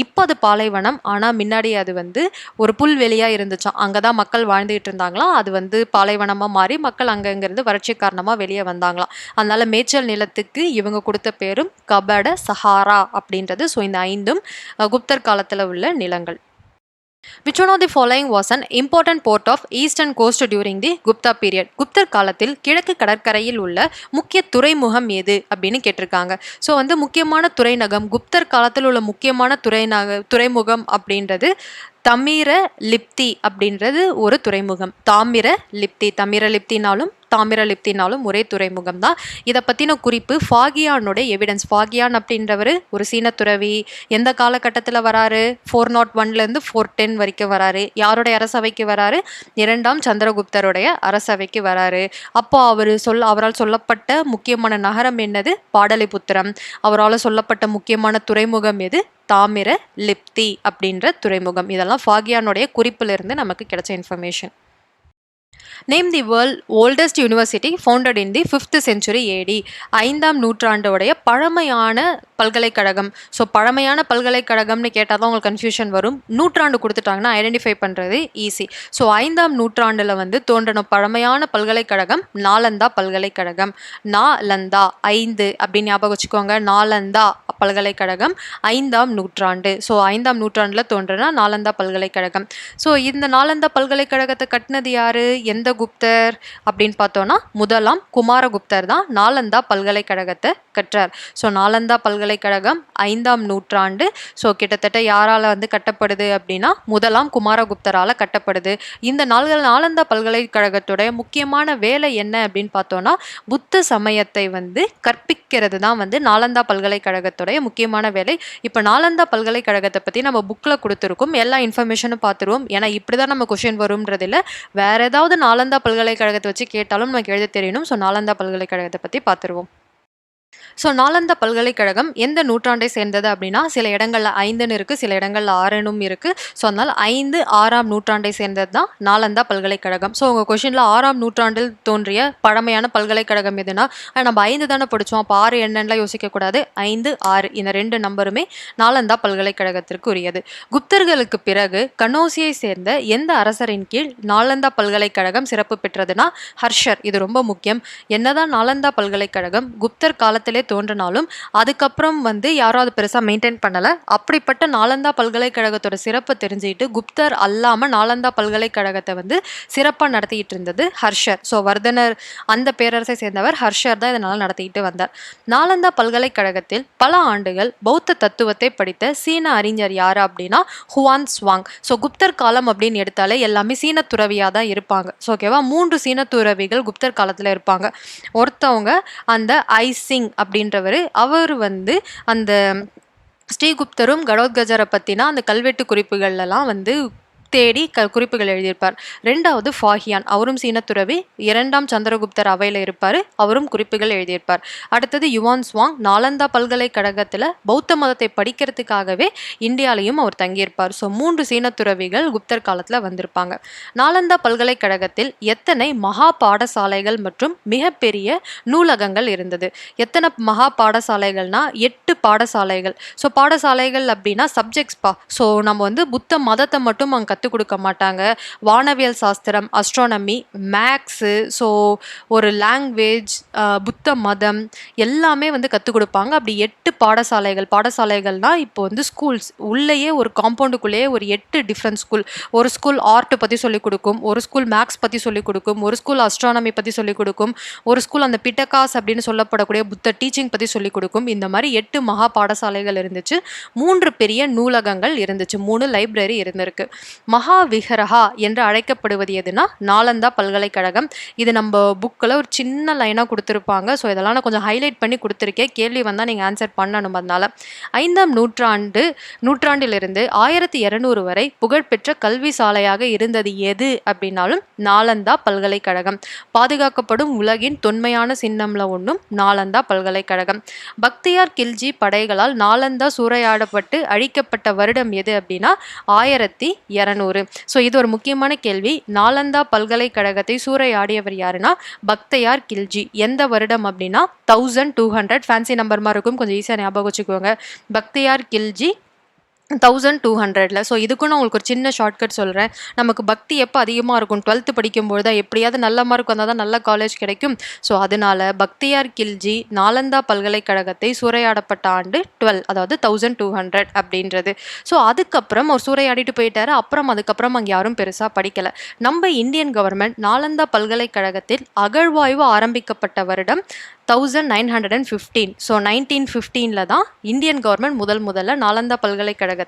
இப்போ அது பாலைவனம், ஆனால் முன்னாடி அது வந்து ஒரு புல்வெளியாக இருந்துச்சாம். அங்கே தான் மக்கள் வாழ்ந்துகிட்டு இருந்தாங்களாம். அது வந்து பாலைவனமாக மாறி மக்கள் அங்கங்கிருந்து வறட்சி காரணமாக வெளியே வந்தாங்களாம். அதனால மேய்ச்சல் நிலத்துக்கு இவங்க கொடுத்த பேரும் கபட சஹாரா அப்படின்றது. ஸோ இந்த 5ம் குப்தர் காலத்தில் உள்ள நிலங்கள். Which one of the following was an important port of eastern coast during the Gupta period? குப்தர் காலத்தில் கிழக்கு கடற்கரையில் உள்ள முக்கிய துறைமுகம் எது அப்படின்னு கேட்டிருக்காங்க. ஸோ வந்து முக்கியமான துறைநகம், குப்தர் காலத்தில் உள்ள முக்கியமான துறைமுகம் அப்படின்றது தமிர லிப்தி அப்படின்றது ஒரு துறைமுகம். தாமிர லிப்தினாலும் ஒரே துறைமுகம் தான். இதை பற்றின குறிப்பு ஃபாகியானுடைய எவிடன்ஸ். ஃபாகியான் அப்படின்றவர் ஒரு சீன துறவி. எந்த காலகட்டத்தில் வராரு? 401 410 வரைக்கும் வராரு. யாருடைய அரசவைக்கு வராரு? 2ஆம் சந்திரகுப்தருடைய அரசவைக்கு வராரு. அப்போ அவரால் சொல்லப்பட்ட முக்கியமான நகரம் என்னது? பாடலிபுத்திரம். அவரால் சொல்லப்பட்ட முக்கியமான துறைமுகம் எது? தாமிர லிப்தி அப்படின்ற துறைமுகம். இதெல்லாம் ஃபாகியானுடைய குறிப்பிலிருந்து நமக்கு கிடைச்ச information. Name the world oldest university founded in the 5th century AD. 5ஆம் நூற்றாண்டோடைய பழமையான பல்கலைக்கழகம். ஸோ பழமையான பல்கலைக்கழகம்னு கேட்டால் தான் உங்களுக்கு கன்ஃபியூஷன் வரும். நூற்றாண்டு கொடுத்துட்டாங்கன்னா ஐடென்டிஃபை பண்ணுறது ஈஸி. ஸோ 5ஆம் நூற்றாண்டில் வந்து தோன்றின பழமையான பல்கலைக்கழகம் நாலந்தா பல்கலைக்கழகம். நாலந்தா 5 அப்படின்னு ஞாபகம் வச்சுக்கோங்க. நாலந்தா பல்கலைக்கழகம் 5ஆம் நூற்றாண்டு. ஸோ 5ஆம் நூற்றாண்டில் தோன்றினா நாலந்தா பல்கலைக்கழகம். ஸோ இந்த நாலந்தா பல்கலைக்கழகத்தை கட்டினது யாரு? எந்த குப்தர் அப்படின்னு பார்த்தோன்னா முதலாம் குமாரகுப்தர் தான் நாலந்தா பல்கலைக்கழகத்தை கற்றார். ஸோ நாலந்தா பல்கலைக்கழகம் 5ஆம் நூற்றாண்டு. ஸோ கிட்டத்தட்ட யாரால் வந்து கட்டப்படுது அப்படின்னா முதலாம் குமாரகுப்தரால் கட்டப்படுது. இந்த நாலந்தா பல்கலைக்கழகத்துடைய முக்கியமான வேலை என்ன அப்படின்னு பார்த்தோன்னா புத்த சமயத்தை வந்து கற்பிக்கிறது தான் வந்து நாலந்தா பல்கலைக்கழகத்துடைய முக்கியமான வேலை. இப்போ நாலந்தா பல்கலைக்கழகத்தை பற்றி நம்ம புக்கில் கொடுத்துருக்கோம். எல்லா இன்ஃபர்மேஷனும் பார்த்துருவோம். ஏன்னா இப்படி தான் நம்ம கொஷின் வரும்ன்றதில்ல. வேற ஏதாவது நாலந்தா பல்கலைக்கழகத்தை வச்சு கேட்டாலும் நமக்கு எழுத தெரியணும். ஸோ நாலந்தா பல்கலைக்கழகத்தை பற்றி பார்த்துருவோம். ஸோ நாலந்தா பல்கலைக்கழகம் எந்த நூற்றாண்டை சேர்ந்தது அப்படின்னா சில இடங்களில் 5ன்னு இருக்குது, சில இடங்களில் 6னும் இருக்குது. ஸோ அதனால் 5, 6ஆம் நூற்றாண்டை சேர்ந்தது தான் நாலந்தா பல்கலைக்கழகம். ஸோ உங்கள் கொஷினில் 6ஆம் நூற்றாண்டில் தோன்றிய பழமையான பல்கலைக்கழகம் எதுனா நம்ம 5 தானே படித்தோம். அப்போ 6 என்னென்னலாம் யோசிக்கக்கூடாது. 5, 6 இந்த 2 நம்பருமே நாலந்தா பல்கலைக்கழகத்திற்கு உரியது. குப்தர்களுக்கு பிறகு கனோசியை சேர்ந்த எந்த அரசரின் கீழ் நாலந்தா பல்கலைக்கழகம் சிறப்பு பெற்றதுன்னா ஹர்ஷர். இது ரொம்ப முக்கியம். என்னதான் நாலந்தா பல்கலைக்கழகம் குப்தர் காலத்திலே தோன்றினாலும் அதுக்கப்புறம் வந்து யாரும் அதை பெருசாக மெயின்டைன் பண்ணலை. அப்படிப்பட்ட நாலந்தா பல்கலைக்கழகத்தோட சிறப்பை தெரிஞ்சுக்கிட்டு குப்தர் அல்லாமல் நாலந்தா பல்கலைக்கழகத்தை வந்து சிறப்பாக நடத்திக்கிட்டு இருந்தது ஹர்ஷர். ஸோ வர்தனர் அந்த பேரரசை சேர்ந்தவர் ஹர்ஷர் தான் இதனால் நடத்திக்கிட்டு வந்தார். நாலந்தா பல்கலைக்கழகத்தில் பல ஆண்டுகள் பௌத்த தத்துவத்தை படித்த சீன அறிஞர் யார் அப்படின்னா ஹுவான் ஸ்வாங். ஸோ குப்தர் காலம் அப்படின்னு எடுத்தாலே எல்லாமே சீன துறவியாக தான் இருப்பாங்க. ஸோ ஓகேவா, 3 சீன துறவிகள் குப்தர் காலத்தில் இருப்பாங்க. ஒருத்தவங்க அந்த ஐசிங் அப்படின்றவர். அவர் வந்து அந்த ஸ்ரீகுப்தரும் கடோத்கஜரை பற்றினா அந்த கல்வெட்டு குறிப்புகள்லாம் வந்து தேடி குறிப்புகள் எழுதியிருப்பார். 2வது ஃபாஹியான், அவரும் சீனத்துறவி, 2ஆம் சந்திரகுப்தர் அவையில் இருப்பார், அவரும் குறிப்புகள் எழுதியிருப்பார். அடுத்தது யுவான் சுவாங், நாலந்தா பல்கலைக்கழகத்தில் பௌத்த மதத்தை படிக்கிறதுக்காகவே இந்தியாலையும் அவர் தங்கியிருப்பார். ஸோ 3 சீனத்துறவிகள் குப்தர் காலத்தில் வந்திருப்பாங்க. நாலந்தா பல்கலைக்கழகத்தில் எத்தனை மகா பாடசாலைகள் மற்றும் மிகப்பெரிய நூலகங்கள் இருந்தது? எத்தனை மகா பாடசாலைகள்னா 8 பாடசாலைகள். ஸோ பாடசாலைகள் அப்படின்னா சப்ஜெக்ட்ஸ்பா. ஸோ நம்ம வந்து புத்த மதத்தை மட்டும் அங்கே கற்றுக் கொடுக்க மாட்டாங்க. வானவியல் சாஸ்திரம், அஸ்ட்ரானமி, மேக்ஸு, ஸோ ஒரு லாங்குவேஜ், புத்த மதம் எல்லாமே வந்து கற்றுக் கொடுப்பாங்க. அப்படி 8 பாடசாலைகள்னால் இப்போ வந்து ஸ்கூல்ஸ் உள்ளேயே ஒரு காம்பவுண்டுக்குள்ளேயே ஒரு 8 டிஃப்ரெண்ட் ஸ்கூல். ஒரு ஸ்கூல் ஆர்ட் பற்றி சொல்லிக் கொடுக்கும், ஒரு ஸ்கூல் மேக்ஸ் பற்றி சொல்லிக் கொடுக்கும், ஒரு ஸ்கூல் அஸ்ட்ரானமி பற்றி சொல்லிக் கொடுக்கும், ஒரு ஸ்கூல் அந்த பிட்டகாஸ் அப்படின்னு சொல்லப்படக்கூடிய புத்த டீச்சிங் பற்றி சொல்லிக் கொடுக்கும். இந்த மாதிரி 8 மகா பாடசாலைகள் இருந்துச்சு. 3 பெரிய நூலகங்கள் இருந்துச்சு, 3 லைப்ரரி இருந்திருக்கு. மகா விஹரஹா என்று அழைக்கப்படுவது எதுனா நாலந்தா பல்கலைக்கழகம். இது நம்ம புக்கில் ஒரு சின்ன லைனாக கொடுத்துருப்பாங்க. ஸோ இதெல்லாம் நான் கொஞ்சம் ஹைலைட் பண்ணி கொடுத்துருக்கேன். கேள்வி வந்தால் நீங்கள் ஆன்சர் பண்ணணும். அதனால 5ஆம் நூற்றாண்டிலிருந்து 1200 வரை புகழ்பெற்ற கல்வி சாலையாக இருந்தது எது அப்படின்னாலும் நாலந்தா பல்கலைக்கழகம். பாதுகாக்கப்படும் உலகின் தொன்மையான சின்னம்ல ஒன்றும் நாலந்தா பல்கலைக்கழகம். பக்தியார் கில்ஜி படைகளால் நாலந்தா சூறையாடப்பட்டு அழிக்கப்பட்ட வருடம் எது அப்படின்னா 1200. ஸோ இது ஒரு முக்கியமான கேள்வி. நாலந்தா பல்கலைக்கழகத்தை சூறையாடியவர் யாருன்னா பக்தியார் கில்ஜி. எந்த வருடம் அப்படின்னா 1200. ஃபேன்சி நம்பர் மாதிரி இருக்கும், கொஞ்சம் ஈஸியாக ஞாபகம் வச்சுக்கோங்க. பக்தியார் கில்ஜி 1200. ஸோ இதுக்கும் நான் உங்களுக்கு ஒரு சின்ன ஷார்ட்கட் சொல்கிறேன். நமக்கு பக்தி எப்போ அதிகமாக இருக்கும்? 12th படிக்கும்போது தான். எப்படியாவது நல்ல மார்க் வந்தால் தான் நல்ல காலேஜ் கிடைக்கும். ஸோ அதனால பக்தியார் கில்ஜி நாலந்தா பல்கலைக்கழகத்தை சூறையாடப்பட்ட ஆண்டு 12, அதாவது 1200 அப்படின்றது. ஸோ அதுக்கப்புறம் அவர் சூறையாடிட்டு போயிட்டாரு. அதுக்கப்புறம் அங்கே யாரும் பெருசாக படிக்கலை. நம்ம இந்தியன் கவர்மெண்ட் நாலந்தா பல்கலைக்கழகத்தில் அகழ்வாய்வு ஆரம்பிக்கப்பட்ட வருடம் 1915. ஸோ 1915 தான் இந்தியன் கவர்மெண்ட் முதல்ல நாலந்தா பல்கலைக்கழகத்தில்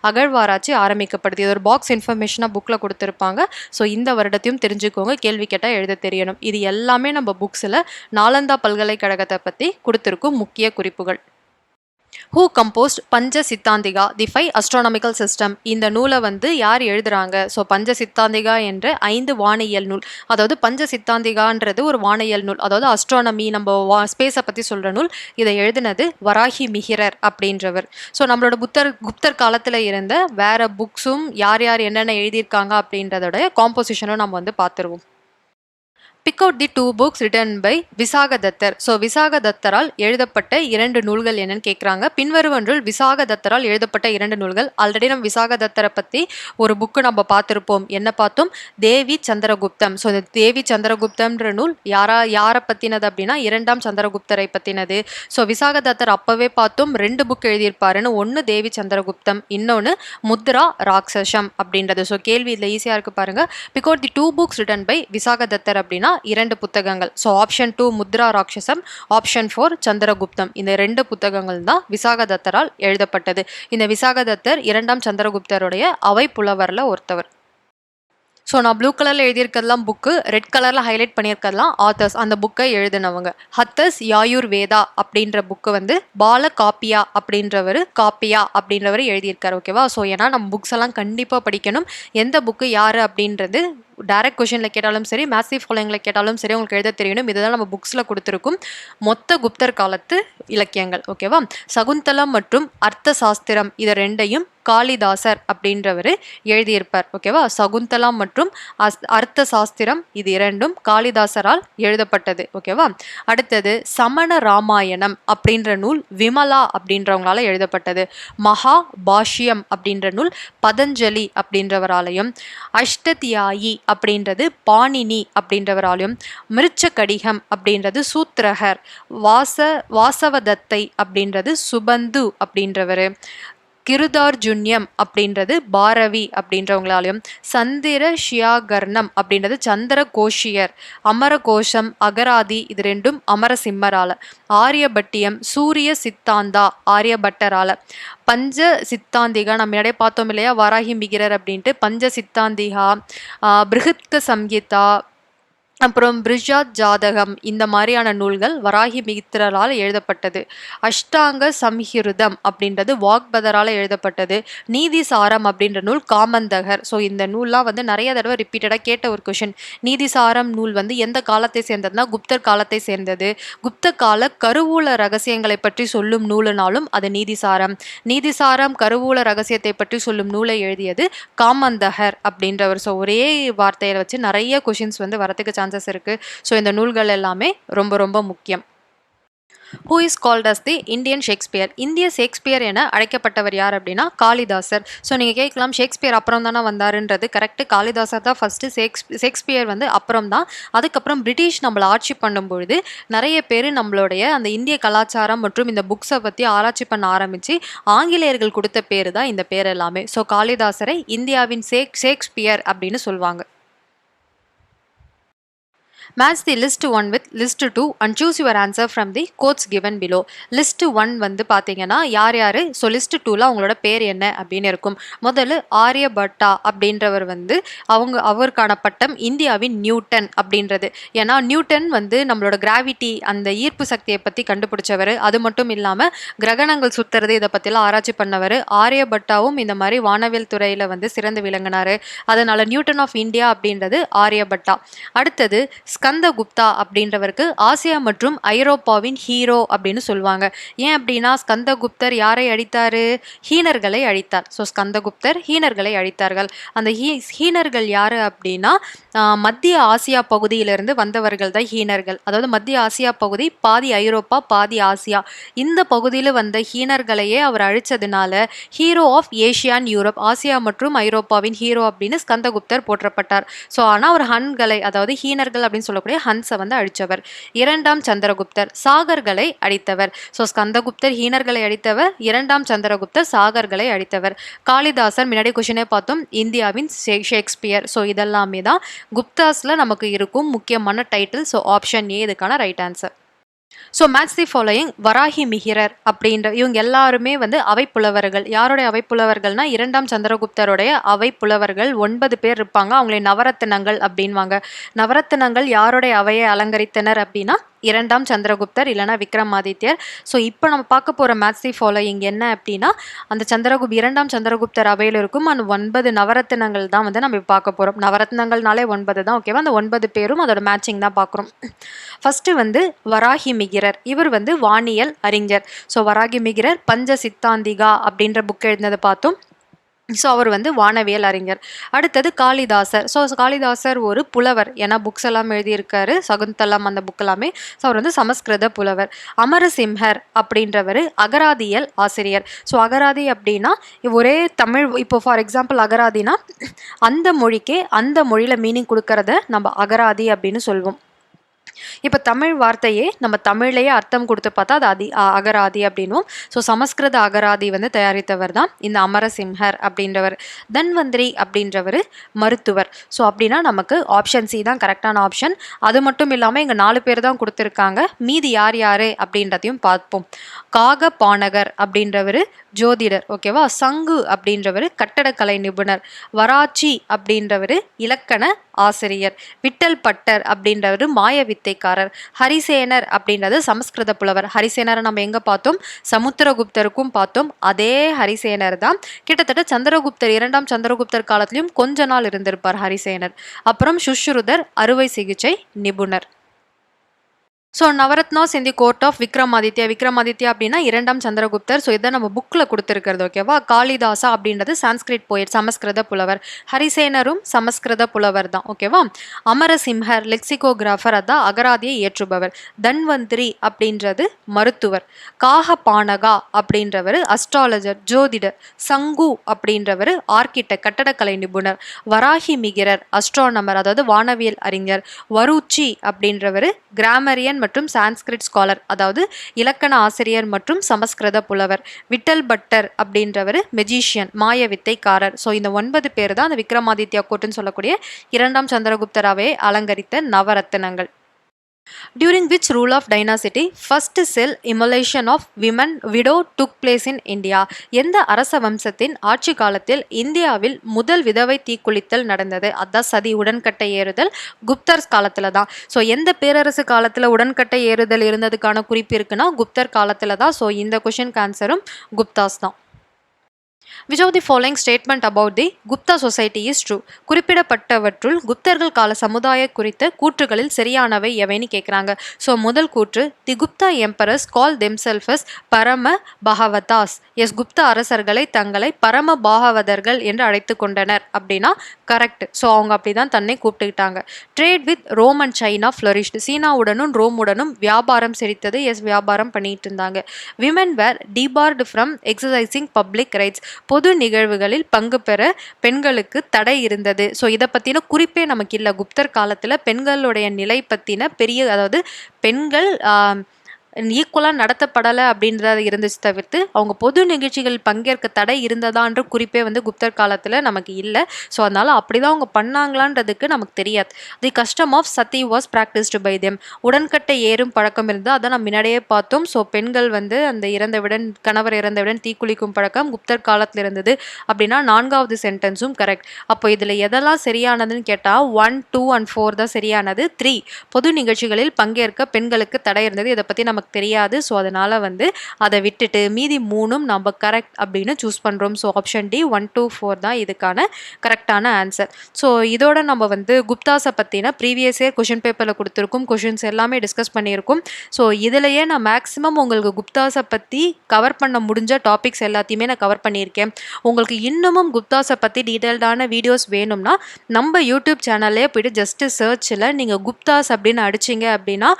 அகழ்வாராய்ச்சி ஆரம்பிக்கப்படுது. இது ஒரு பாக்ஸ் இன்ஃபர்மேஷனாக புக்கில் கொடுத்துருப்பாங்க. ஸோ இந்த வருடத்தையும் தெரிஞ்சுக்கோங்க, கேள்வி கேட்டால் எழுத தெரியணும். இது எல்லாமே நம்ம புக்ஸில் நாலந்தா பல்கலைக்கழகத்தை பற்றி கொடுத்துருக்கும் முக்கிய குறிப்புகள். ஹூ கம்போஸ்ட் பஞ்ச சித்தாந்திகா தி 5 அஸ்ட்ரானமிக்கல் சிஸ்டம்? இந்த நூலை வந்து யார் எழுதுறாங்க? ஸோ பஞ்ச சித்தாந்திகா என்ற 5 வானியல் நூல். அதாவது பஞ்ச சித்தாந்திகான்றது ஒரு வானியல் நூல், அதாவது அஸ்ட்ரானமி, நம்ம ஸ்பேஸை பற்றி சொல்கிற நூல். இதை எழுதினது வராஹி மிஹிரர் அப்படின்றவர். ஸோ நம்மளோட குப்தர் காலத்தில் இருந்த வேற புக்ஸும் யார் என்னென்ன எழுதியிருக்காங்க அப்படின்றதோட காம்போசிஷனும் நம்ம வந்து பார்த்துருவோம். Pick out the 2 books written by விசாகதத்தர். So விசாகதத்தரால் எழுதப்பட்ட 2 நூல்கள் என்னன்னு கேட்குறாங்க. பின்வருவன்றில் விசாகதத்தரால் எழுதப்பட்ட 2 நூல்கள். ஆல்ரெடி நம்ம விசாகதத்தரை பற்றி ஒரு புக்கு நம்ம பார்த்துருப்போம். என்ன பார்த்தோம்? தேவி சந்திரகுப்தம். ஸோ இந்த தேவி சந்திரகுப்தம்ன்ற நூல் யாரை பற்றினது அப்படின்னா 2ஆம் சந்திரகுப்தரை பற்றினது. ஸோ விசாகதத்தர் அப்போவே பார்த்தோம் 2 புக் எழுதியிருப்பாருன்னு. ஒன்று தேவி சந்திரகுப்தம், இன்னொன்று முத்ரா ராட்சசம் அப்படின்றது. ஸோ கேள்வி இதில் ஈஸியாக இருக்குது பாருங்கள். Pick out the 2 books written by விசாகதத்தர் அப்படின்னா 2 புத்தகங்கள். So option 2 Mudra Rakshasam, option 4 Chandraguptam. இந்த 2 புத்தகங்கள் தான் விசாகதத்தரால் எழுதப்பட்டது. இந்த விசாகதத்தர் 2ஆம் சந்திரகுப்தருடைய அவை புலவரில் ஒருத்தவர். ஸோ நான் ப்ளூ கலரில் எழுதியிருக்கிறதுலாம் புக்கு, ரெட் கலரில் ஹைலைட் பண்ணியிருக்கிறதுலாம் ஆத்தர்ஸ், அந்த புக்கை எழுதினவங்க. ஹத்தஸ் யாயூர் வேதா அப்படின்ற புக்கு வந்து பால காப்பியா அப்படின்றவர் எழுதியிருக்காரு. ஓகேவா? ஸோ ஏன்னா நம்ம புக்ஸ் எல்லாம் கண்டிப்பாக படிக்கணும். எந்த புக்கு யார் அப்படின்றது டைரக்ட் கொஷனில் கேட்டாலும் சரி, மேசிவ் ஃபாலோயிங்கில் கேட்டாலும் சரி, உங்களுக்கு எழுத தெரியணும். இதுதான் நம்ம புக்ஸில் கொடுத்துருக்கும் மொத்த குப்தர் காலத்து இலக்கியங்கள். ஓகேவா? சகுந்தலம் மற்றும் அர்த்த சாஸ்திரம் இதை 2ஐயும் காளிதாசர் அப்படின்றவர் எழுதியிருப்பார். ஓகேவா? சகுந்தலம் மற்றும் அர்த்த சாஸ்திரம் இது 2ம் காளிதாசரால் எழுதப்பட்டது. ஓகேவா? அடுத்தது சமண ராமாயணம் அப்படின்ற நூல் விமலா அப்படின்றவங்களால எழுதப்பட்டது. மகா பாஷ்யம் அப்படின்ற நூல் பதஞ்சலி அப்படின்றவராலையும், அஷ்டதியாயி அப்படின்றது பாணினி அப்படின்றவராலையும், மிருச்ச கடிகம் அப்படின்றது சூத்ரகர், வாசவதத்தை அப்படின்றது சுபந்து அப்படின்றவர், கிருதார்ஜுன்யம் அப்படின்றது பாரவி அப்படின்றவங்களாலையும், சந்திர ஷியாகர்ணம் அப்படின்றது சந்திர கோஷியர், அமரகோஷம் அகராதி இது 2ம் அமரசிம்மரால, ஆரியபட்டியம் சூரிய சித்தாந்தா ஆரியபட்டரால, பஞ்ச சித்தாந்திகா நம்ம முன்னாடியே பார்த்தோம் இல்லையா, வராகி மிகிரர் அப்படின்ட்டு, பஞ்ச சித்தாந்திகா, பிருஹத்க சம்ஹிதா, அப்புறம் பிரிஜாத் ஜாதகம் இந்த மாதிரியான நூல்கள் வராகி மித்திரரால் எழுதப்பட்டது. அஷ்டாங்க சம்ஹிருதம் அப்படின்றது வாக்பதரால் எழுதப்பட்டது. நீதி சாரம் அப்படின்ற நூல் காமந்தகர். ஸோ இந்த நூல்லாம் வந்து நிறைய தடவை ரிப்பீட்டடாக கேட்ட ஒரு கொஷின். நீதி சாரம் நூல் வந்து எந்த காலத்தை சேர்ந்ததுன்னா குப்தர் காலத்தை சேர்ந்தது. குப்த கால கருவூல ரகசியங்களை பற்றி சொல்லும் நூலுனாலும் அது நீதிசாரம். நீதிசாரம் கருவூல ரகசியத்தை பற்றி சொல்லும் நூலை எழுதியது காமந்தகர் அப்படின்றவர். ஸோ ஒரே வார்த்தையை வச்சு நிறைய கொஷின்ஸ் வந்து வரதுக்கு சான்சஸ் இருக்கு. ஸோ இந்த நூல்கள் எல்லாமே ரொம்ப ரொம்ப முக்கியம். Who is called as the Indian Shakespeare? இந்திய ஷேக்ஸ்பியர் என அழைக்கப்பட்டவர் யார் அப்படின்னா காளிதாசர். ஸோ நீங்கள் கேட்கலாம் ஷேக்ஸ்பியர் அப்புறம் தானே வந்தாருன்றது கரெக்ட். காளிதாசர் தான் ஃபஸ்ட்டு, ஷேக்ஸ்பியர் வந்து அப்புறம் தான். அதுக்கப்புறம் பிரிட்டிஷ் நம்மளை ஆட்சி பண்ணும்பொழுது நிறைய பேர் நம்மளுடைய அந்த இந்திய கலாச்சாரம் மற்றும் இந்த புக்ஸை பற்றி ஆராய்ச்சி பண்ண ஆரம்பித்து ஆங்கிலேயர்கள் கொடுத்த பேர் தான் இந்த பேர் எல்லாமே. ஸோ காளிதாசரை இந்தியாவின் ஷேக்ஸ்பியர் அப்படின்னு சொல்லுவாங்க. Match the list 1 with list 2 and choose your answer from the quotes given below. List 1 வந்து பார்த்தீங்கன்னா யார் யார், ஸோ லிஸ்ட் 2ல அவங்களோட பேர் என்ன அப்படின்னு இருக்கும். முதல்ல ஆரியபட்டா அப்படின்றவர் வந்து அவருக்கான பட்டம் இந்தியாவின் நியூட்டன் அப்படின்றது. ஏன்னா நியூட்டன் வந்து நம்மளோட கிராவிட்டி அந்த ஈர்ப்பு சக்தியை பற்றி கண்டுபிடிச்சவர். அது மட்டும் இல்லாமல் கிரகணங்கள் சுற்றுறது இதை பற்றிலாம் ஆராய்ச்சி பண்ணவர். ஆரியபட்டாவும் இந்த மாதிரி வானவியல் துறையில் வந்து சிறந்து விளங்கினார். அதனால் நியூட்டன் ஆஃப் இந்தியா அப்படின்றது ஆரியபட்டா. அடுத்தது ஸ்கந்தகுப்தா அப்படின்றவருக்கு ஆசியா மற்றும் ஐரோப்பாவின் ஹீரோ அப்படின்னு சொல்லுவாங்க. ஏன் அப்படின்னா ஸ்கந்தகுப்தர் யாரை அழித்தாரு? ஹீனர்களை அழித்தார். ஸோ ஸ்கந்தகுப்தர் ஹீனர்களை அழித்தார்கள். அந்த ஹீனர்கள் யாரு அப்படின்னா மத்திய ஆசியா பகுதியிலிருந்து வந்தவர்கள் தான் ஹீனர்கள். அதாவது மத்திய ஆசியா பகுதி பாதி ஐரோப்பா பாதி ஆசியா, இந்த பகுதியில் வந்த ஹீனர்களையே அவர் அழிச்சதுனால hero of Asia and Europe, ஆசியா மற்றும் ஐரோப்பாவின் ஹீரோ அப்படின்னு ஸ்கந்தகுப்தர் போற்றப்பட்டார். ஸோ ஆனால் அவர் ஹன்களை அதாவது ஹீனர்கள் அப்படின்னு சொல்லக்கூடிய ஹன்ஸை வந்து அழித்தவர். இரண்டாம் சந்திரகுப்தர் சாகர்களை அழித்தவர். ஸோ ஸ்கந்தகுப்தர் ஹீனர்களை அழித்தவர், இரண்டாம் சந்திரகுப்தர் சாகர்களை அழித்தவர். காளிதாசர் முன்னாடி கொஷினே பார்த்தோம், இந்தியாவின் ஷேக்ஸ்பியர். ஸோ இதெல்லாமே தான் குப்தாஸில் நமக்கு இருக்கும் முக்கியமான டைட்டில். ஸோ ஆப்ஷன் ஏ இதுக்கான right answer. So match the following. வராகி மிஹிரர் அப்படின்ற இவங்க எல்லாருமே வந்து அவை புலவர்கள். யாருடைய அவை புலவர்கள்னா இரண்டாம் சந்திரகுப்தருடைய அவை புலவர்கள் 9 பேர் இருப்பாங்க. அவங்களை நவரத்தினங்கள் அப்படின்வாங்க. நவரத்தினங்கள் யாருடைய அவையை அலங்கரித்தனர் அப்படின்னா இரண்டாம் சந்திரகுப்தர் இல்லைனா விக்ரமாதித்யர். ஸோ இப்போ நம்ம பார்க்க போகிற மேட்ச் தி ஃபாலோயிங் என்ன அப்படின்னா அந்த இரண்டாம் சந்திரகுப்தர் அவையில் இருக்கும் அந்த 9 நவரத்தினங்கள் தான் வந்து நம்ம பார்க்க போகிறோம். நவரத்னங்கள்னாலே 9 தான், ஓகேவா? அந்த 9 பேரும் அதோட மேட்சிங் தான் பார்க்குறோம். ஃபர்ஸ்ட் வந்து வராகி மிகிரர். இவர் வந்து வானியல் அறிஞர். ஸோ வராகி மிகிரர் பஞ்ச சித்தாந்திகா அப்படின்ற புக் எழுதினதை பார்த்தோம். ஸோ அவர் வந்து வானவியல் அறிஞர். அடுத்தது காளிதாசர். ஸோ காளிதாசர் ஒரு புலவர், ஏன்னா புக்ஸ் எல்லாம் எழுதியிருக்காரு, சகுந்தலம் அந்த புக் எல்லாமே. ஸோ அவர் வந்து சமஸ்கிருத புலவர். அமரசிம்ஹர் அப்படின்றவர் அகராதியல் ஆசிரியர். ஸோ அகராதி அப்படின்னா ஒரே தமிழ், இப்போ ஃபார் எக்ஸாம்பிள் அகராதினா அந்த மொழிக்கே அந்த மொழியில் மீனிங் கொடுக்கறத நம்ம அகராதி அப்படின்னு சொல்வோம். இப்போ தமிழ் வார்த்தையே நம்ம தமிழ்லேயே அர்த்தம் கொடுத்து பார்த்தா அது அகராதி அப்படின்னும். ஸோ சமஸ்கிருத அகராதி வந்து தயாரித்தவர் தான் இந்த அமரசிம்ஹர் அப்படின்றவர். தன்வந்திரி அப்படின்றவர் மருத்துவர். ஸோ அப்படின்னா நமக்கு ஆப்ஷன் சி தான் கரெக்டான ஆப்ஷன். அது மட்டும் இல்லாமல் இங்கே 4 பேர் தான் கொடுத்துருக்காங்க. மீதி யார் யார் அப்படின்றதையும் பார்ப்போம். காக பானகர் அப்படின்றவர் ஜோதிடர், ஓகேவா? சங்கு அப்படின்றவர் கட்டடக்கலை நிபுணர். வராச்சி அப்படின்றவர் இலக்கண ஆசிரியர். விட்டல் பட்டர் அப்படின்றவர் மாய வித்தைக்காரர். ஹரிசேனர் அப்படின்றது சமஸ்கிருத புலவர். ஹரிசேனரை நம்ம எங்கே பார்த்தோம்? சமுத்திரகுப்தருக்கும் பார்த்தோம். அதே ஹரிசேனர் தான் கிட்டத்தட்ட சந்திரகுப்தர் இரண்டாம் சந்திரகுப்தர் காலத்திலையும் கொஞ்ச நாள் இருந்திருப்பார் ஹரிசேனர். அப்புறம் சுஷ்ருதர் அறுவை சிகிச்சை நிபுணர். So navratnas in the court of Vikramaditya. Vikramaditya அப்படின்னா இரண்டாம் சந்திரகுப்தர். ஸோ இதை நம்ம புக்கில் கொடுத்துருக்கிறது, ஓகேவா? காளிதாசா அப்படின்றது சான்ஸ்கிரிட் போயட், சமஸ்கிருத புலவர். ஹரிசேனரும் சமஸ்கிருத புலவர் தான், ஓகேவா? அமரசிம்ஹர் லெக்சிகோகிராஃபர், அதான் அகராதியை ஏற்றுபவர். தன்வந்திரி அப்படின்றது மருத்துவர். காக பானகா அப்படின்றவர் அஸ்ட்ராலஜர், ஜோதிடர். சங்கு அப்படின்றவர் ஆர்கிடெக்ட், கட்டடக்கலை நிபுணர். வராகி மிகிரர் அஸ்ட்ரானமர், அதாவது வானவியல் அறிஞர். வரூச்சி அப்படின்றவர் கிராமரியன் மற்றும் சான்ஸ்கிரிட் ஸ்காலர், அதாவது இலக்கண ஆசிரியர் மற்றும் சமஸ்கிருத புலவர். விட்டல் பட்டர் அப்படின்றவர் மெஜிஷியன், மாய வித்தைக்காரர். ஸோ இந்த 9 பேர் தான் அந்த விக்ரமாதித்யா கோர்ட்னு சொல்லக்கூடிய இரண்டாம் சந்திரகுப்தராவை அலங்கரித்த நவரத்தினங்கள். During which rule of dynasty first cell immolation of women widow took place in India? எந்த அரச வம்சத்தின் ஆட்சி காலத்தில் இந்தியாவில் முதல் விதவை தீக்குளித்தல் நடந்தது? அதான் சதி உடன்கட்டை ஏறுதல் குப்தர் காலத்துல தான். ஸோ எந்த பேரரசு காலத்துல உடன்கட்டை ஏறுதல் இருந்ததுக்கான குறிப்பு இருக்குன்னா குப்தர் காலத்துல தான். ஸோ இந்த கொஷனுக்கு ஆன்சரும் குப்தாஸ் தான். Which of the following statement about the Gupta society is true? குறிப்பிடப்பட்டவற்றுள் குப்தர்கள் கால சமுதாய குறித்த கூற்றுகளில் சரியானவை எவைன்னு கேட்குறாங்க. ஸோ முதல் கூற்று, தி குப்தா எம்பரஸ் கால் தெம்செல்ஃபஸ் பரம பாகவதாஸ். எஸ், குப்த அரசர்களை தங்களை பரம பாகவதர்கள் என்று அழைத்து கொண்டனர் அப்படின்னா கரெக்ட். ஸோ அவங்க அப்படிதான் தன்னை கூப்பிட்டுக்கிட்டாங்க. Trade with Rome and China flourished. சீனாவுடனும் ரோமுடனும் வியாபாரம் செழித்தது. எஸ், வியாபாரம் பண்ணிட்டு இருந்தாங்க. Women were debarred from exercising public rights. பொது நிகழ்வுகளில் பங்கு பெற பெண்களுக்கு தடை இருந்தது. ஸோ இதை பற்றின குறிப்பே நமக்கு இல்லை. குப்தர் காலத்தில் பெண்களுடைய நிலை பற்றின பெரிய, அதாவது பெண்கள் ஈக்குவலாக நடத்தப்படலை அப்படின்றத இருந்துச்சு தவிர்த்து அவங்க பொது நிகழ்ச்சிகள் பங்கேற்க தடை இருந்ததான்ற குறிப்பே வந்து குப்தர் காலத்தில் நமக்கு இல்லை. ஸோ அதனால் அப்படி தான் அவங்க பண்ணாங்களான்றதுக்கு நமக்கு தெரியாது. தி கஸ்டம் ஆஃப் சதி வாஸ் ப்ராக்டிஸ்டு பை தெம். உடன்கட்டை ஏறும் பழக்கம் இருந்தால் அதான் நம்ம முன்னாடியே பார்த்தோம். ஸோ பெண்கள் வந்து அந்த இறந்தவுடன், கணவர் இறந்தவுடன் தீக்குளிக்கும் பழக்கம் குப்தர் காலத்தில் இருந்தது அப்படின்னா 4வது சென்டென்ஸும் கரெக்ட். அப்போ இதில் எதெல்லாம் சரியானதுன்னு கேட்டால் 1, 2 and 4 தான் சரியானது. 3 பொது நிகழ்ச்சிகளில் பங்கேற்க பெண்களுக்கு தடை இருந்தது. இதை பற்றி நமக்கு தெரியாது. ஸோ அதனால வந்து அதை விட்டுட்டு மீதி 3ம் நம்ம கரெக்ட் அப்படின்னு சூஸ் பண்ணுறோம். ஸோ ஆப்ஷன் டி 1, 2, 4 தான் இதுக்கான கரெக்டான ஆன்சர். ஸோ இதோட நம்ம வந்து குப்தாஸை பற்றின ப்ரீவியஸ் இயர் கொஷின் பேப்பரில் கொடுத்துருக்கும் கொஷின்ஸ் எல்லாமே டிஸ்கஸ் பண்ணியிருக்கோம். ஸோ இதிலையே நான் மேக்ஸிமம் உங்களுக்கு குப்தாஸை பற்றி கவர் பண்ண முடிஞ்ச டாபிக்ஸ் எல்லாத்தையுமே நான் கவர் பண்ணியிருக்கேன். உங்களுக்கு இன்னமும் குப்தாஸை பற்றி டீட்டெயில்டான வீடியோஸ் வேணும்னா நம்ம யூடியூப் சேனல்லே போய்ட்டு ஜஸ்ட்டு சர்ச்சில் நீங்கள் குப்தாஸ் அப்படின்னு அடிச்சிங்க அப்படின்னா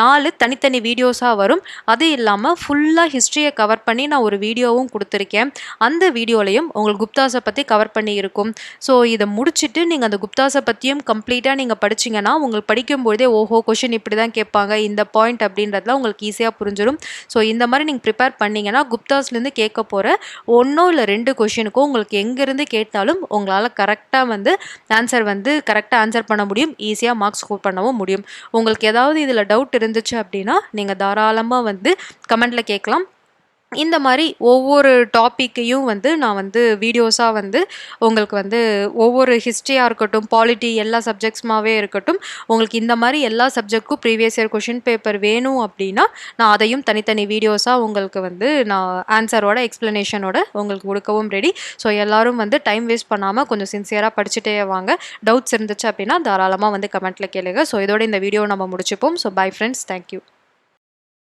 4 தனித்தனி வீடியோஸாக வரும். அது இல்லாமல் ஃபுல்லாக ஹிஸ்ட்ரியை கவர் பண்ணி நான் ஒரு வீடியோவும் கொடுத்துருக்கேன். அந்த வீடியோலையும் உங்களுக்கு குப்தாஸை பற்றி கவர் பண்ணி இருக்கும். ஸோ இதை முடிச்சுட்டு நீங்கள் அந்த குப்தாஸை பற்றியும் கம்ப்ளீட்டாக நீங்கள் படிச்சிங்கன்னா உங்களுக்கு படிக்கும்போதே ஓஹோ கொஷின் இப்படி தான் கேட்பாங்க இந்த பாயிண்ட் அப்படின்றதுலாம் உங்களுக்கு ஈஸியாக புரிஞ்சிடும். ஸோ இந்த மாதிரி நீங்கள் ப்ரிப்பேர் பண்ணிங்கன்னா குப்தாஸ்லேருந்து கேட்க போகிற 1 இல்லை 2 கொஷினுக்கும் உங்களுக்கு எங்கேருந்து கேட்டாலும் உங்களால் கரெக்டாக வந்து கரெக்டாக ஆன்சர் பண்ண முடியும். ஈஸியாக மார்க்ஸ் ஸ்கோர் பண்ணவும் முடியும். உங்களுக்கு ஏதாவது இதில் டவுட் இருந்துச்சு அப்படின்னா நீங்கள் தாராளமாக வந்து கமெண்டில் கேட்கலாம். இந்த மாதிரி ஒவ்வொரு டாப்பிக்கையும் வந்து நான் வந்து வீடியோஸாக வந்து உங்களுக்கு வந்து ஒவ்வொரு ஹிஸ்ட்ரியாக இருக்கட்டும், பாலிட்டி, எல்லா சப்ஜெக்ட்ஸுமாகவே இருக்கட்டும், உங்களுக்கு இந்த மாதிரி எல்லா சப்ஜெக்ட்க்கும் ப்ரீவியஸ் இயர் கொஷின் பேப்பர் வேணும் அப்படின்னா நான் அதையும் தனித்தனி வீடியோஸாக உங்களுக்கு வந்து நான் ஆன்சரோட எக்ஸ்ப்ளனேஷனோட உங்களுக்கு கொடுக்கவும் ரெடி. ஸோ எல்லோரும் வந்து டைம் வேஸ்ட் பண்ணாமல் கொஞ்சம் சின்சியராக படிச்சுட்டே வாங்க. டவுட்ஸ் இருந்துச்சு அப்படின்னா தாராளமாக வந்து கமெண்ட்டில் கேளுங்க. ஸோ இதோட இந்த வீடியோ நம்ம முடிச்சுப்போம். So bye friends, thank you.